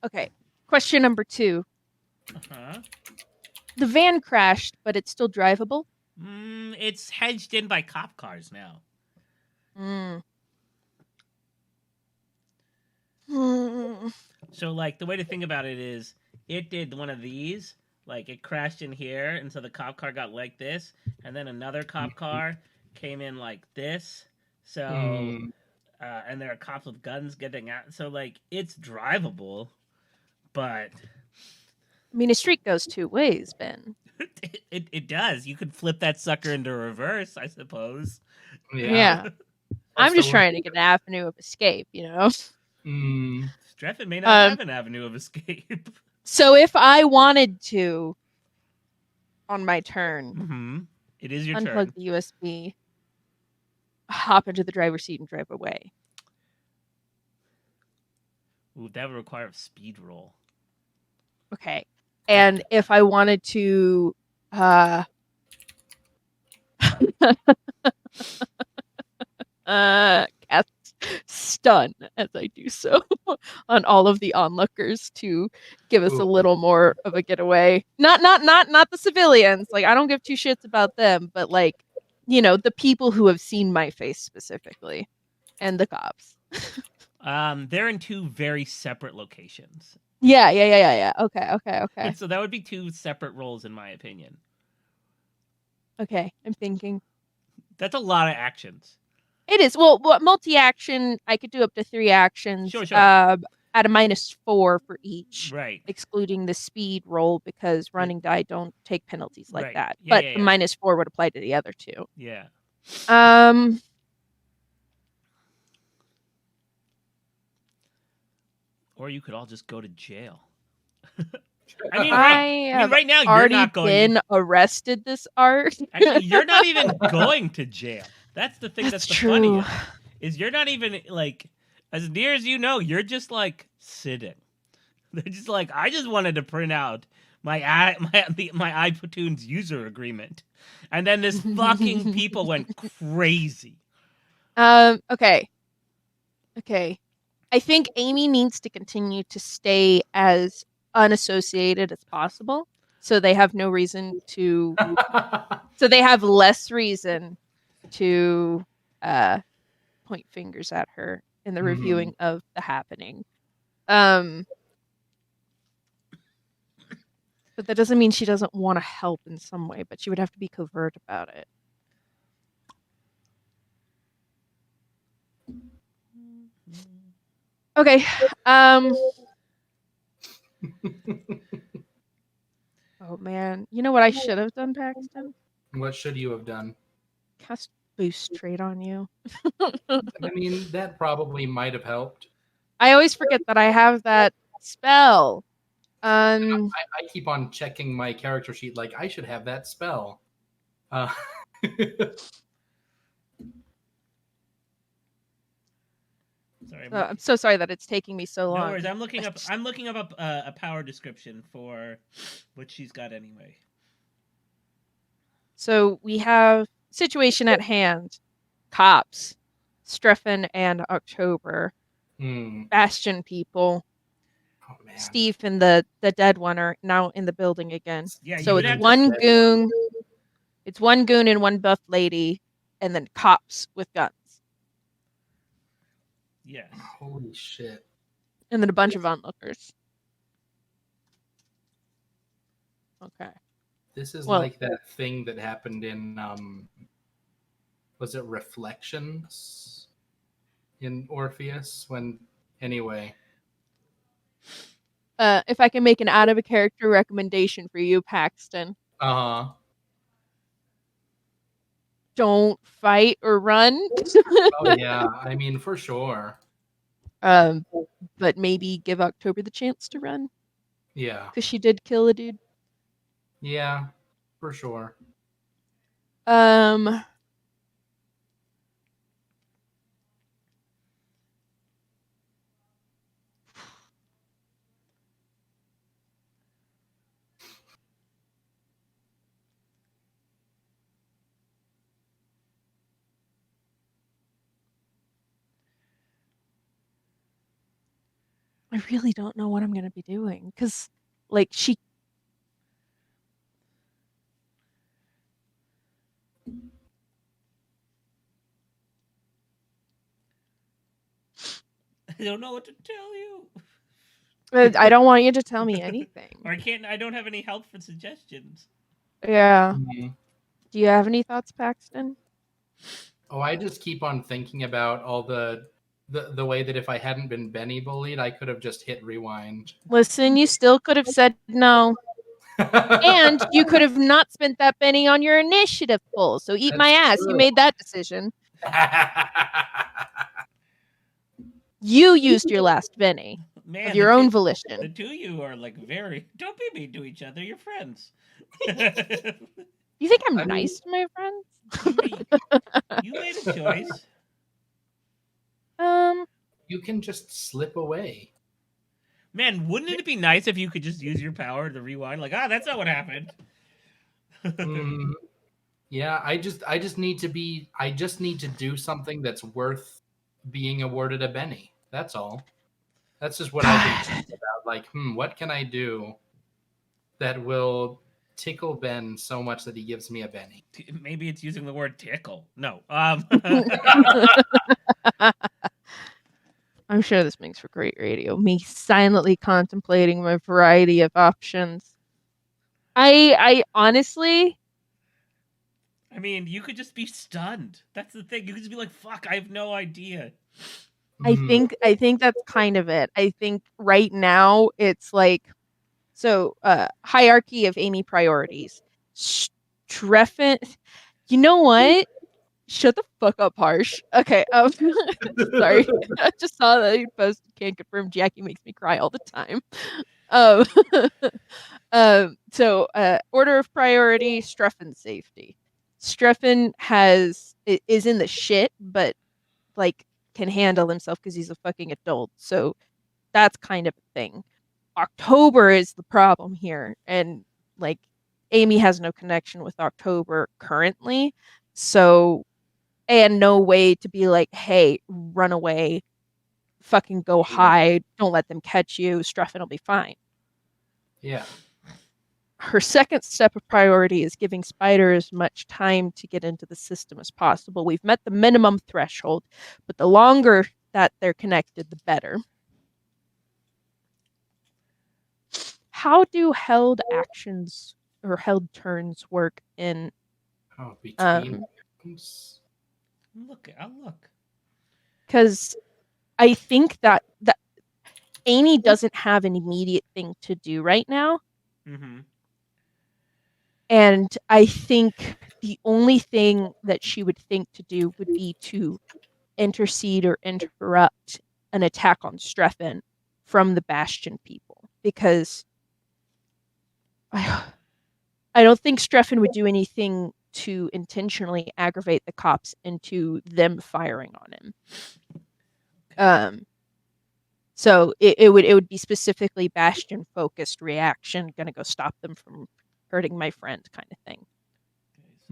Okay. Question number 2. Uh-huh. The van crashed, but it's still drivable? It's hedged in by cop cars now. So, like, the way to think about it is it did one of these. Like, it crashed in here, and so the cop car got like this, and then another cop car came in like this. So, and there are cops with guns getting out. So, like, it's drivable, but... I mean, a street goes 2 ways, Ben. It does. You could flip that sucker into reverse, I suppose. Yeah. I'm just trying to get an avenue of escape, Streffen may not have an avenue of escape. So if I wanted to, on my turn, It is your unplug turn. the USB, hop into the driver's seat, and drive away. Ooh, that would require a speed roll. Okay. And if I wanted to cast stun as I do so on all of the onlookers to give us a little more of a getaway. Not the civilians. Like, I don't give two shits about them, but like, you know, the people who have seen my face specifically, and the cops. They're in two very separate locations. Yeah. Okay. So that would be two separate rolls, in my opinion. Okay, I'm thinking. That's a lot of actions. It is. Well, multi-action, I could do up to 3 actions. Sure. At a -4 for each. Right. Excluding the speed roll, because running die don't take penalties like Right. that. Yeah, But yeah, the yeah. -4 would apply to the other two. Yeah. Or you could all just go to jail. I mean, right now you're already not going. been arrested this arc. Actually, you're not even going to jail. That's the thing. That's the true. funniest. Is you're not even like, as near as you know, you're just like sitting. They're just like, I just wanted to print out my iPotoons user agreement, and then this fucking people went crazy. Okay. I think Amy needs to continue to stay as unassociated as possible, so they have no reason to. So they have less reason to point fingers at her in the reviewing of the happening. But that doesn't mean she doesn't want to help in some way, but she would have to be covert about it. Okay. Oh man, you know what I should have done, Paxton? What should you have done? Cast boost trade on you. I mean, that probably might have helped. I always forget that I have that spell. I keep on checking my character sheet, like I should have that spell. Sorry, I'm so sorry that it's taking me so long. No worries. I'm looking up a power description for what she's got anyway. So we have situation at hand: cops, Streffen and October, Bastion people. Oh, man. Steve and the dead one are now in the building again. Yeah, so it's one goon. It's one goon and one buff lady, and then cops with guns. Yes. Holy shit. And then a bunch of onlookers. Okay. This is like that thing that happened in was it Reflections in Orpheus anyway. If I can make an out of a character recommendation for you, Paxton. Don't fight or run. Oh yeah, I mean for sure. But maybe give October the chance to run. Yeah. Because she did kill a dude. Yeah, for sure. I really don't know what I'm going to be doing. Because, like, she... I don't know what to tell you. I don't want you to tell me anything. Or I don't have any help for suggestions. Yeah. Do you have any thoughts, Paxton? Oh, I just keep on thinking about all the way that if I hadn't been Benny bullied, I could have just hit rewind. Listen, you still could have said no. And you could have not spent that Benny on your initiative pull. So eat my ass. True. You made that decision. You used your last Benny. Man, of your own volition. The two of you are like don't be mean to each other. You're friends. You think I'm I mean- nice to my friends? You made a choice. You can just slip away. Man, wouldn't it be nice if you could just use your power to rewind? Like, that's not what happened. Mm, yeah, I just need to do something that's worth being awarded a Benny. That's all. That's just what I've been thinking about. Like, what can I do that will tickle Ben so much that he gives me a Benny? Maybe it's using the word tickle. No. I'm sure this makes for great radio. Me silently contemplating my variety of options. I honestly, I mean, you could just be stunned. That's the thing. You could just be like, "Fuck, I have no idea." I Mm, think that's kind of it. I think right now it's like hierarchy of Amy priorities. Streffen, you know what? Shut the fuck up, Harsh. Okay, sorry. I just saw that you posted can't confirm Jackie makes me cry all the time. Um, order of priority, Streffen safety. Streffen is in the shit, but like can handle himself because he's a fucking adult. So that's kind of a thing. October is the problem here, and like Amy has no connection with October currently, so and no way to be like, hey, run away, fucking go hide, don't let them catch you, Streffen will be fine. yeah. Her second step of priority is giving Spider as much time to get into the system as possible. We've met the minimum threshold, but the longer that they're connected, the better. How do held actions or held turns work in Between I'll look. because I think that Amy doesn't have an immediate thing to do right now. Mm-hmm. And I think the only thing that she would think to do would be to intercede or interrupt an attack on Streffen from the Bastion people. Because I don't think Streffen would do anything to intentionally aggravate the cops into them firing on him. So it would be specifically Bastion focused reaction, gonna go stop them from hurting my friend kind of thing.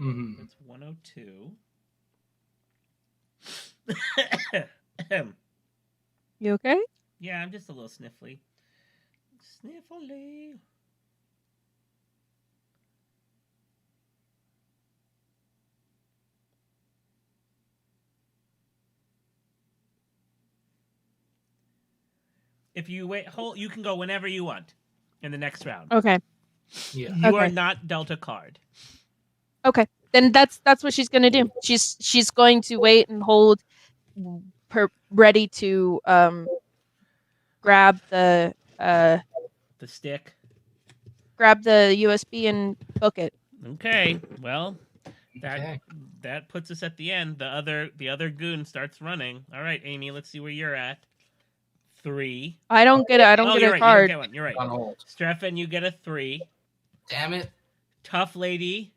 Okay, so that's 102. You okay? Yeah, I'm just a little sniffly. Sniffly. If you you can go whenever you want in the next round. Okay. Yeah. You are not dealt a card. Okay. Then that's what she's gonna do. She's going to wait and hold her ready to grab the stick. Grab the USB and book it. Okay. Well, that puts us at the end. The other goon starts running. All right, Amy, let's see where you're at. 3. I don't get it. I don't get a card. You don't get one. You're right. Streffen, you get a 3. Damn it. Tough Lady,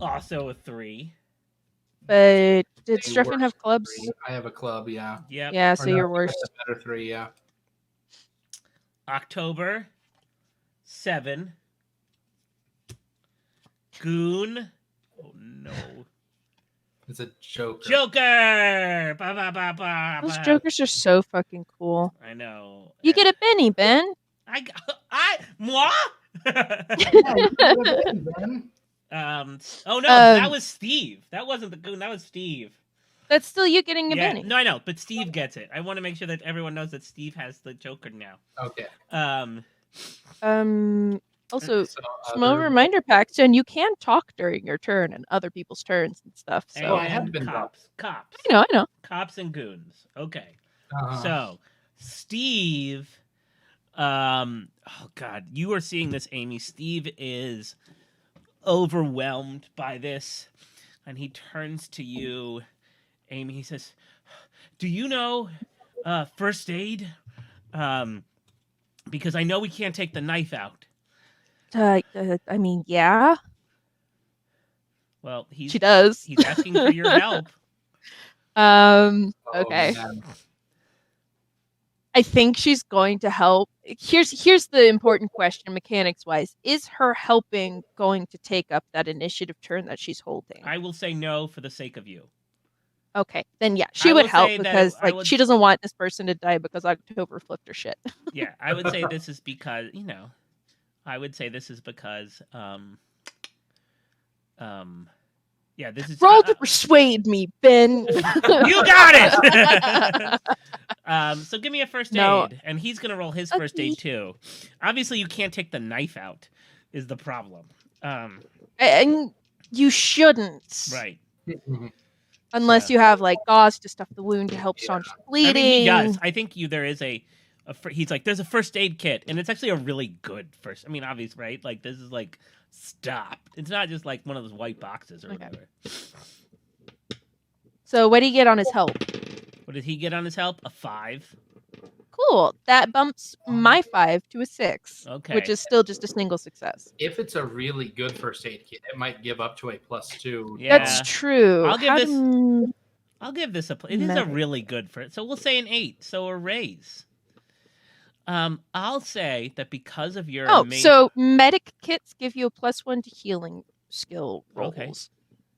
also a 3. But did Streffen have clubs? 3. I have a club, yeah. Yep. Yeah, so you're worse. A better 3, yeah. October, 7. Goon. Oh no. It's a Joker. Joker! Ba, ba, ba, ba, Those Jokers are so fucking cool. I know. You get a Benny, Ben. Moi? Oh no, that was Steve. That wasn't the goon, that was Steve. That's still you getting a Benny. No, I know, but Steve gets it. I want to make sure that everyone knows that Steve has the Joker now. Okay. Also, small reminder, Paxton, you can talk during your turn and other people's turns and stuff. So I have been cops. I know. Cops and goons. Okay. So Steve, oh God, you are seeing this, Amy. Steve is overwhelmed by this, and he turns to you, Amy. He says, "Do you know first aid? Because I know we can't take the knife out." I mean, yeah. Well, She does. He's asking for your help. Okay. Man. I think she's going to help. Here's the important question, mechanics wise: is her helping going to take up that initiative turn that she's holding? I will say no for the sake of you. Okay, then yeah, she I would will help say that because I would- she doesn't want this person to die because October flipped her shit. Yeah, I would say this is because I would say this is because yeah, this is Roll to persuade me, Ben. You got it. So give me a first No. aid, and he's gonna roll his first aid too. Obviously, you can't take the knife out. Is the problem? And you shouldn't, Right. unless So- you have like gauze to stuff the wound to help staunch the bleeding. I mean, he does. I think there is he's like, there's a first aid kit, and it's actually a really good first. I mean, obvious, right? Like this is like, stop. It's not just like one of those white boxes or whatever. So what do you get on his help? What did he get on his help? A 5. Cool. That bumps my 5 to a 6. Okay. Which is still just a single success. If it's a really good first aid kit, it might give up to a +2. Yeah. That's true. I'll give this a. It is a Medic. really good for it. So we'll say an 8. So a raise. I'll say that because of your so medic kits give you a +1 to healing skill rolls.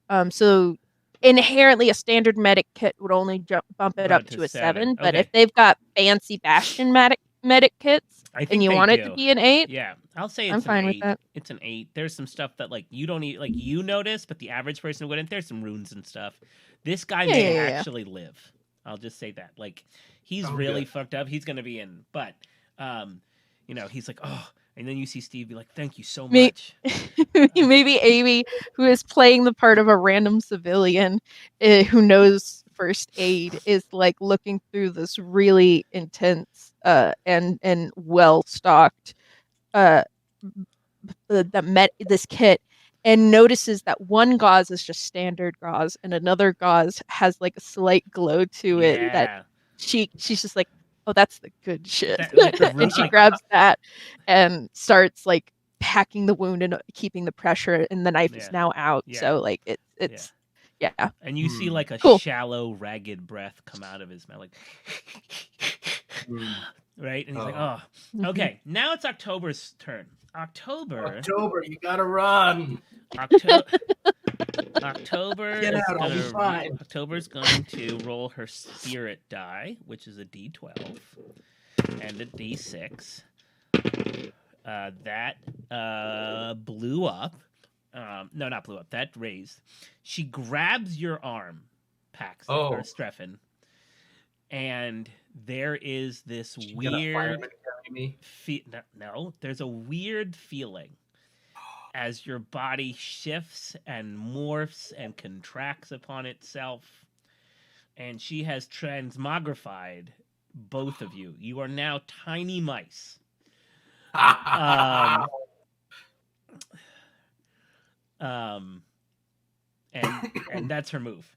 Okay. So inherently a standard medic kit would only bump it up to a 7. But Okay. if they've got fancy Bastion medic kits and you want it to be an 8, yeah, I'll say it's I'm fine an 8. with that. It's an 8. There's some stuff that like you don't need, like you notice, but the average person wouldn't. There's some runes and stuff. This guy may actually live. I'll just say that. Like he's really fucked up. He's gonna be in, but he's like, oh, and then you see Steve be like, thank you so much. Maybe Amy, who is playing the part of a random civilian who knows first aid, is like looking through this really intense and well stocked this kit, and notices that one gauze is just standard gauze and another gauze has like a slight glow to it that she's just like, oh, that's the good shit. And she grabs that and starts like packing the wound and keeping the pressure, and the knife is now out. So like it's and you see like a shallow ragged breath come out of his mouth, like right, and he's like, oh, okay, now it's October's turn. October, you gotta run. October Get out, I'll be fine. October's going to roll her spirit die, which is a D12 and a D6. That blew up. No, not blew up. That raised. She grabs your arm, Pax, or Streffen, and there is this weird. No, there's a weird feeling as your body shifts and morphs and contracts upon itself, and she has transmogrified both of you. You are now tiny mice. And that's her move.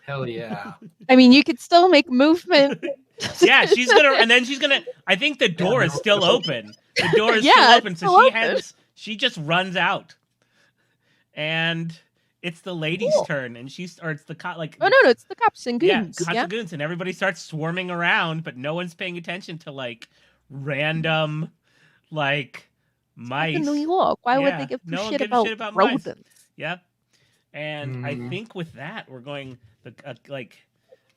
Hell yeah. I mean, you could still make movement. Yeah, she's gonna. I think the door is still open. The door is still open, so she just runs out, and it's the lady's turn, and it's the cop. Like, oh no, it's the cops and goons. Yeah, cops and goons, and everybody starts swarming around, but no one's paying attention to like random, like mice. In New York, why would they give a shit about rodents? Mice. Yep. And I think with that, we're going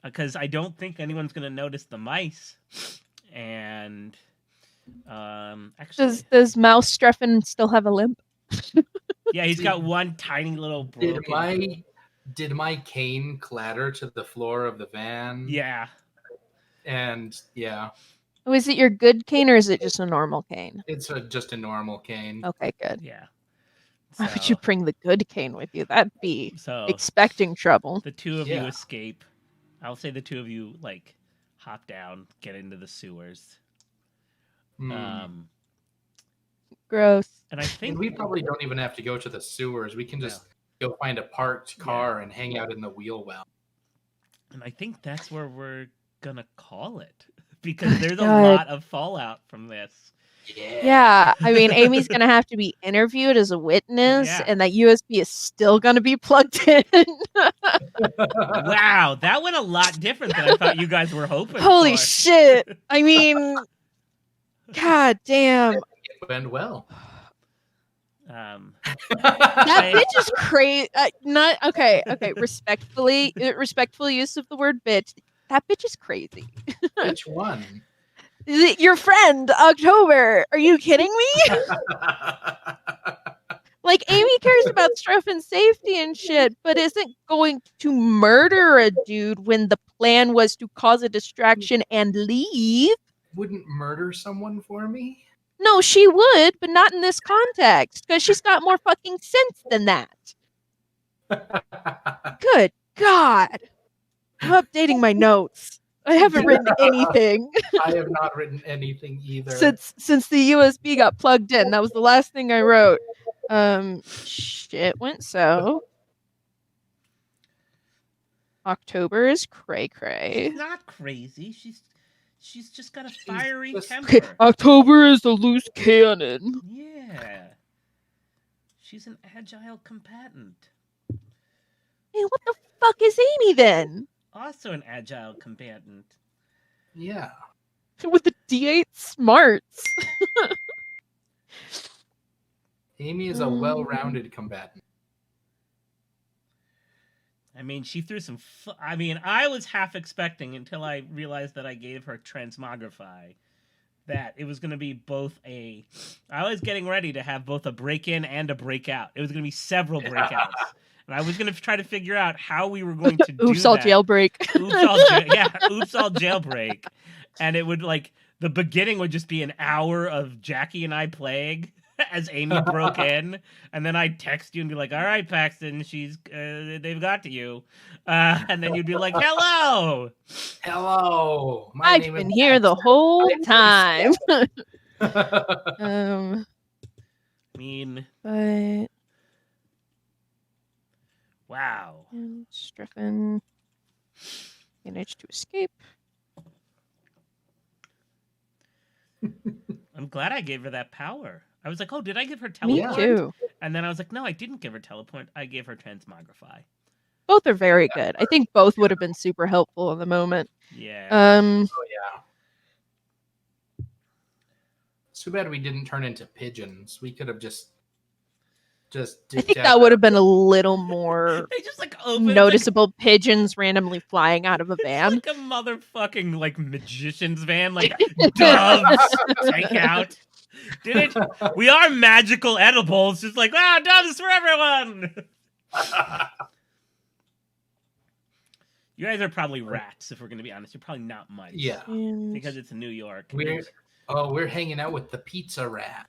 because I don't think anyone's going to notice the mice. And actually, does Mouse Streffen still have a limp? Yeah, he's got one tiny little broken. Did my cane clatter to the floor of the van? Yeah. And yeah. Oh, is it your good cane or is it just a normal cane? It's just a normal cane. Okay, good. Yeah. Why would you bring the good cane with you? That'd be expecting trouble. The two of you escape. I'll say the two of you like hop down, get into the sewers. Gross. And I think we probably don't even have to go to the sewers. We can just go find a parked car and hang out in the wheel well. And I think that's where we're gonna call it because there's a lot of fallout from this. Yeah, I mean, Amy's gonna have to be interviewed as a witness, Yeah. and that USB is still gonna be plugged in. Wow, that went a lot different than I thought you guys were hoping Holy for. shit! I mean, god damn, It went well. that bitch is crazy. Not okay. Okay, respectful use of the word bitch. That bitch is crazy. Which one? Your friend, October. Are you kidding me? Like, Amy cares about Streffin's safety and shit, but isn't going to murder a dude when the plan was to cause a distraction and leave. Wouldn't murder someone for me? No, she would, but not in this context, because she's got more fucking sense than that. Good God. I'm updating my notes. I haven't written anything I have not written anything either. since the USB got plugged in. That was the last thing I wrote. Shit went so. October is cray cray. She's not crazy. She's just got a fiery just- temper. October is a loose cannon. Yeah. She's an agile combatant. Hey, what the fuck is Amy then? Also an agile combatant. Yeah. With the D8 smarts. Amy is a well-rounded combatant. I mean, she threw some. I mean, I was half expecting until I realized that I gave her transmogrify that it was going to be both a. I was getting ready to have both a break-in and a breakout. It was going to be several breakouts, and I was going to try to figure out how we were going to do Oops, all that. jailbreak. Oops, all jailbreak, and it would like the beginning would just be an hour of Jackie and I playing. As Amy broke in, and then I'd text you and be like, "All right, Paxton, they've got to you," and then you'd be like, "Hello, Hello. I've been here the whole time. I mean, But wow. and Streffen managed to escape. I'm glad I gave her that power. I was like, oh, did I give her Me teleport? too. And then I was like, no, I didn't give her teleport. I gave her transmogrify. Both are very good. I think both would have been super helpful in the moment. Yeah. Oh yeah. It's too bad we didn't turn into pigeons. We could have just I think that would have been a little more They just like open noticeable. Pigeons randomly flying out of a van. It's like a motherfucking like magician's van, like doves take out. Did it? We are magical edibles. Just like, doves for everyone. You guys are probably rats, if we're going to be honest. You're probably not mice. Yeah. Because it's New York. We're hanging out with the pizza rat.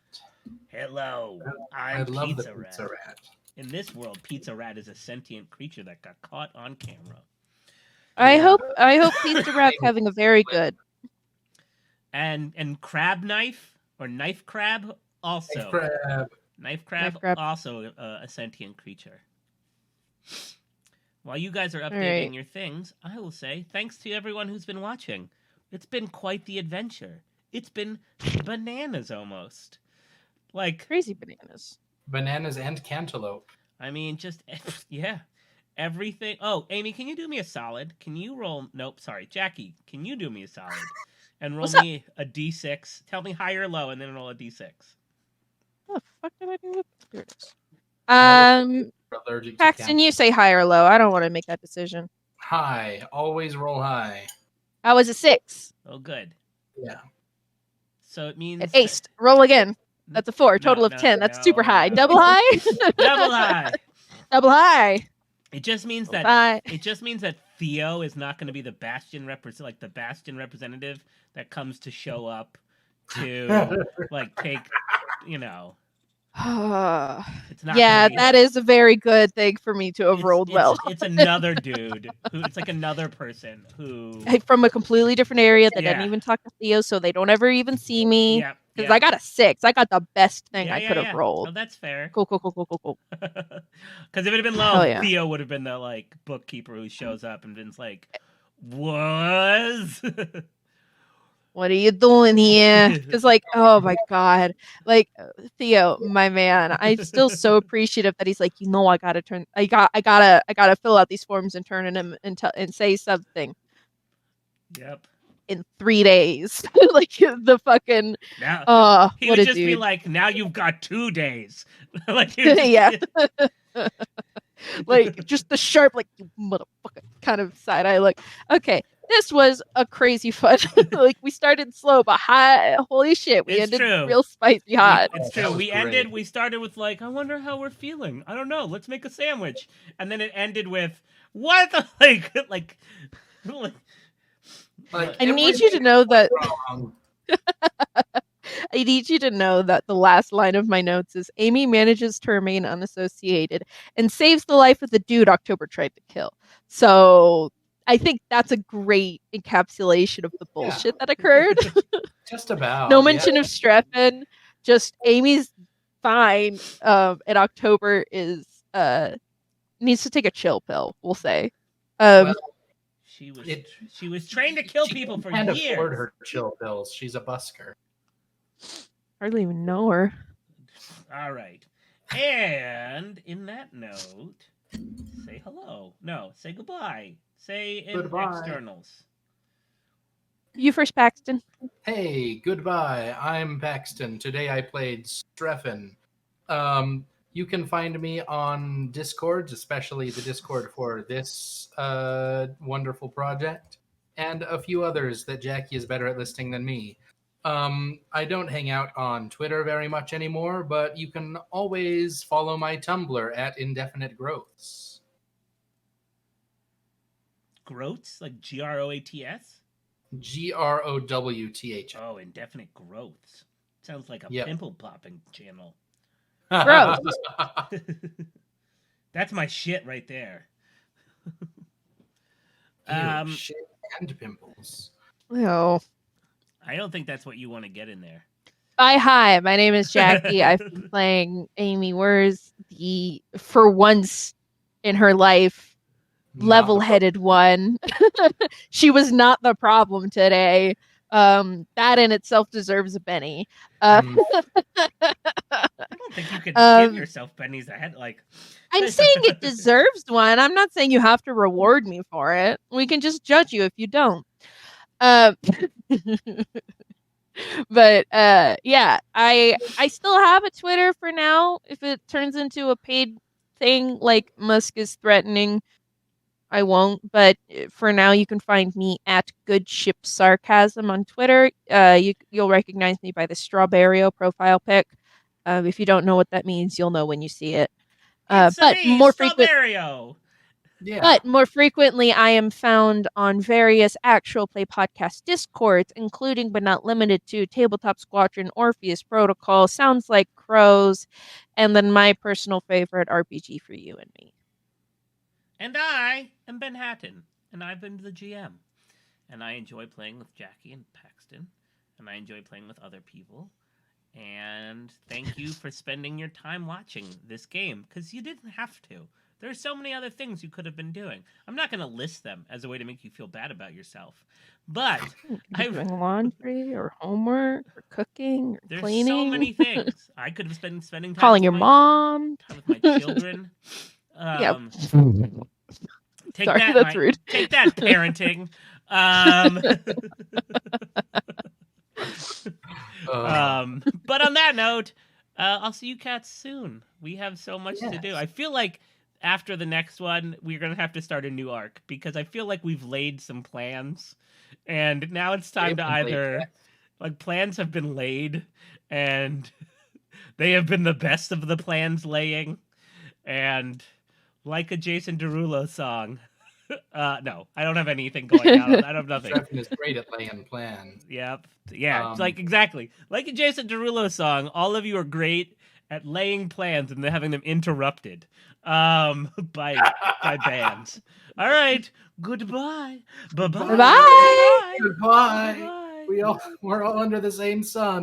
Hello, I I'm love Pizza the pizza rat. In this world, Pizza Rat is a sentient creature that got caught on camera. I hope Pizza Rat's having a very good. And Crab Knife or Knife Crab also. Knife crab. Also a sentient creature. While you guys are updating your things, I will say thanks to everyone who's been watching. It's been quite the adventure. It's been bananas almost. Like crazy bananas. Bananas and cantaloupe. I mean, just, yeah. Everything. Oh, Amy, can you do me a solid? Can you roll? Nope, sorry. Jackie, can you do me a solid? And roll me a d6. Tell me high or low, and then roll a d6. What the fuck did I do? Here it is. Paxton, you say high or low. I don't want to make that decision. High. Always roll high. I was a 6. Oh, good. Yeah. So it means... Aced. Roll again. That's a 4. Total of 10. That's super high. Double high? Double high. Double high. It just means that Theo is not going to be the Bastion representative that comes to show up to like take, you know. It's not. Yeah, that is a very good thing for me to have rolled well. It's another dude who it's like another person who from a completely different area that doesn't even talk to Theo, so they don't ever even see me. Yeah. Because I got a 6. I got the best thing I could have rolled. Oh, that's fair. Cool. Because if it had been low, Theo would have been the like bookkeeper who shows up and been's like, was. what are you doing here? Because like, oh my God, like Theo, my man, I'm still so appreciative that he's like, I gotta fill out these forms and turn in them and say something Yep. in 3 days. Like the fucking, Now he what would a just be dude. like, "Now you've got 2 days." Like he would just Yeah. Like just the sharp, like, you motherfucker kind of side eye look. Okay, this was a crazy fun. Like we started slow, but high. Holy shit, we It's ended true. real spicy hot. It's that true. was great. We started with like, I wonder how we're feeling. I don't know. Let's make a sandwich. And then it ended with, what the like Like, I need you everything to know that wrong. I need you to know that the last line of my notes is Amy manages to remain unassociated and saves the life of the dude October tried to kill. So I think that's a great encapsulation of the Yeah. bullshit that occurred. Just about. No Yeah. mention of Streffen, just Amy's fine. And October is needs to take a chill pill, we'll say. Well, she was trained to kill she people for can't years. afford her chill pills. She's a busker. Hardly even know her. All right. And in that note, say hello. No, say goodbye. Say in Goodbye. externals. You first, Paxton. Hey, goodbye. I'm Paxton. Today I played Streffen. You can find me on Discord, especially the Discord for this wonderful project, and a few others that Jackie is better at listing than me. I don't hang out on Twitter very much anymore, but you can always follow my Tumblr at Indefinite Growths. Growths? Like Groats? GROWTH. Oh, indefinite growths. Sounds like a Yep. pimple popping channel. Gross. That's my shit right there. Ew, shit and pimples. Oh. I don't think that's what you want to get in there. Hi, my name is Jackie. I've been playing Amy Wers, the, for once in her life, level-headed one. She was not the problem today. That in itself deserves a Benny. I don't think you could give yourself pennies ahead. Like, I'm saying it deserves one. I'm not saying you have to reward me for it. We can just judge you if you don't. But yeah, I still have a Twitter for now. If it turns into a paid thing like Musk is threatening, I won't. But for now, you can find me at Good Ship Sarcasm on Twitter. You'll recognize me by the Strawberry profile pic. If you don't know what that means, you'll know when you see it. But more Strawberry-o. Yeah. But more frequently, I am found on various actual play podcast discords, including but not limited to Tabletop Squadron, Orpheus Protocol, Sounds Like Crows, and then my personal favorite, RPG for You and Me. And I am Ben Hatton, and I've been the GM. And I enjoy playing with Jackie and Paxton, and I enjoy playing with other people. And thank you for spending your time watching this game, because you didn't have to. There's so many other things you could have been doing. I'm not going to list them as a way to make you feel bad about yourself. But I'm doing laundry or homework or cooking or there's cleaning. so many things. I could have been spending time calling your mom. Time with my children. Yeah. Take Sorry, that, that's rude. Take that, parenting. But on that note, I'll see you cats soon. We have so much to do. I feel like after the next one, we're going to have to start a new arc, because I feel like we've laid some plans, and now it's time to either, like, plans have been laid, and they have been the best of the plans laying, and like a Jason Derulo song. No, I don't have anything going on. I have nothing. Streffen is great at laying plans. Yep. Yeah, like exactly. Like a Jason Derulo song, all of you are great at laying plans and then having them interrupted by bands. All right. Goodbye. Bye-bye. Bye. Goodbye. We're all under the same sun.